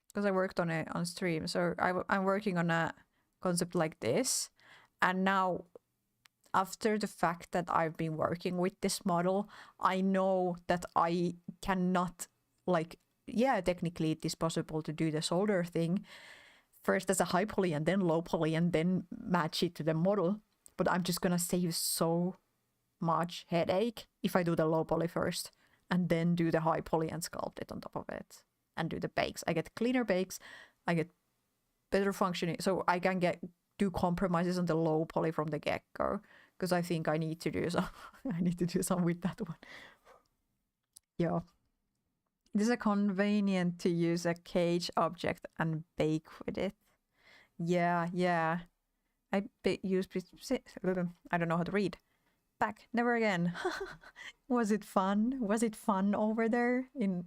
Because I worked on it on stream. So I'm working on a concept like this. And now, after the fact that I've been working with this model, I know that I cannot, like, yeah, technically it is possible to do the solder thing first as a high poly and then low poly and then match it to the model. But I'm just gonna save so much headache if I do the low poly first and then do the high poly and sculpt it on top of it and do the bakes. I get cleaner bakes, I get better functioning, so I can do compromises on the low poly from the get-go, because I think I need to do some I need to do some with that one. Yeah. It is a convenient to use a cage object and bake with it. Yeah, yeah. I don't know how to read. Back, never again. Was it fun? Was it fun over there in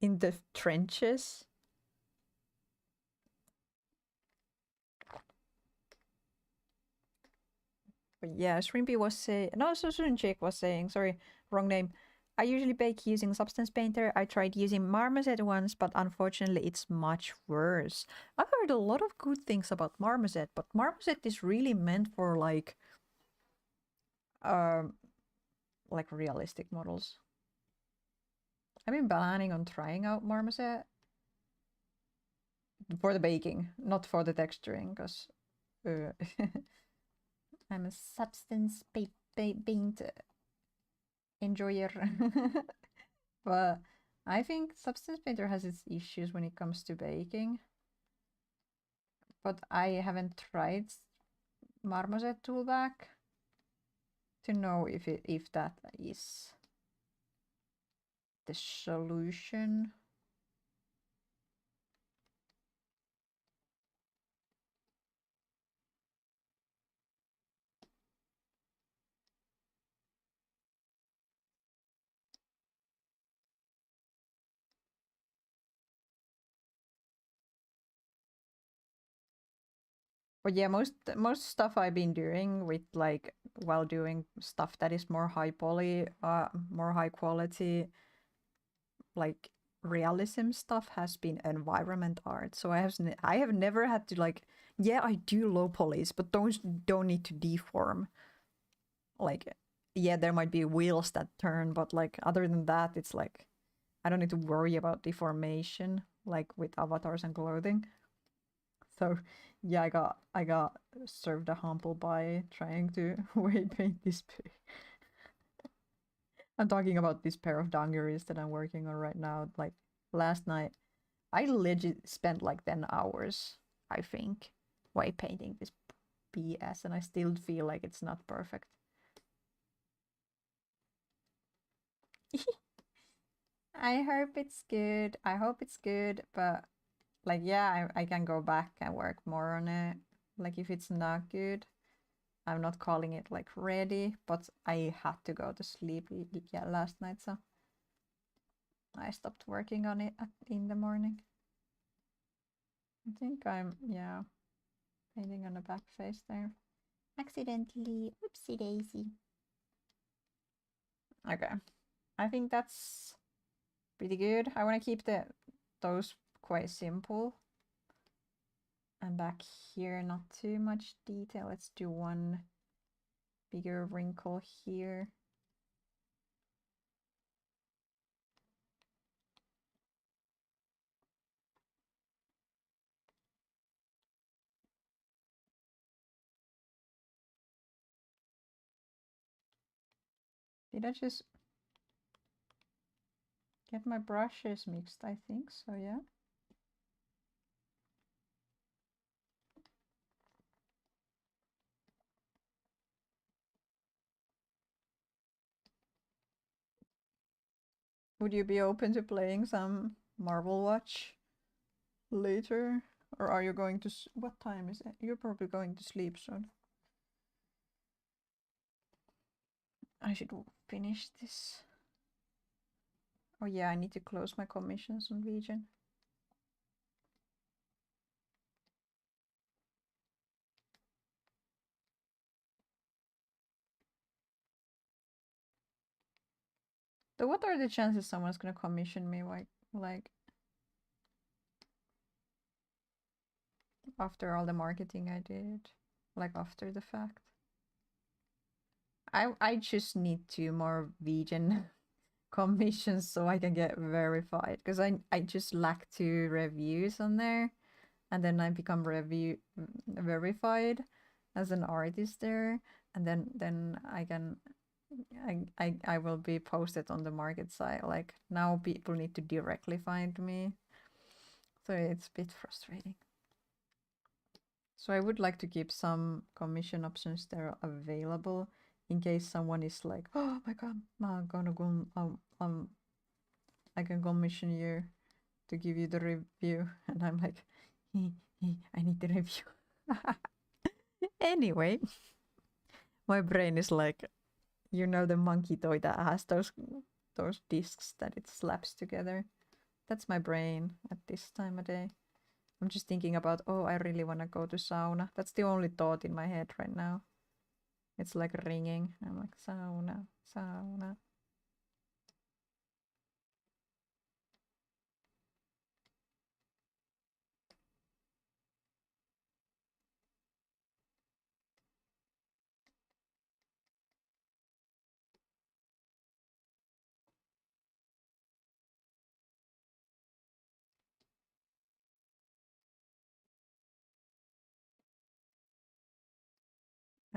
the trenches? But yeah, Shrimpy was saying, no, Susunchik was saying, sorry, wrong name. I usually bake using Substance Painter. I tried using Marmoset once, but unfortunately it's much worse. I've heard a lot of good things about Marmoset, but Marmoset is really meant for like realistic models. I've been planning on trying out Marmoset for the baking, not for the texturing, because I'm a substance paint enjoyer. But I think Substance Painter has its issues when it comes to baking. But I haven't tried Marmoset Toolback to know if that is the solution. But yeah, most stuff I've been doing with like while doing stuff that is more high poly, more high quality, like realism stuff has been environment art. So I have never had to like, yeah, I do low polys, but don't need to deform. Like, yeah, there might be wheels that turn, but like other than that, it's like I don't need to worry about deformation like with avatars and clothing. So yeah, I got served a humble by trying to weight paint this pig. I'm talking about this pair of dungarees that I'm working on right now. Like last night, I legit spent like 10 hours, I think, weight painting this BS, and I still feel like it's not perfect. I hope it's good. I hope it's good, but like, yeah, I can go back and work more on it. Like, if it's not good, I'm not calling it like ready, but I had to go to sleep last night, so I stopped working on it in the morning. I think I'm, yeah, painting on the back face there. Accidentally, whoopsie daisy. Okay, I think that's pretty good. I want to keep those quite simple. And back here, not too much detail. Let's do one bigger wrinkle here. Did I just get my brushes mixed? I think so, yeah. Would you be open to playing some Marvel Watch later? Or are you going to... What time is it? You're probably going to sleep soon. I should finish this. Oh yeah, I need to close my commissions on Legion. So what are the chances someone's gonna commission me like after all the marketing I did? Like after the fact? I just need 2 more vegan commissions so I can get verified. Because I just lack 2 reviews on there. And then I become verified as an artist there. And then I will be posted on the market site. Like now people need to directly find me. So it's a bit frustrating. So I would like to keep some commission options there available in case someone is like, oh my god, I'm gonna go, I can commission you to give you the review, and I'm like, I need the review. Anyway, my brain is like, you know, the monkey toy that has those discs that it slaps together. That's my brain at this time of day. I'm just thinking about, oh, I really want to go to sauna. That's the only thought in my head right now. It's like ringing. I'm like, sauna, sauna.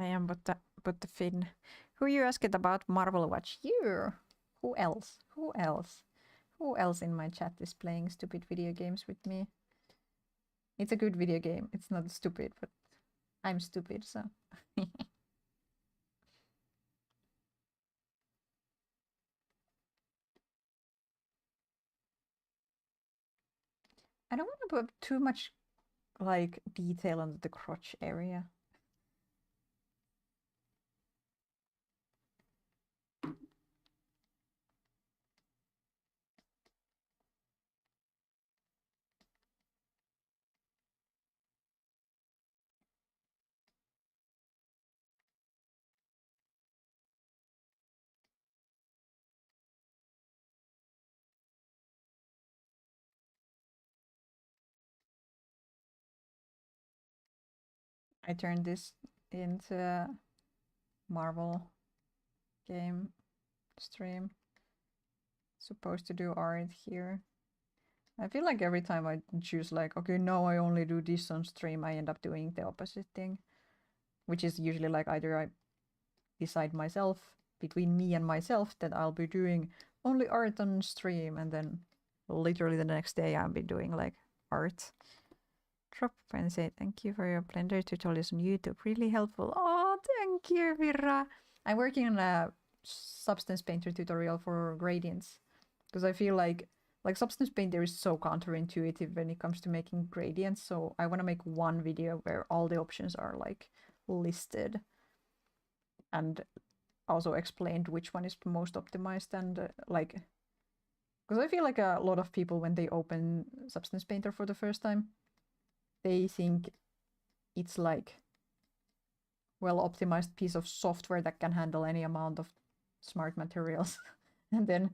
I am but the Finn. Who you asked about Marvel Watch? You. Who else? Who else? Who else in my chat is playing stupid video games with me? It's a good video game. It's not stupid, but I'm stupid, so. I don't want to put too much like detail on the crotch area. I turned this into a Marvel game stream. Supposed to do art here. I feel like every time I choose like, okay, now I only do this on stream, I end up doing the opposite thing. Which is usually like either I decide myself, between me and myself, that I'll be doing only art on stream, and then literally the next day I'll be doing like art. Drop and say thank you for your Blender tutorials on YouTube. Really helpful. Oh, thank you, Virra. I'm working on a Substance Painter tutorial for gradients because I feel like Substance Painter is so counterintuitive when it comes to making gradients. So I want to make one video where all the options are like listed and also explained which one is most optimized and like, because I feel like a lot of people when they open Substance Painter for the first time, they think it's like well optimized piece of software that can handle any amount of smart materials. And then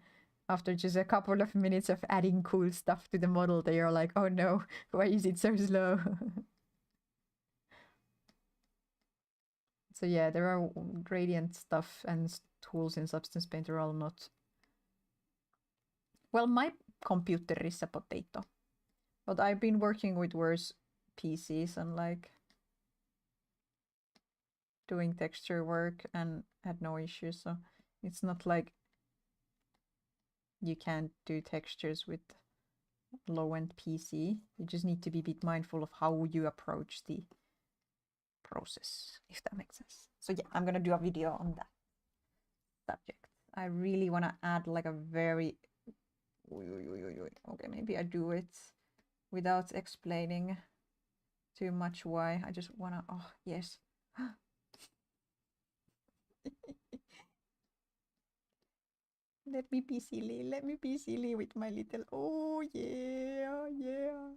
after just a couple of minutes of adding cool stuff to the model, they are like, oh no, why is it so slow? So yeah, there are gradient stuff and tools in Substance Painter are not... Well, my computer is a potato. But I've been working with worse PCs and like doing texture work and had no issues. So it's not like you can't do textures with low-end PC. You just need to be a bit mindful of how you approach the process, if that makes sense. So yeah, I'm gonna do a video on that subject. I really want to add like a very... Okay, maybe I do it without explaining too much why. I just want to... Oh, yes. Let me be silly. Let me be silly with my little... Oh, yeah, yeah.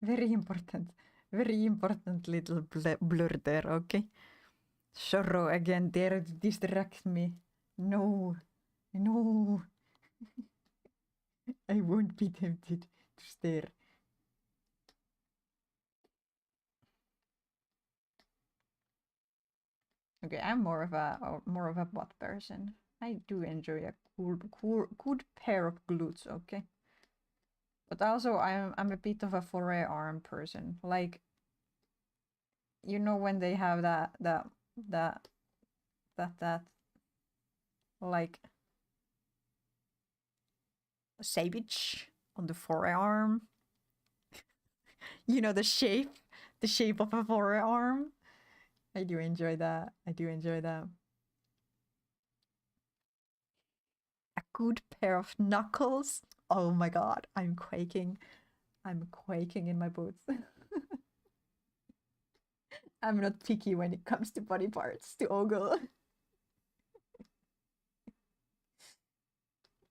Very important little blur there, okay? Sorrow again there to distract me. No, no. I won't be tempted to stare. Okay, I'm more of a bot person. I do enjoy a good pair of glutes, okay? But also I'm a bit of a forearm person. Like, you know, when they have that like savage on the forearm. You know, the shape of a forearm. I do enjoy that. I do enjoy that. A good pair of knuckles. Oh my god, I'm quaking. I'm quaking in my boots. I'm not picky when it comes to body parts to ogle.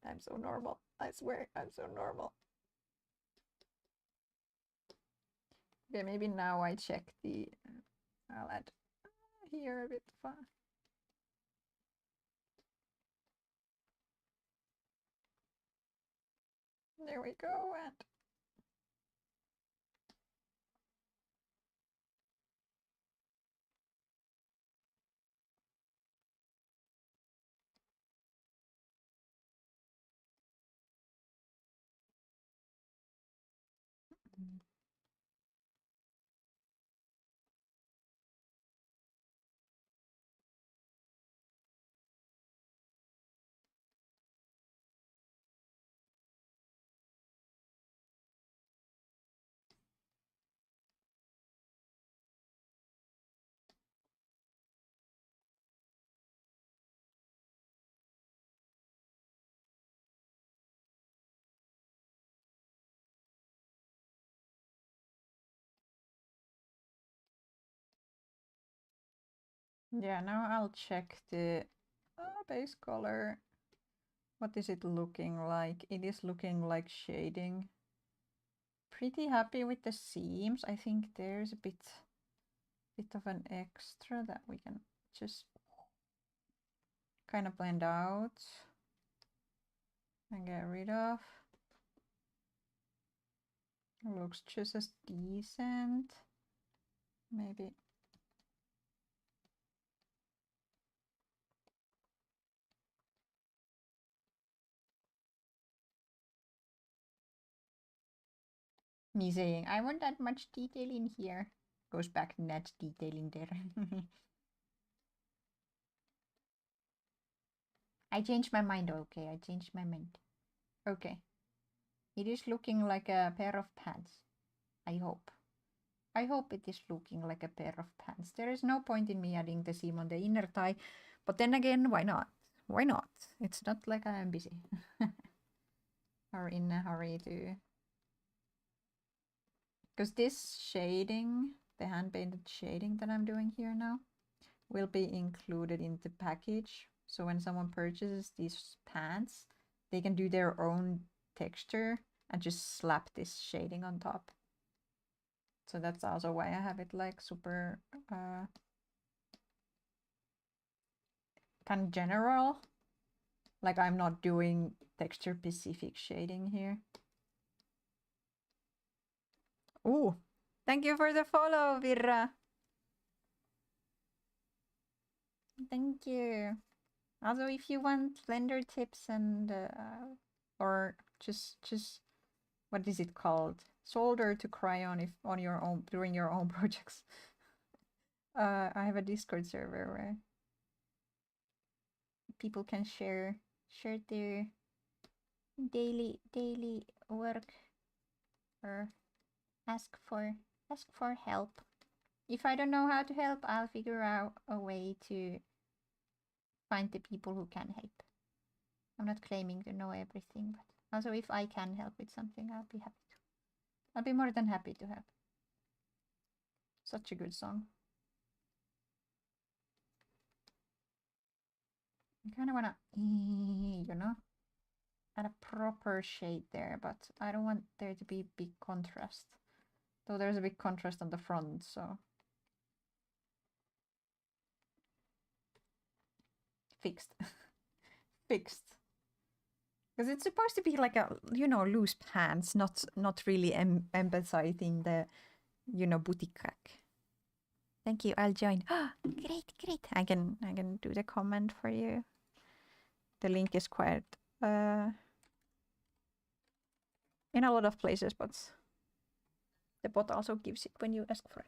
I'm so normal. I swear, I'm so normal. Okay, maybe now I check the... I'll add here a bit fun. There we go, and... Yeah, now I'll check the base color. What is it looking like? It is looking like shading. Pretty happy with the seams. I think there's a bit of an extra that we can just kind of blend out and get rid of. Looks just as decent. Maybe. Me saying, I want that much detail in here. Goes back to that detail in there. I changed my mind, okay, I changed my mind. Okay. It is looking like a pair of pants. I hope. I hope it is looking like a pair of pants. There is no point in me adding the seam on the inner thigh. But then again, why not? Why not? It's not like I am busy. Or in a hurry to... Because this shading, the hand-painted shading that I'm doing here now, will be included in the package. So when someone purchases these pants, they can do their own texture and just slap this shading on top. So that's also why I have it like super kind of general. Like I'm not doing texture specific shading here. Ooh, thank you for the follow, Virra. Thank you. Also, if you want Blender tips and or just what is it called? Solder to cry on if on your own during your own projects. I have a Discord server where people can share their daily work or ask for help. If I don't know how to help, I'll figure out a way to find the people who can help. I'm not claiming to know everything, but also if I can help with something, I'll be happy to. I'll be more than happy to help. Such a good song. I kind of want to, you know, add a proper shade there, but I don't want there to be big contrast. Though there's a big contrast on the front, so. Fixed. Fixed. Because it's supposed to be like a, you know, loose pants, not really emphasizing the, you know, booty crack. Thank you, I'll join. Great, great. I can do the comment for you. The link is quite in a lot of places, but the bot also gives it when you ask for it.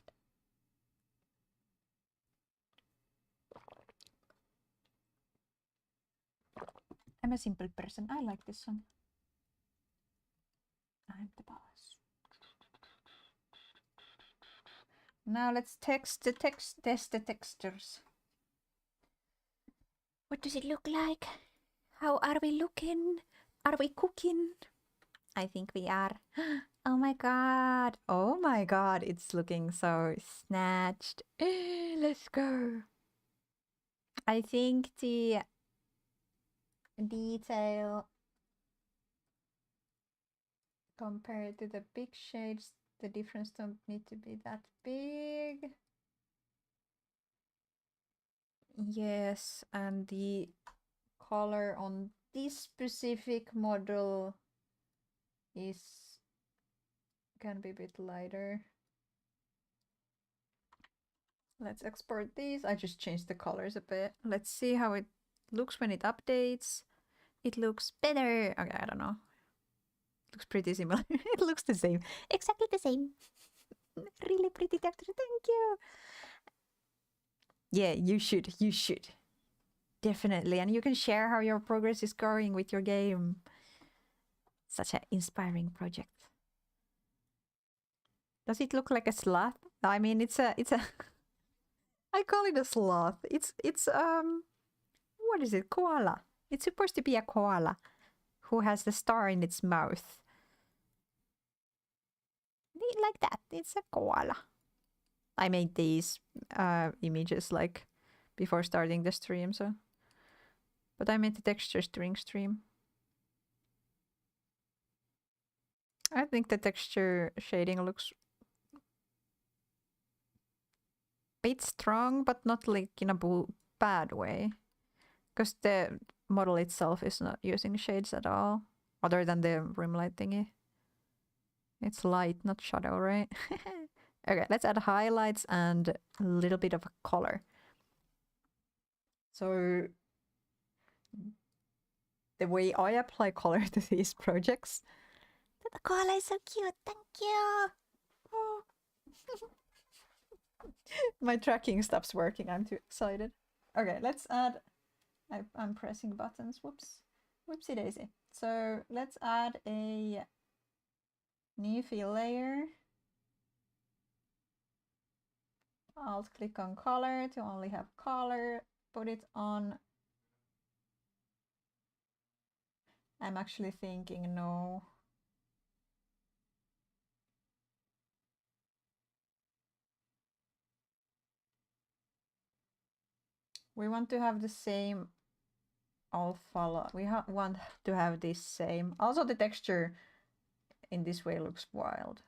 I'm a simple person. I like this one. I'm the boss. Now let's test the textures. What does it look like? How are we looking? Are we cooking? I think we are. Oh my god. Oh my god. It's looking so snatched. Let's go. I think the detail compared to the big shades, the difference don't need to be that big. Yes, and the color on this specific model can be a bit lighter. Let's export these. I just changed the colors a bit. Let's see how it looks when it updates. It looks better. Okay, I don't know. It looks pretty similar. It looks the same. Exactly the same. Really pretty texture. Thank you. Yeah, you should. You should. Definitely. And you can share how your progress is going with your game. Such an inspiring project. Does it look like a sloth? I mean, it's a I call it a sloth. It's what is it? Koala. It's supposed to be a koala who has the star in its mouth. Like that. It's a koala. I made these images like before starting the stream, so. But I made the textures during stream. I think the texture shading looks a bit strong, but not like in a bad way. Because the model itself is not using shades at all, other than the rim light thingy. It's light, not shadow, right? Okay, let's add highlights and a little bit of a color. So the way I apply color to these projects. The koala is so cute, thank you! Oh. My tracking stops working, I'm too excited. Okay, let's add... I'm pressing buttons, whoops. Whoopsie daisy. So let's add a new fill layer. Alt click on color to only have color, put it on. I'm actually thinking no. We want to have the same alpha. We want to have this same. Also the texture in this way looks wild.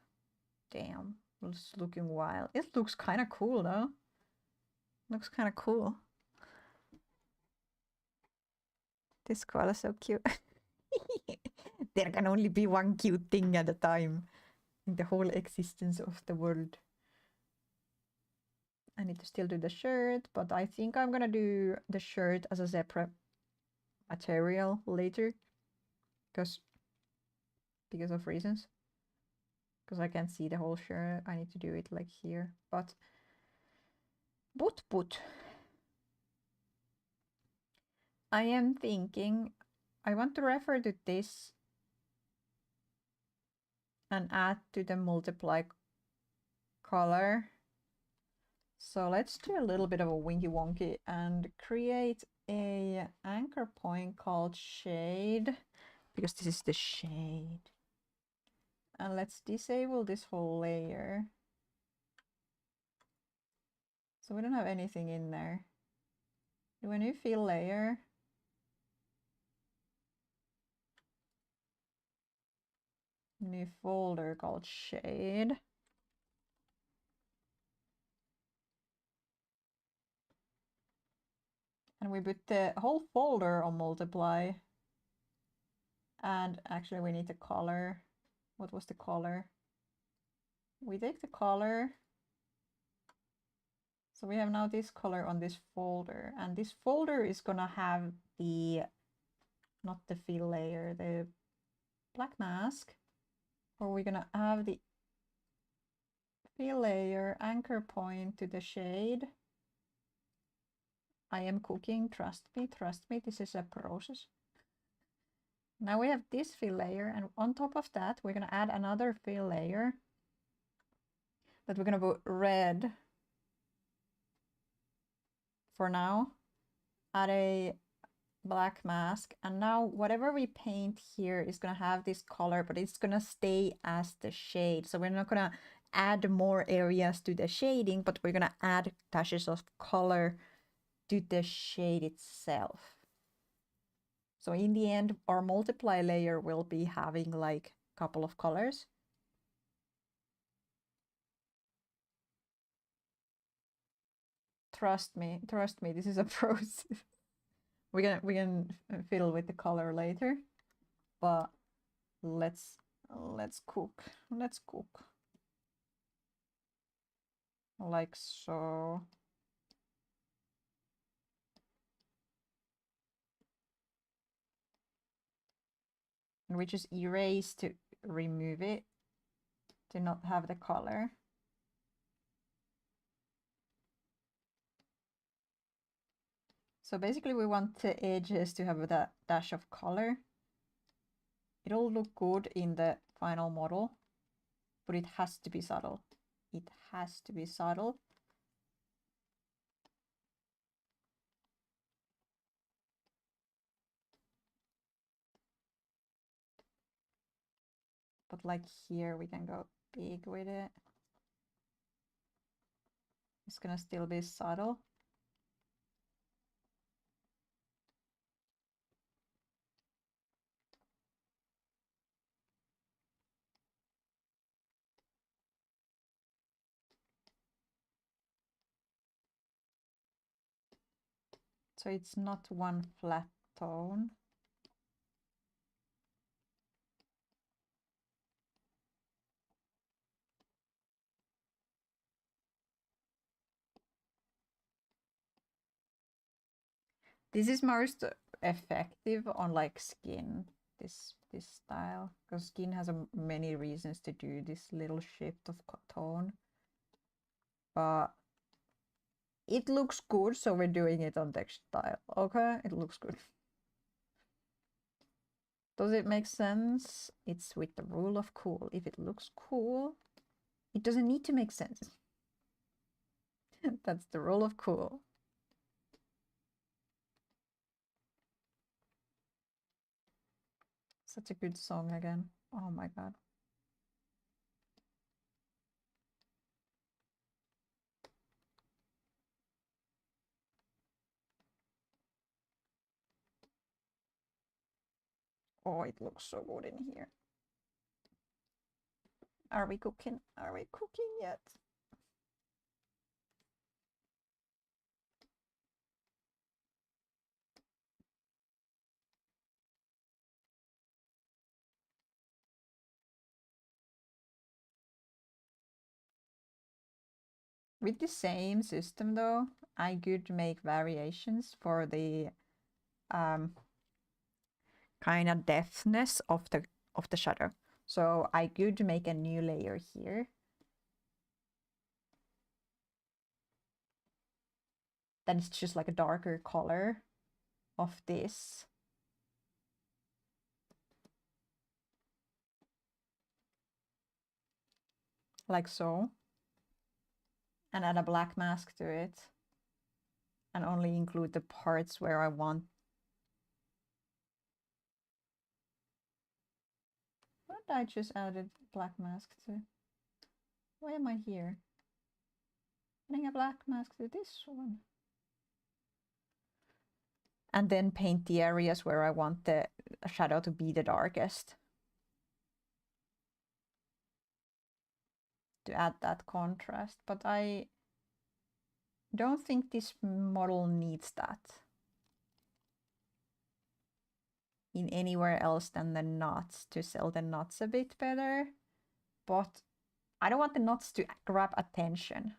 Damn, it's looking wild. It looks kind of cool though. Looks kind of cool. This koala is so cute. There can only be one cute thing at a time in the whole existence of the world. I need to still do the shirt, but I think I'm gonna do the shirt as a separate material later because of reasons. Because I can't see the whole shirt, I need to do it like here. But I am thinking I want to refer to this and add to the multiply color. So let's do a little bit of a winky wonky and create a anchor point called shade, because this is the shade. And let's disable this whole layer. So we don't have anything in there. Do a new fill layer. New folder called shade. And we put the whole folder on multiply. And actually we need the color. What was the color? We take the color. So we have now this color on this folder. And this folder is gonna have the, not the fill layer, the black mask. Or we're gonna have the fill layer anchor point to the shade. I am cooking, trust me, this is a process. Now we have this fill layer, and on top of that, we're gonna add another fill layer that we're gonna put red for now, add a black mask, and now whatever we paint here is gonna have this color, but it's gonna stay as the shade. So we're not gonna add more areas to the shading, but we're gonna add dashes of color to the shade itself. So in the end, our multiply layer will be having like a couple of colors. Trust me, this is a process. we can fiddle with the color later, but let's cook. Let's cook. Like so. And we just erase to remove it, to not have the color. So basically we want the edges to have that dash of color. It'll look good in the final model, but it has to be subtle. It has to be subtle. But like here, we can go big with it. It's gonna still be subtle. So it's not one flat tone. This is most effective on like skin, this style, because skin has many reasons to do this little shift of tone. But it looks good, so we're doing it on textile. Okay, it looks good. Does it make sense? It's with the rule of cool. If it looks cool, it doesn't need to make sense. That's the rule of cool. Such a good song again. Oh my god. Oh, it looks so good in here. Are we cooking? Are we cooking yet? With the same system though, I could make variations for the kind of depthness of the shadow. So I could make a new layer here. Then it's just like a darker color of this. Like so. And add a black mask to it. And only include the parts where I want. What did I just added black mask to? Why am I here? Adding a black mask to this one. And then paint the areas where I want the shadow to be the darkest. To add that contrast, but I don't think this model needs that. in anywhere else than the knots to sell the knots a bit better. But I don't want the knots to grab attention.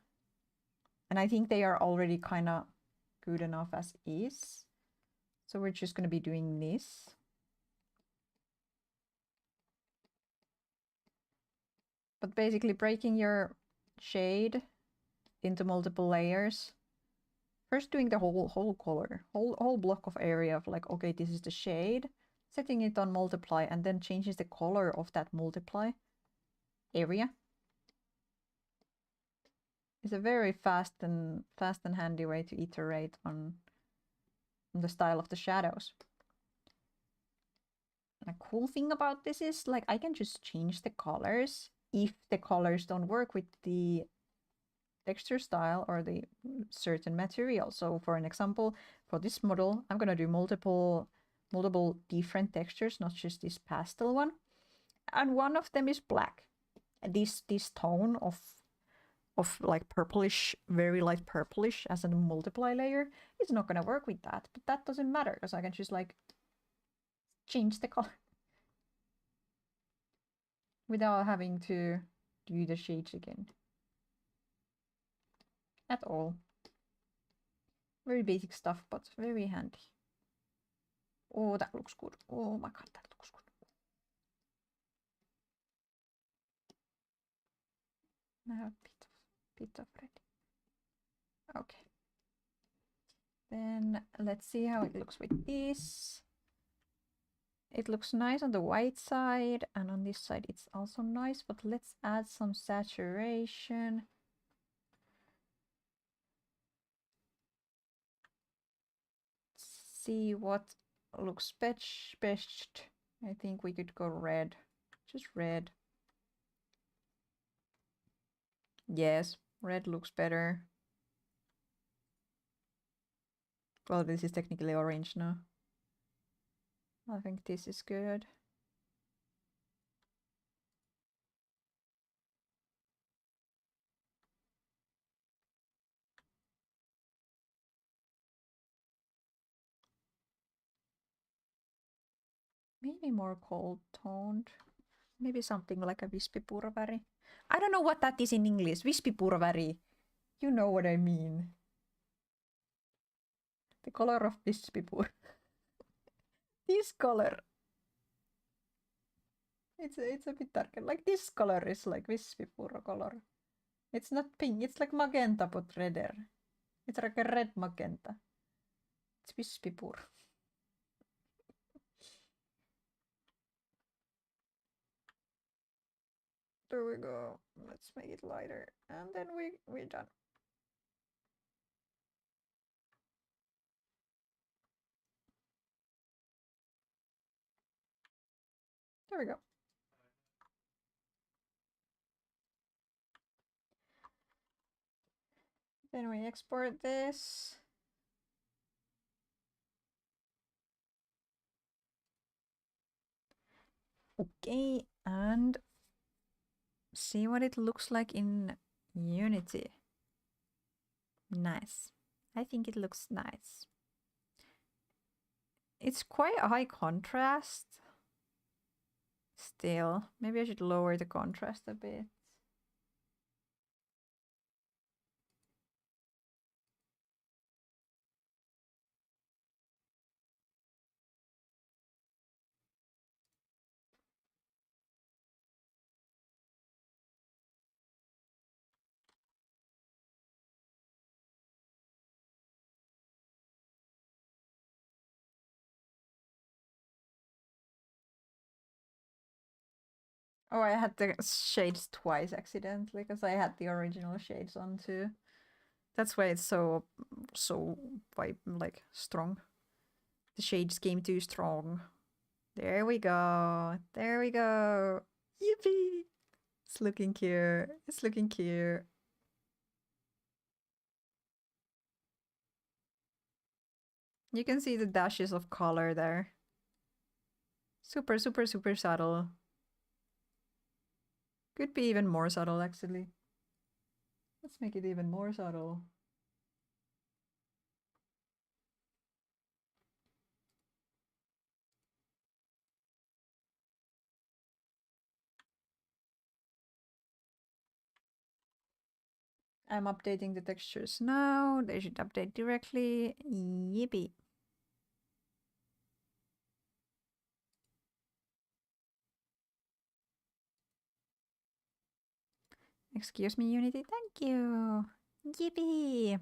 And I think they are already kind of good enough as is. So we're just going to be doing this. But basically breaking your shade into multiple layers. First doing the whole color, whole block of area of like, okay, this is the shade, setting it on multiply, and then changes the color of that multiply area. It's a very fast and handy way to iterate on the style of the shadows. And a cool thing about this is like I can just change the colors if the colors don't work with the texture style or the certain material. So for an example, for this model, I'm gonna do multiple different textures, not just this pastel one. And one of them is black. And this tone of like purplish, very light purplish as a multiply layer is not gonna work with that. But that doesn't matter because I can just like change the color without having to do the shades again. At all. Very basic stuff, but very handy. Oh, that looks good. Oh my god, that looks good. Now a bit of red. Okay. Then let's see how it looks with this. It looks nice on the white side, and on this side it's also nice, but let's add some saturation. See what looks best. I think we could go red. Just red. Yes, red looks better. Well, this is technically orange now. I think this is good. Maybe more cold toned. Maybe something like a vispipurväri. I don't know what that is in English. Vispipurväri. You know what I mean. The color of vispipur. This color. It's a bit darker. Like this color is like vispipur color. It's not pink. It's like magenta but redder. It's like a red magenta. It's vispipur. There we go. Let's make it lighter. And then we're done. There we go. Then we export this. Okay, and see what it looks like in Unity. Nice. I think it looks nice. It's quite a high contrast. Still, maybe I should lower the contrast a bit. Oh, I had the shades twice accidentally because I had the original shades on too. That's why it's so like strong. The shades came too strong. There we go. There we go. Yippee! It's looking cute. It's looking cute. You can see the dashes of color there. Super subtle. Could be even more subtle, actually. Let's make it even more subtle. I'm updating the textures now. They should update directly. Yippee. Excuse me, Unity. Thank you. Yippee.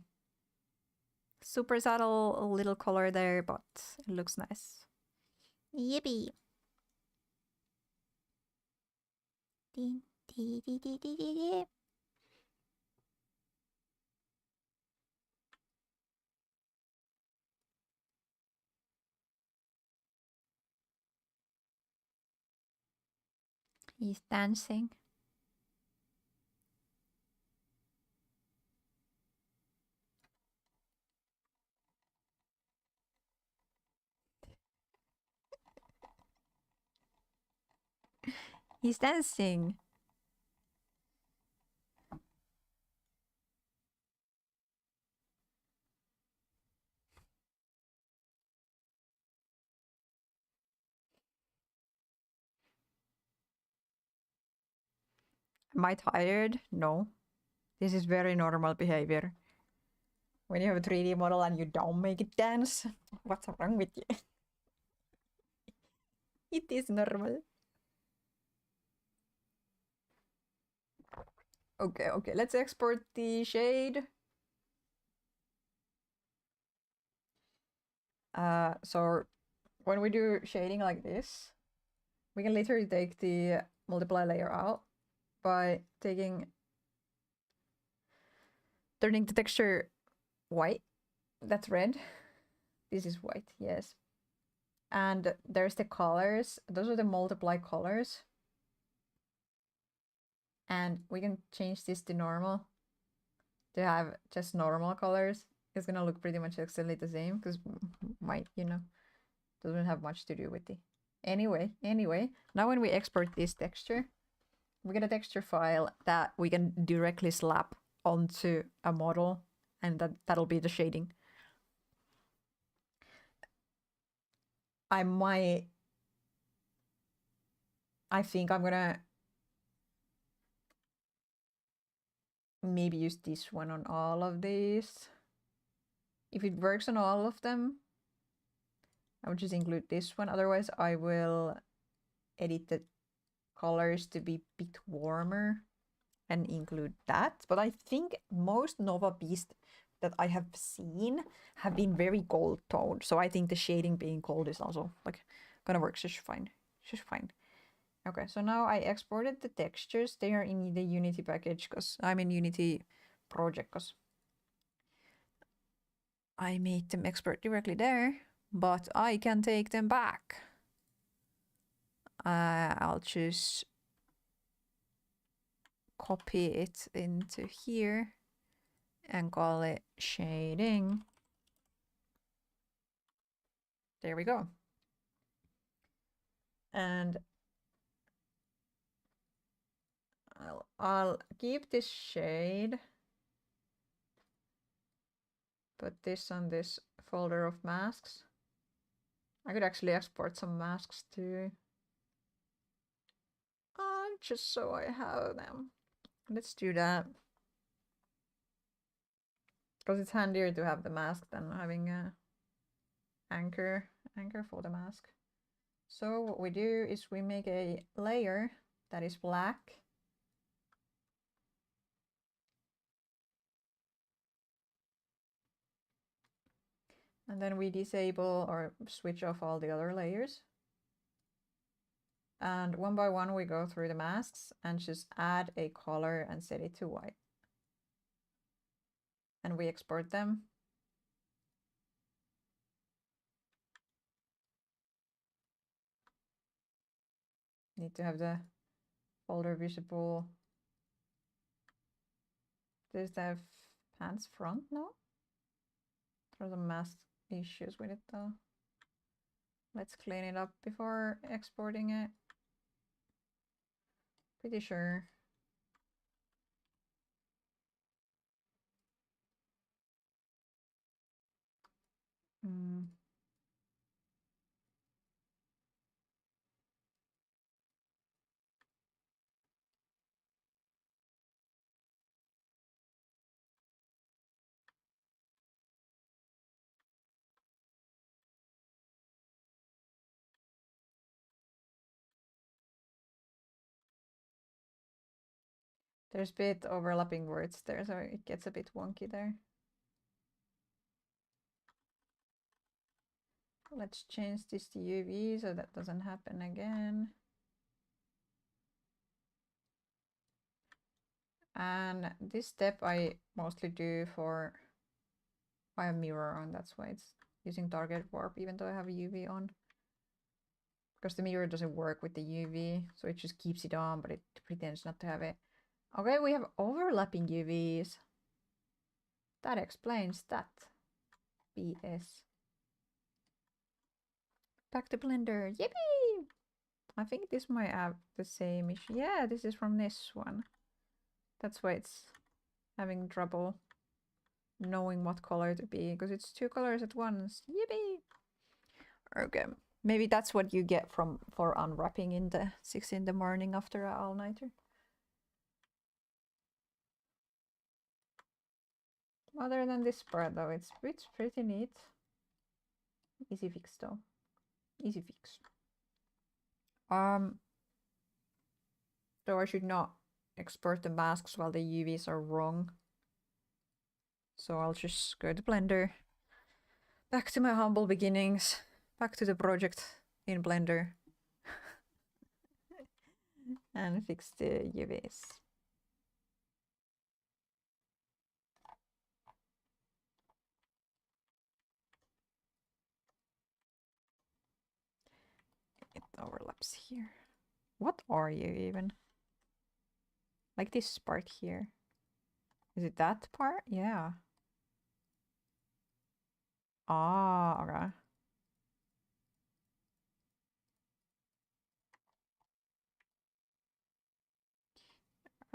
Super subtle little color there, but it looks nice. Yippee. Ding, dee, dee, dee, dee, dee, dee. He's dancing. He's dancing. Am I tired? No. This is very normal behavior. When you have a 3D model and you don't make it dance, what's wrong with you? It is normal. Okay, okay, let's export the shade. So when we do shading like this, we can literally take the multiply layer out by turning the texture white. That's red. This is white, yes. And there's the colors. Those are the multiply colors. And we can change this to normal to have just normal colors. It's gonna look pretty much exactly the same because white, you know, doesn't have much to do with the... Anyway, now when we export this texture, we get a texture file that we can directly slap onto a model, and that'll be the shading. I think I'm gonna maybe use this one on all of these. If it works on all of them, I would just include this one. Otherwise, I will edit the colors to be a bit warmer and include that. But I think most Nova Beast that I have seen have been very gold toned. So I think the shading being gold is also like gonna work just fine. Just fine. Okay, so now I exported the textures. They are in the Unity package because I'm in Unity project because I made them export directly there, but I can take them back. I'll just copy it into here and call it shading. There we go. And I'll keep this shade. Put this on this folder of masks. I could actually export some masks too. Just so I have them. Let's do that. Because it's handier to have the mask than having a anchor for the mask. So what we do is we make a layer that is black. And then we disable or switch off all the other layers. And one by one, we go through the masks and just add a color and set it to white. And we export them. Need to have the folder visible. Does it have pants front now? There are some mask issues with it though. Let's clean it up before exporting it. Pretty sure. There's a bit overlapping words there, so it gets a bit wonky there. Let's change this to UV so that doesn't happen again. And this step I mostly do for, I have mirror on, that's why it's using target warp even though I have UV on. Because the mirror doesn't work with the UV, so it just keeps it on, but it pretends not to have it. Okay, we have overlapping UVs. That explains that. BS. Back to Blender. Yippee! I think this might have the same issue. Yeah, this is from this one. That's why it's having trouble knowing what color to be, because it's two colors at once. Yippee! Okay, maybe that's what you get for unwrapping in the 6 in the morning after an all-nighter. Other than this part though, it's pretty neat. Easy fix though. Easy fix. So I should not export the masks while the UVs are wrong. So I'll just go to Blender. Back to my humble beginnings. Back to the project in Blender. And fix the UVs. It overlaps here. What are you even? Like this part here. Is it that part? Yeah. Ah, okay.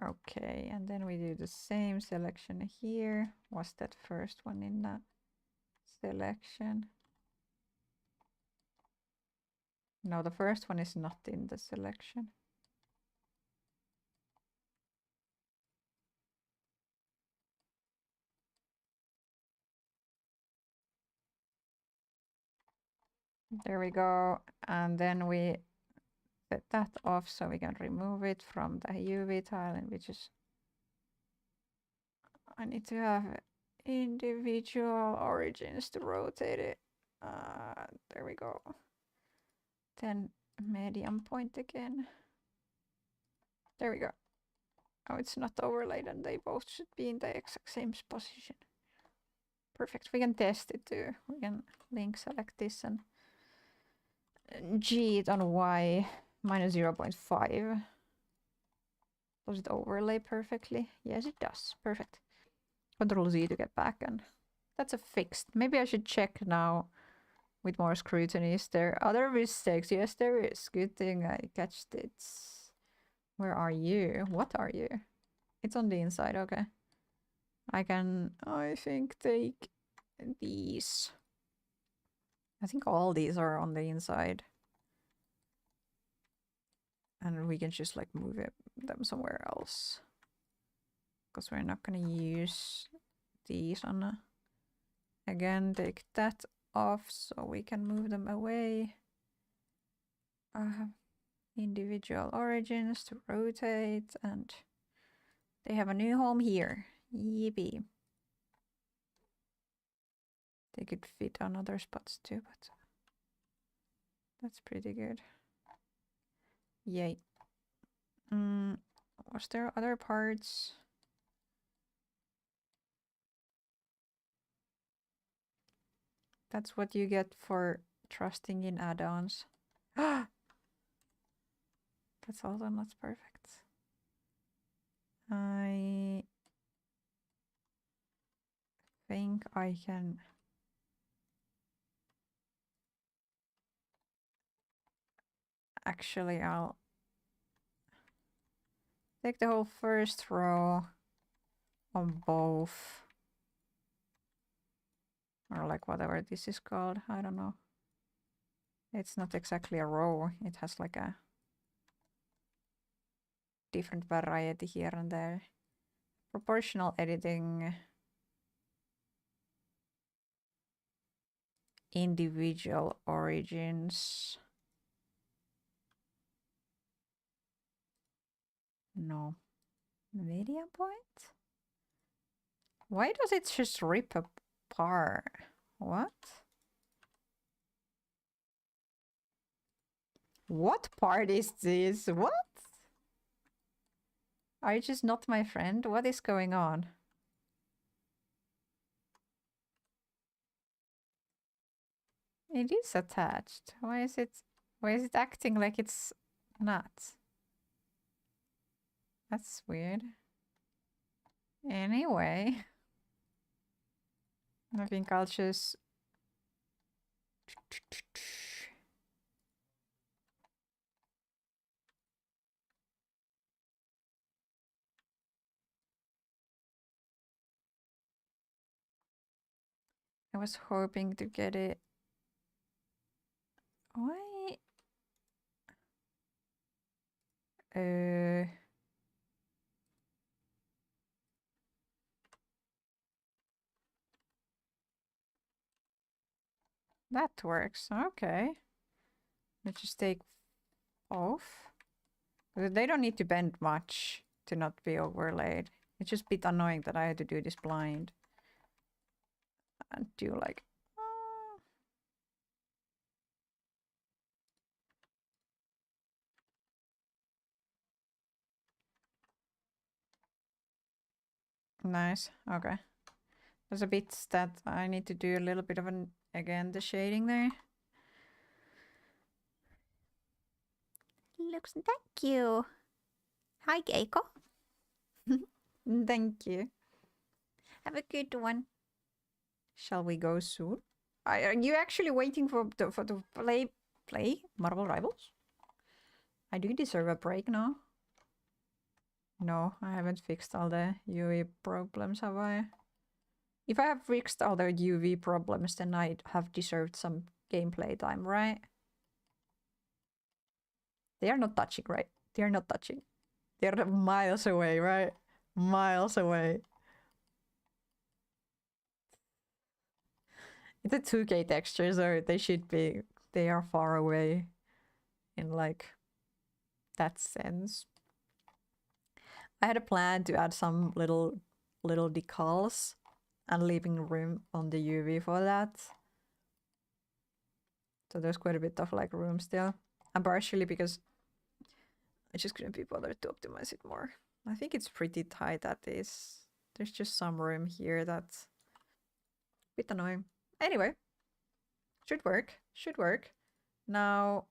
Okay, and then we do the same selection here. Was that first one in that selection? No, the first one is not in the selection. There we go. And then we set that off so we can remove it from the UV tile, and which is, I need to have individual origins to rotate it. There we go. Then medium point again. There we go. Oh, it's not overlaid and they both should be in the exact same position. Perfect. We can test it too. We can link select this and G it on Y minus 0.5. Does it overlay perfectly? Yes, it does. Perfect. Control Z to get back, and that's a fixed. Maybe I should check now with more scrutiny. Is there other mistakes? Yes, there is. Good thing I catched it. Where are you? What are you? It's on the inside, okay. I can, I think, take these. I think all these are on the inside. And we can just like move them somewhere else. Because we're not gonna use these on again, take that off so we can move them away. Individual origins to rotate, and they have a new home here. Yippee. They could fit on other spots too, but that's pretty good. Yay. Was there other parts? That's what you get for trusting in add-ons. That's also not perfect. I think I can actually, I'll take the whole first row on both. Or like whatever this is called, I don't know. It's not exactly a row, it has like a different variety here and there. Proportional editing. Individual origins. No. Media point? Why does it just rip apart? What? What part is this? What? Are you just not my friend? What is going on? It is attached. Why is it acting like it's not? That's weird. Anyway, I think I'll just I was hoping to get it. Why? That works. Okay. Let's just take off. They don't need to bend much to not be overlaid. It's just a bit annoying that I had to do this blind. And do like... Nice. Okay. There's a bit that I need to do a little bit of an... Again, the shading there. Looks... Thank you. Hi, Keiko. Thank you. Have a good one. Shall we go soon? Are you actually waiting for the play Marvel Rivals? I do deserve a break now. No, I haven't fixed all the UV problems, have I? If I have fixed all the UV problems, then I have deserved some gameplay time, right? They are not touching, right? They are not touching. They're miles away, right? Miles away. It's a 2K texture, so they should be... They are far away in, like, that sense. I had a plan to add some little decals and leaving room on the UV for that. So there's quite a bit of like room still. And partially because I just couldn't be bothered to optimize it more. I think it's pretty tight at this. There's just some room here that's a bit annoying. Anyway, should work. Should work. Now...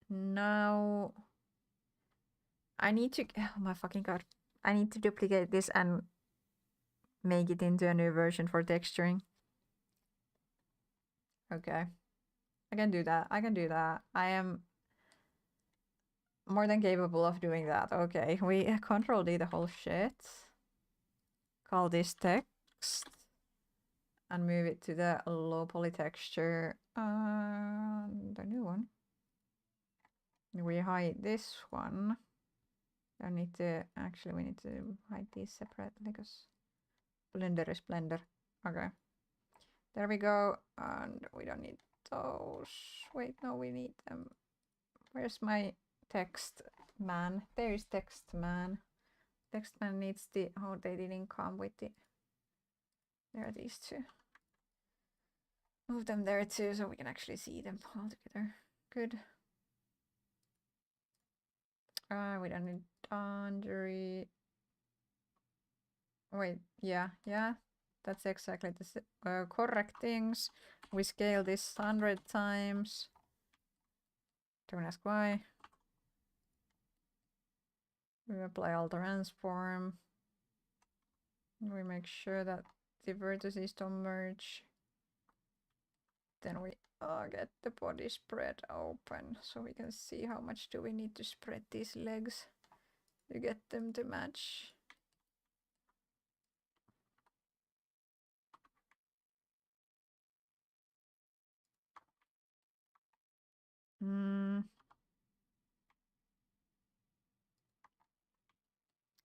Now... I need to... Oh my fucking god. I need to duplicate this and make it into a new version for texturing. Okay. I can do that. I can do that. I am more than capable of doing that. Okay, we control D the whole shit. Call this text. And move it to the low poly texture. The new one. We hide this one. I need to... Actually, we need to hide these separately because Blender is Blender. Okay. There we go. And we don't need those. Wait, no, we need them. Where's my text man? There is text man. Text man needs the... Oh, they didn't come with the... There are these two. Move them there too so we can actually see them all together. Good. We don't need boundary. Wait, yeah. That's exactly the correct things. We scale this 100 times. Don't ask why. We apply all transform. We make sure that the vertices don't merge. Then we get the body spread open so we can see how much do we need to spread these legs to get them to match.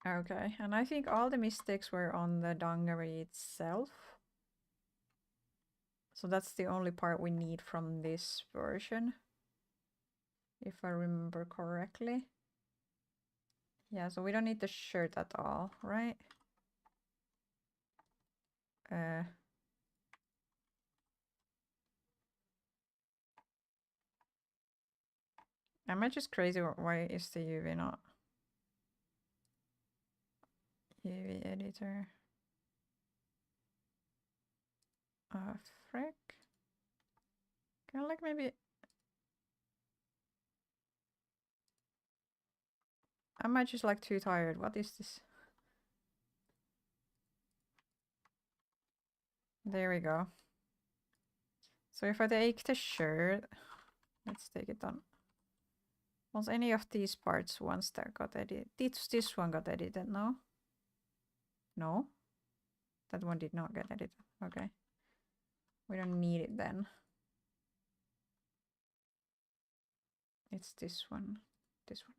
Okay, and I think all the mistakes were on the dungaree itself. So that's the only part we need from this version, if I remember correctly. Yeah, so we don't need the shirt at all, right? Am I just crazy, or why is the UV not UV editor? Frick. Can I like maybe... Am I just like too tired? What is this? There we go. So if I take the shirt, let's take it on. Was any of these parts ones that got edited? This one got edited, no? No? That one did not get edited. Okay. We don't need it then. It's this one. This one.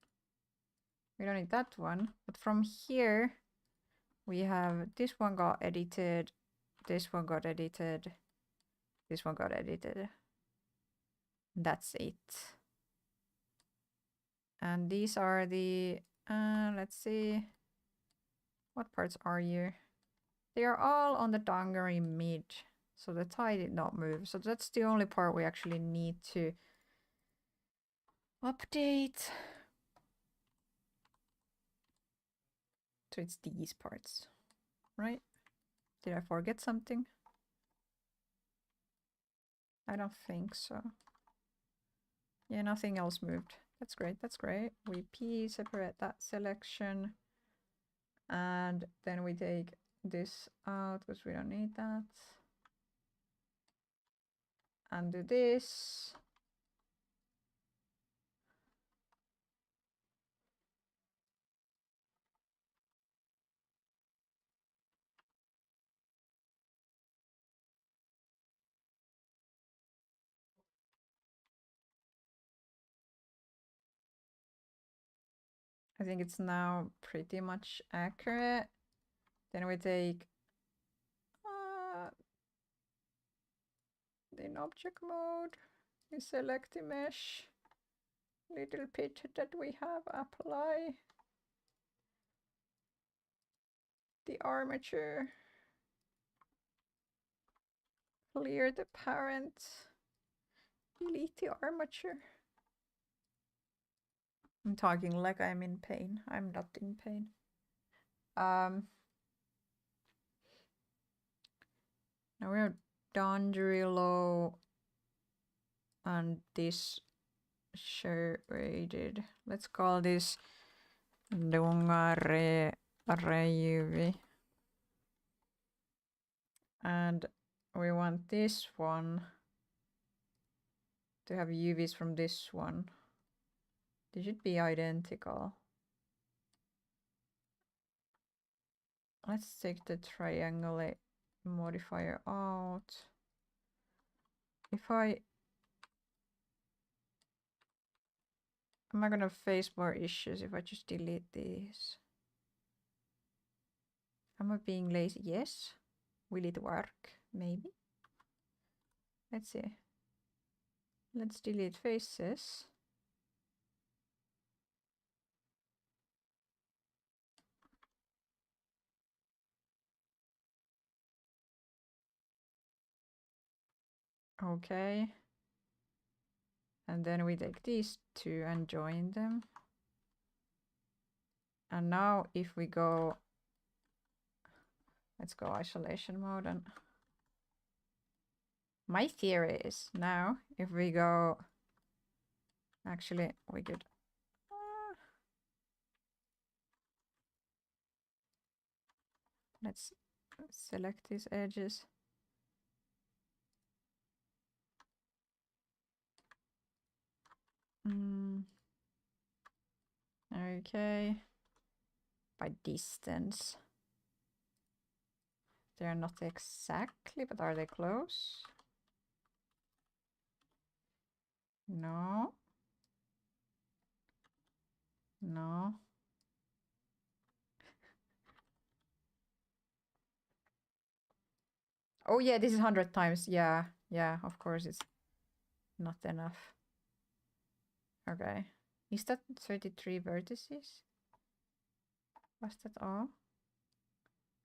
We don't need that one. But from here, we have this one got edited. This one got edited. This one got edited. That's it. And these are the... let's see. What parts are you? They are all on the dungaree mid. So the tie did not move. So that's the only part we actually need to update. So it's these parts, right? Did I forget something? I don't think so. Yeah, nothing else moved. That's great, that's great. We separate that selection. And then we take this out because we don't need that. And do this. I think it's now pretty much accurate. Then we take in object mode, we select the mesh, little bit that we have, apply the armature, clear the parent, delete the armature. I'm talking like I'm in pain. I'm not in pain. Now we're Dondrilo and this shaded. Let's call this Dungare UV. And we want this one to have UVs from this one. They should be identical. Let's take the triangle modifier out. If am I gonna face more issues if I just delete these? Am I being lazy? Yes. Will it work? Maybe. Let's see. Let's delete faces. Okay. And then we take these two and join them. And now if we go, let's go isolation mode. And my theory is now if we go, actually we could let's select these edges. Okay. By distance. They're not exactly, but are they close? No. No. Oh yeah, this is 100 times. Yeah, Yeah, of course it's not enough. Okay. Is that 33 vertices? Was that all?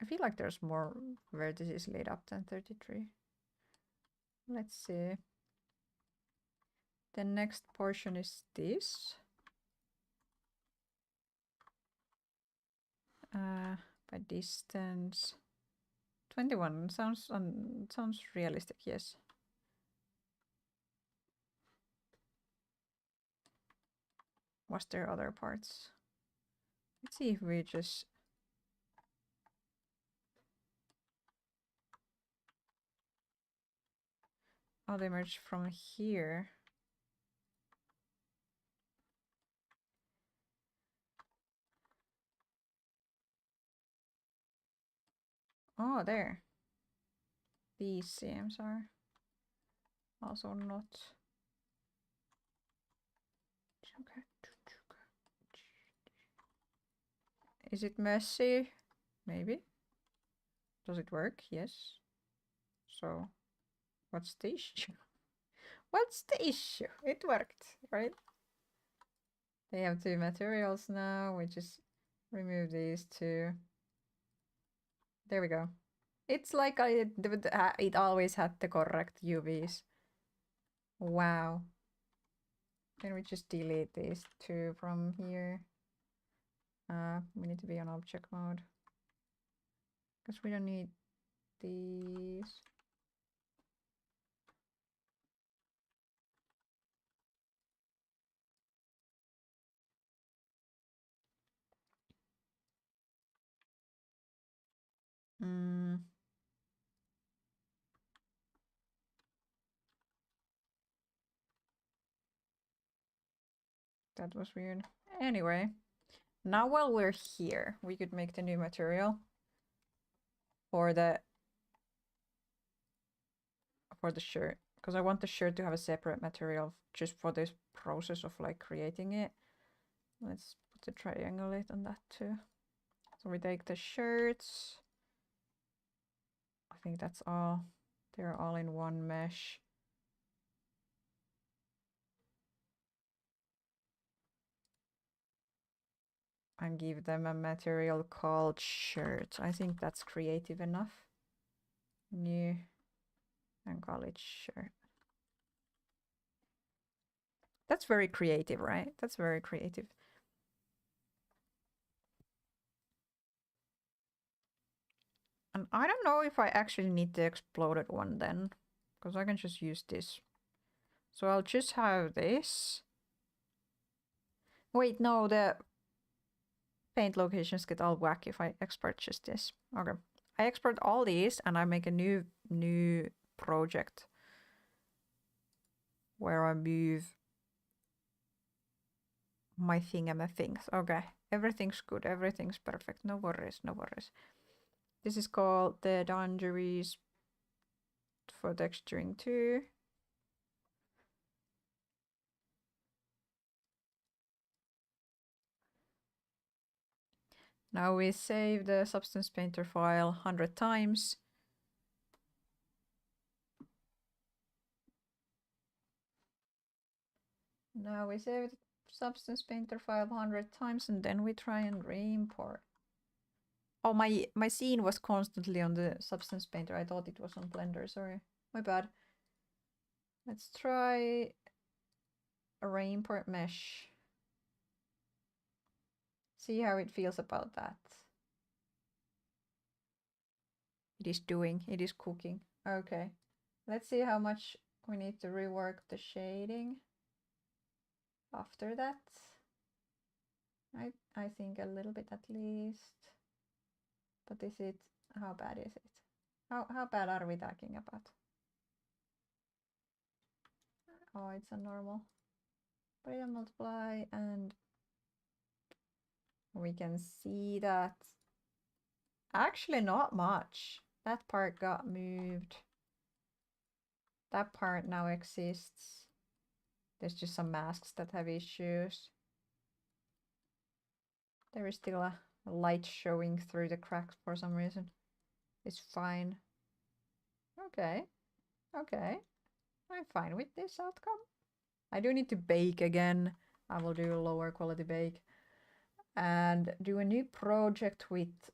I feel like there's more vertices laid up than 33. Let's see. The next portion is this. By distance. 21 sounds realistic, yes. Was there other parts? Let's see if we just... Oh, they merged from here. Oh, there. These seams are also not... Is it messy? Maybe. Does it work? Yes. So, what's the issue? What's the issue? It worked, right? They have two materials now. We just remove these two. There we go. It's like it always had the correct UVs. Wow. Can we just delete these two from here? We need to be on object mode. Because we don't need these. That was weird. Anyway, now while we're here, we could make the new material for the shirt. Because I want the shirt to have a separate material just for this process of like creating it. Let's put the triangulate on that too. So we take the shirts. I think that's all. They're all in one mesh. And give them a material called shirt. I think that's creative enough. New and call it shirt. That's very creative, right? That's very creative. And I don't know if I actually need the exploded one then, because I can just use this. So I'll just have this. Wait, no, the paint locations get all whack if I export just this. Okay. I export all these and I make a new project where I move my things. Okay. Everything's good. Everything's perfect. No worries. No worries. This is called the dungarees for texturing too. Now we save the Substance Painter file 100 times. Now we save the Substance Painter file 100 times and then we try and re-import. Oh, my scene was constantly on the Substance Painter. I thought it was on Blender, sorry. My bad. Let's try a re-import mesh. See how it feels about that. It is cooking. Okay. Let's see how much we need to rework the shading after that. I think a little bit at least. But is it, how bad is it? How bad are we talking about? Oh, it's a normal. But I multiply and we can see that actually not much. That part got moved. That part now exists. There's just some masks that have issues. There is still a light showing through the cracks for some reason. It's fine. Okay. Okay. I'm fine with this outcome. I do need to bake again. I will do a lower quality bake and do a new project without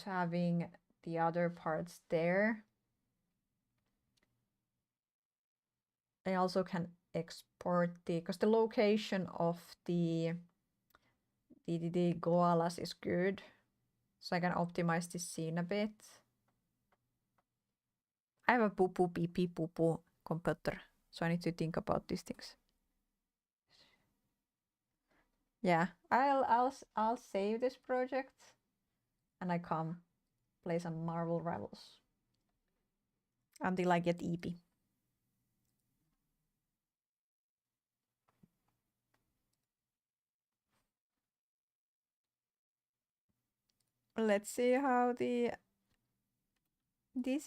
having the other parts there. I also can export because the location of the koalas is good, so I can optimize this scene a bit. I have a poo poo pee pee poo poo computer, so I need to think about these things. Yeah, I'll save this project, and I come play some Marvel Rivals until I get EP. Let's see how this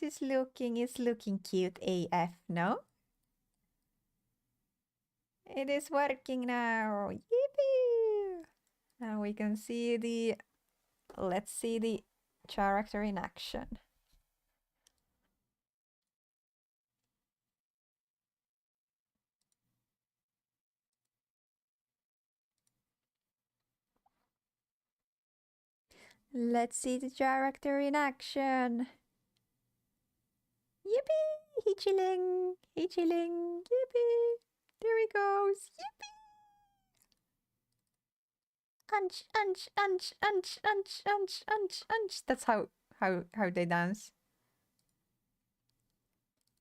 is looking. It's looking cute AF, no? It is working now. Yippee! Now we can see let's see the character in action. Let's see the character in action. Yippee! He chilling! He chilling! Yippee! There he goes! Yippee! Unch, unch, unch, unch, unch, unch, unch, unch. That's how they dance.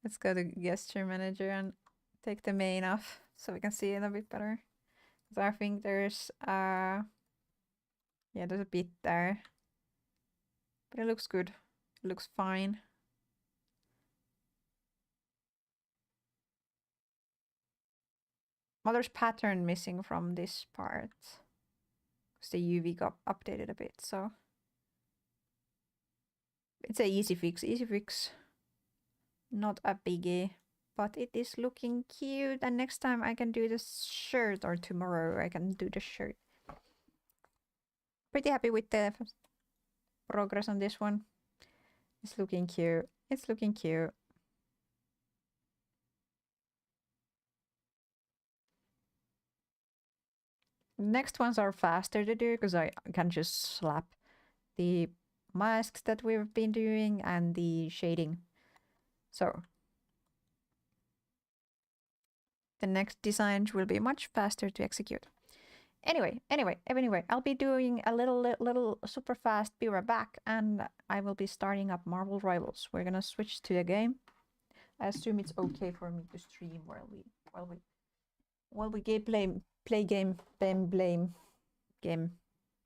Let's go to gesture manager and take the main off so we can see it a bit better. So I think there's yeah, there's a bit there. But it looks good. It looks fine. Well, there's pattern missing from this part. Because the UV got updated a bit, so it's a easy fix, not a biggie, but it is looking cute. And next time I can do the shirt, or tomorrow I can do the shirt. Pretty happy with the progress on this one. It's looking cute. It's looking cute. Next ones are faster to do because I can just slap the masks that we've been doing and the shading. So the next designs will be much faster to execute. Anyway, I'll be doing a little super fast. Be right back, and I will be starting up Marvel Rivals. We're gonna switch to the game. I assume it's okay for me to stream while we play game.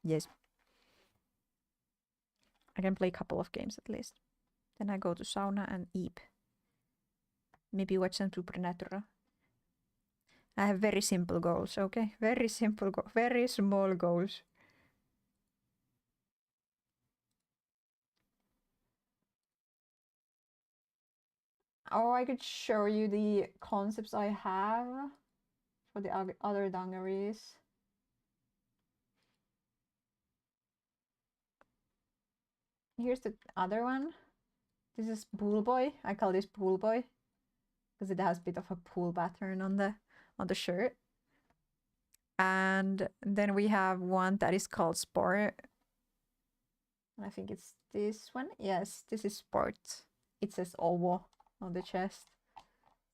Yes, I can play a couple of games at least. Then I go to sauna and eat. Maybe watch some Supernatural. I have very simple goals, okay? Very simple, very small goals. Oh, I could show you the concepts I have for the other dungarees. Here's the other one. This is Pool Boy. I call this Pool Boy because it has a bit of a pool pattern on the shirt. And then we have one that is called Sport. I think it's this one. Yes, this is Sport. It says Ovo on the chest.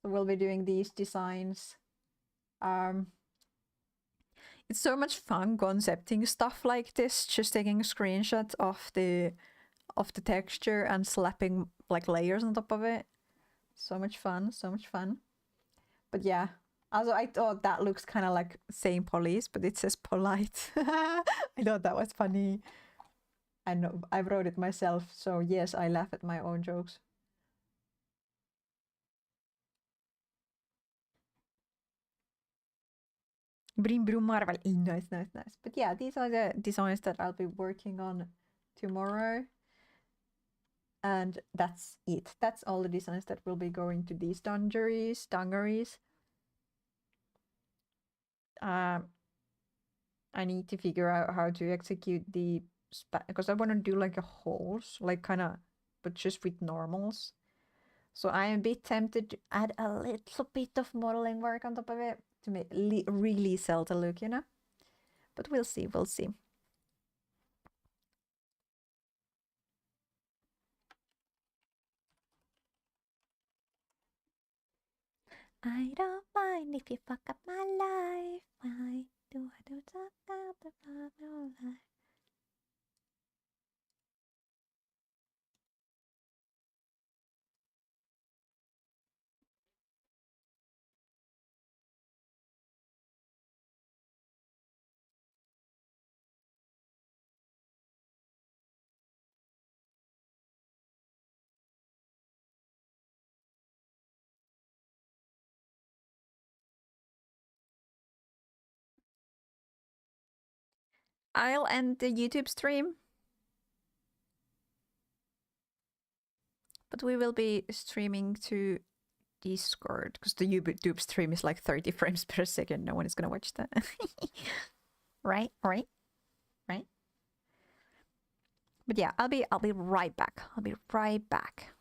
So we'll be doing these designs. It's so much fun concepting stuff like this, just taking a screenshot of the texture and slapping like layers on top of it. So much fun, so much fun. But yeah, also I thought that looks kind of like saying police, but it says polite. I thought that was funny. I know, I wrote it myself, so yes, I laugh at my own jokes. Brim Brum Marvel. Nice. But yeah, these are the designs that I'll be working on tomorrow. And that's it. That's all the designs that will be going to these dungarees. I need to figure out how to execute the because I want to do like a holes, like kind of, but just with normals. So I am a bit tempted to add a little bit of modeling work on top of it to make really sell the look, you know? But we'll see, we'll see. I don't mind if you fuck up my life. Why do I do talk about the life? I'll end the YouTube stream. But we will be streaming to Discord because the YouTube stream is like 30 frames per second. No one is gonna watch that. Right. But yeah, I'll be right back. I'll be right back.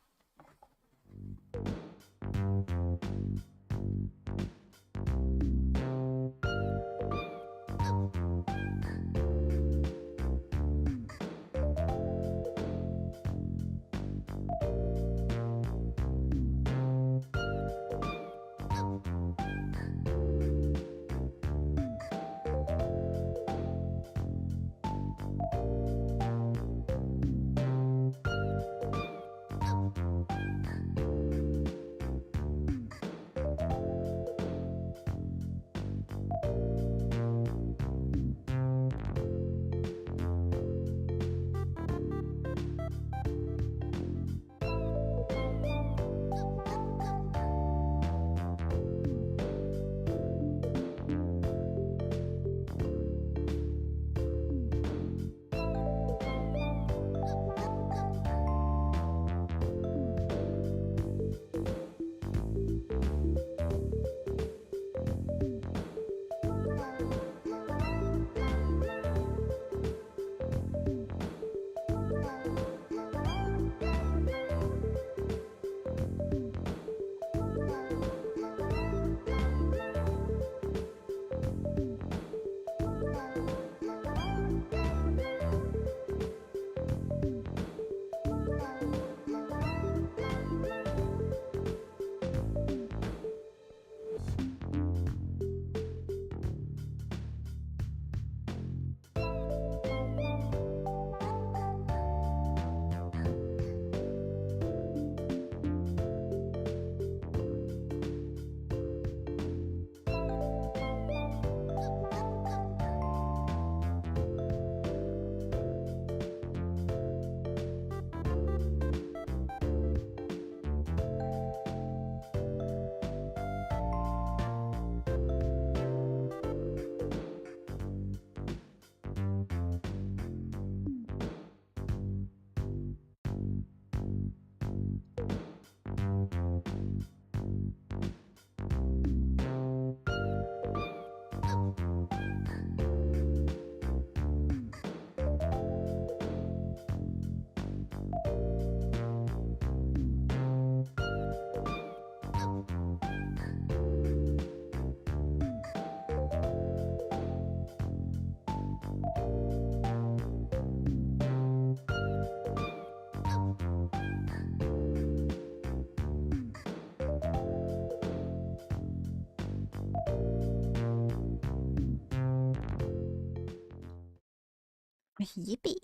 Yippee.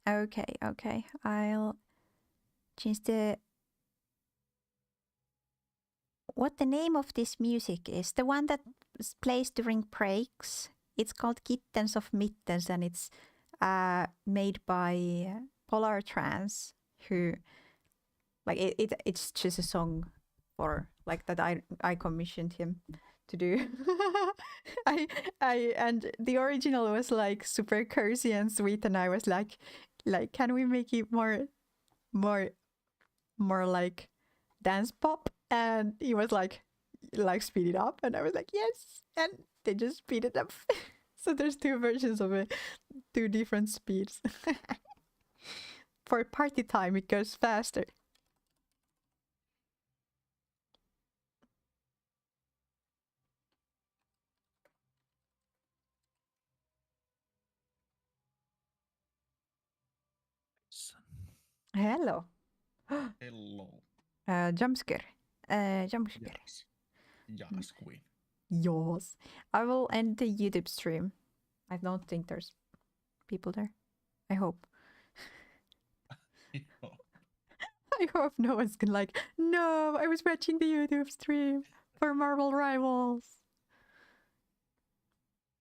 Okay. I'll change what the name of this music is. The one that plays during breaks. It's called Kittens of Mittens and it's made by Polar Trans, who like it's just a song for like that I commissioned him to do. I and the original was like super cozy and sweet, and I was like can we make it more like dance pop? And he was like speed it up, and I was like yes, and they just speed it up. So there's two versions of it, two different speeds. For party time it goes faster. Hello.
Hello.
Jump scare. Jump scare.
Yes. Yes, queen.
Yes. I will end the YouTube stream. I don't think there's people there. I hope. I hope no one's gonna like, no, I was watching the YouTube stream for Marvel Rivals.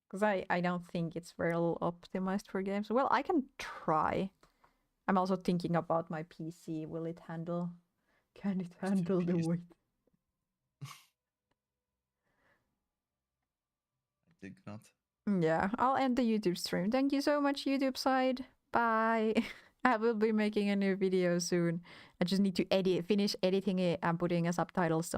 Because I don't think it's well optimized for games. Well, I can try. I'm also thinking about my PC. Will it handle? Can it handle the weight?
I think not.
Yeah, I'll end the YouTube stream. Thank you so much, YouTube side. Bye. I will be making a new video soon. I just need to finish editing it and putting a subtitles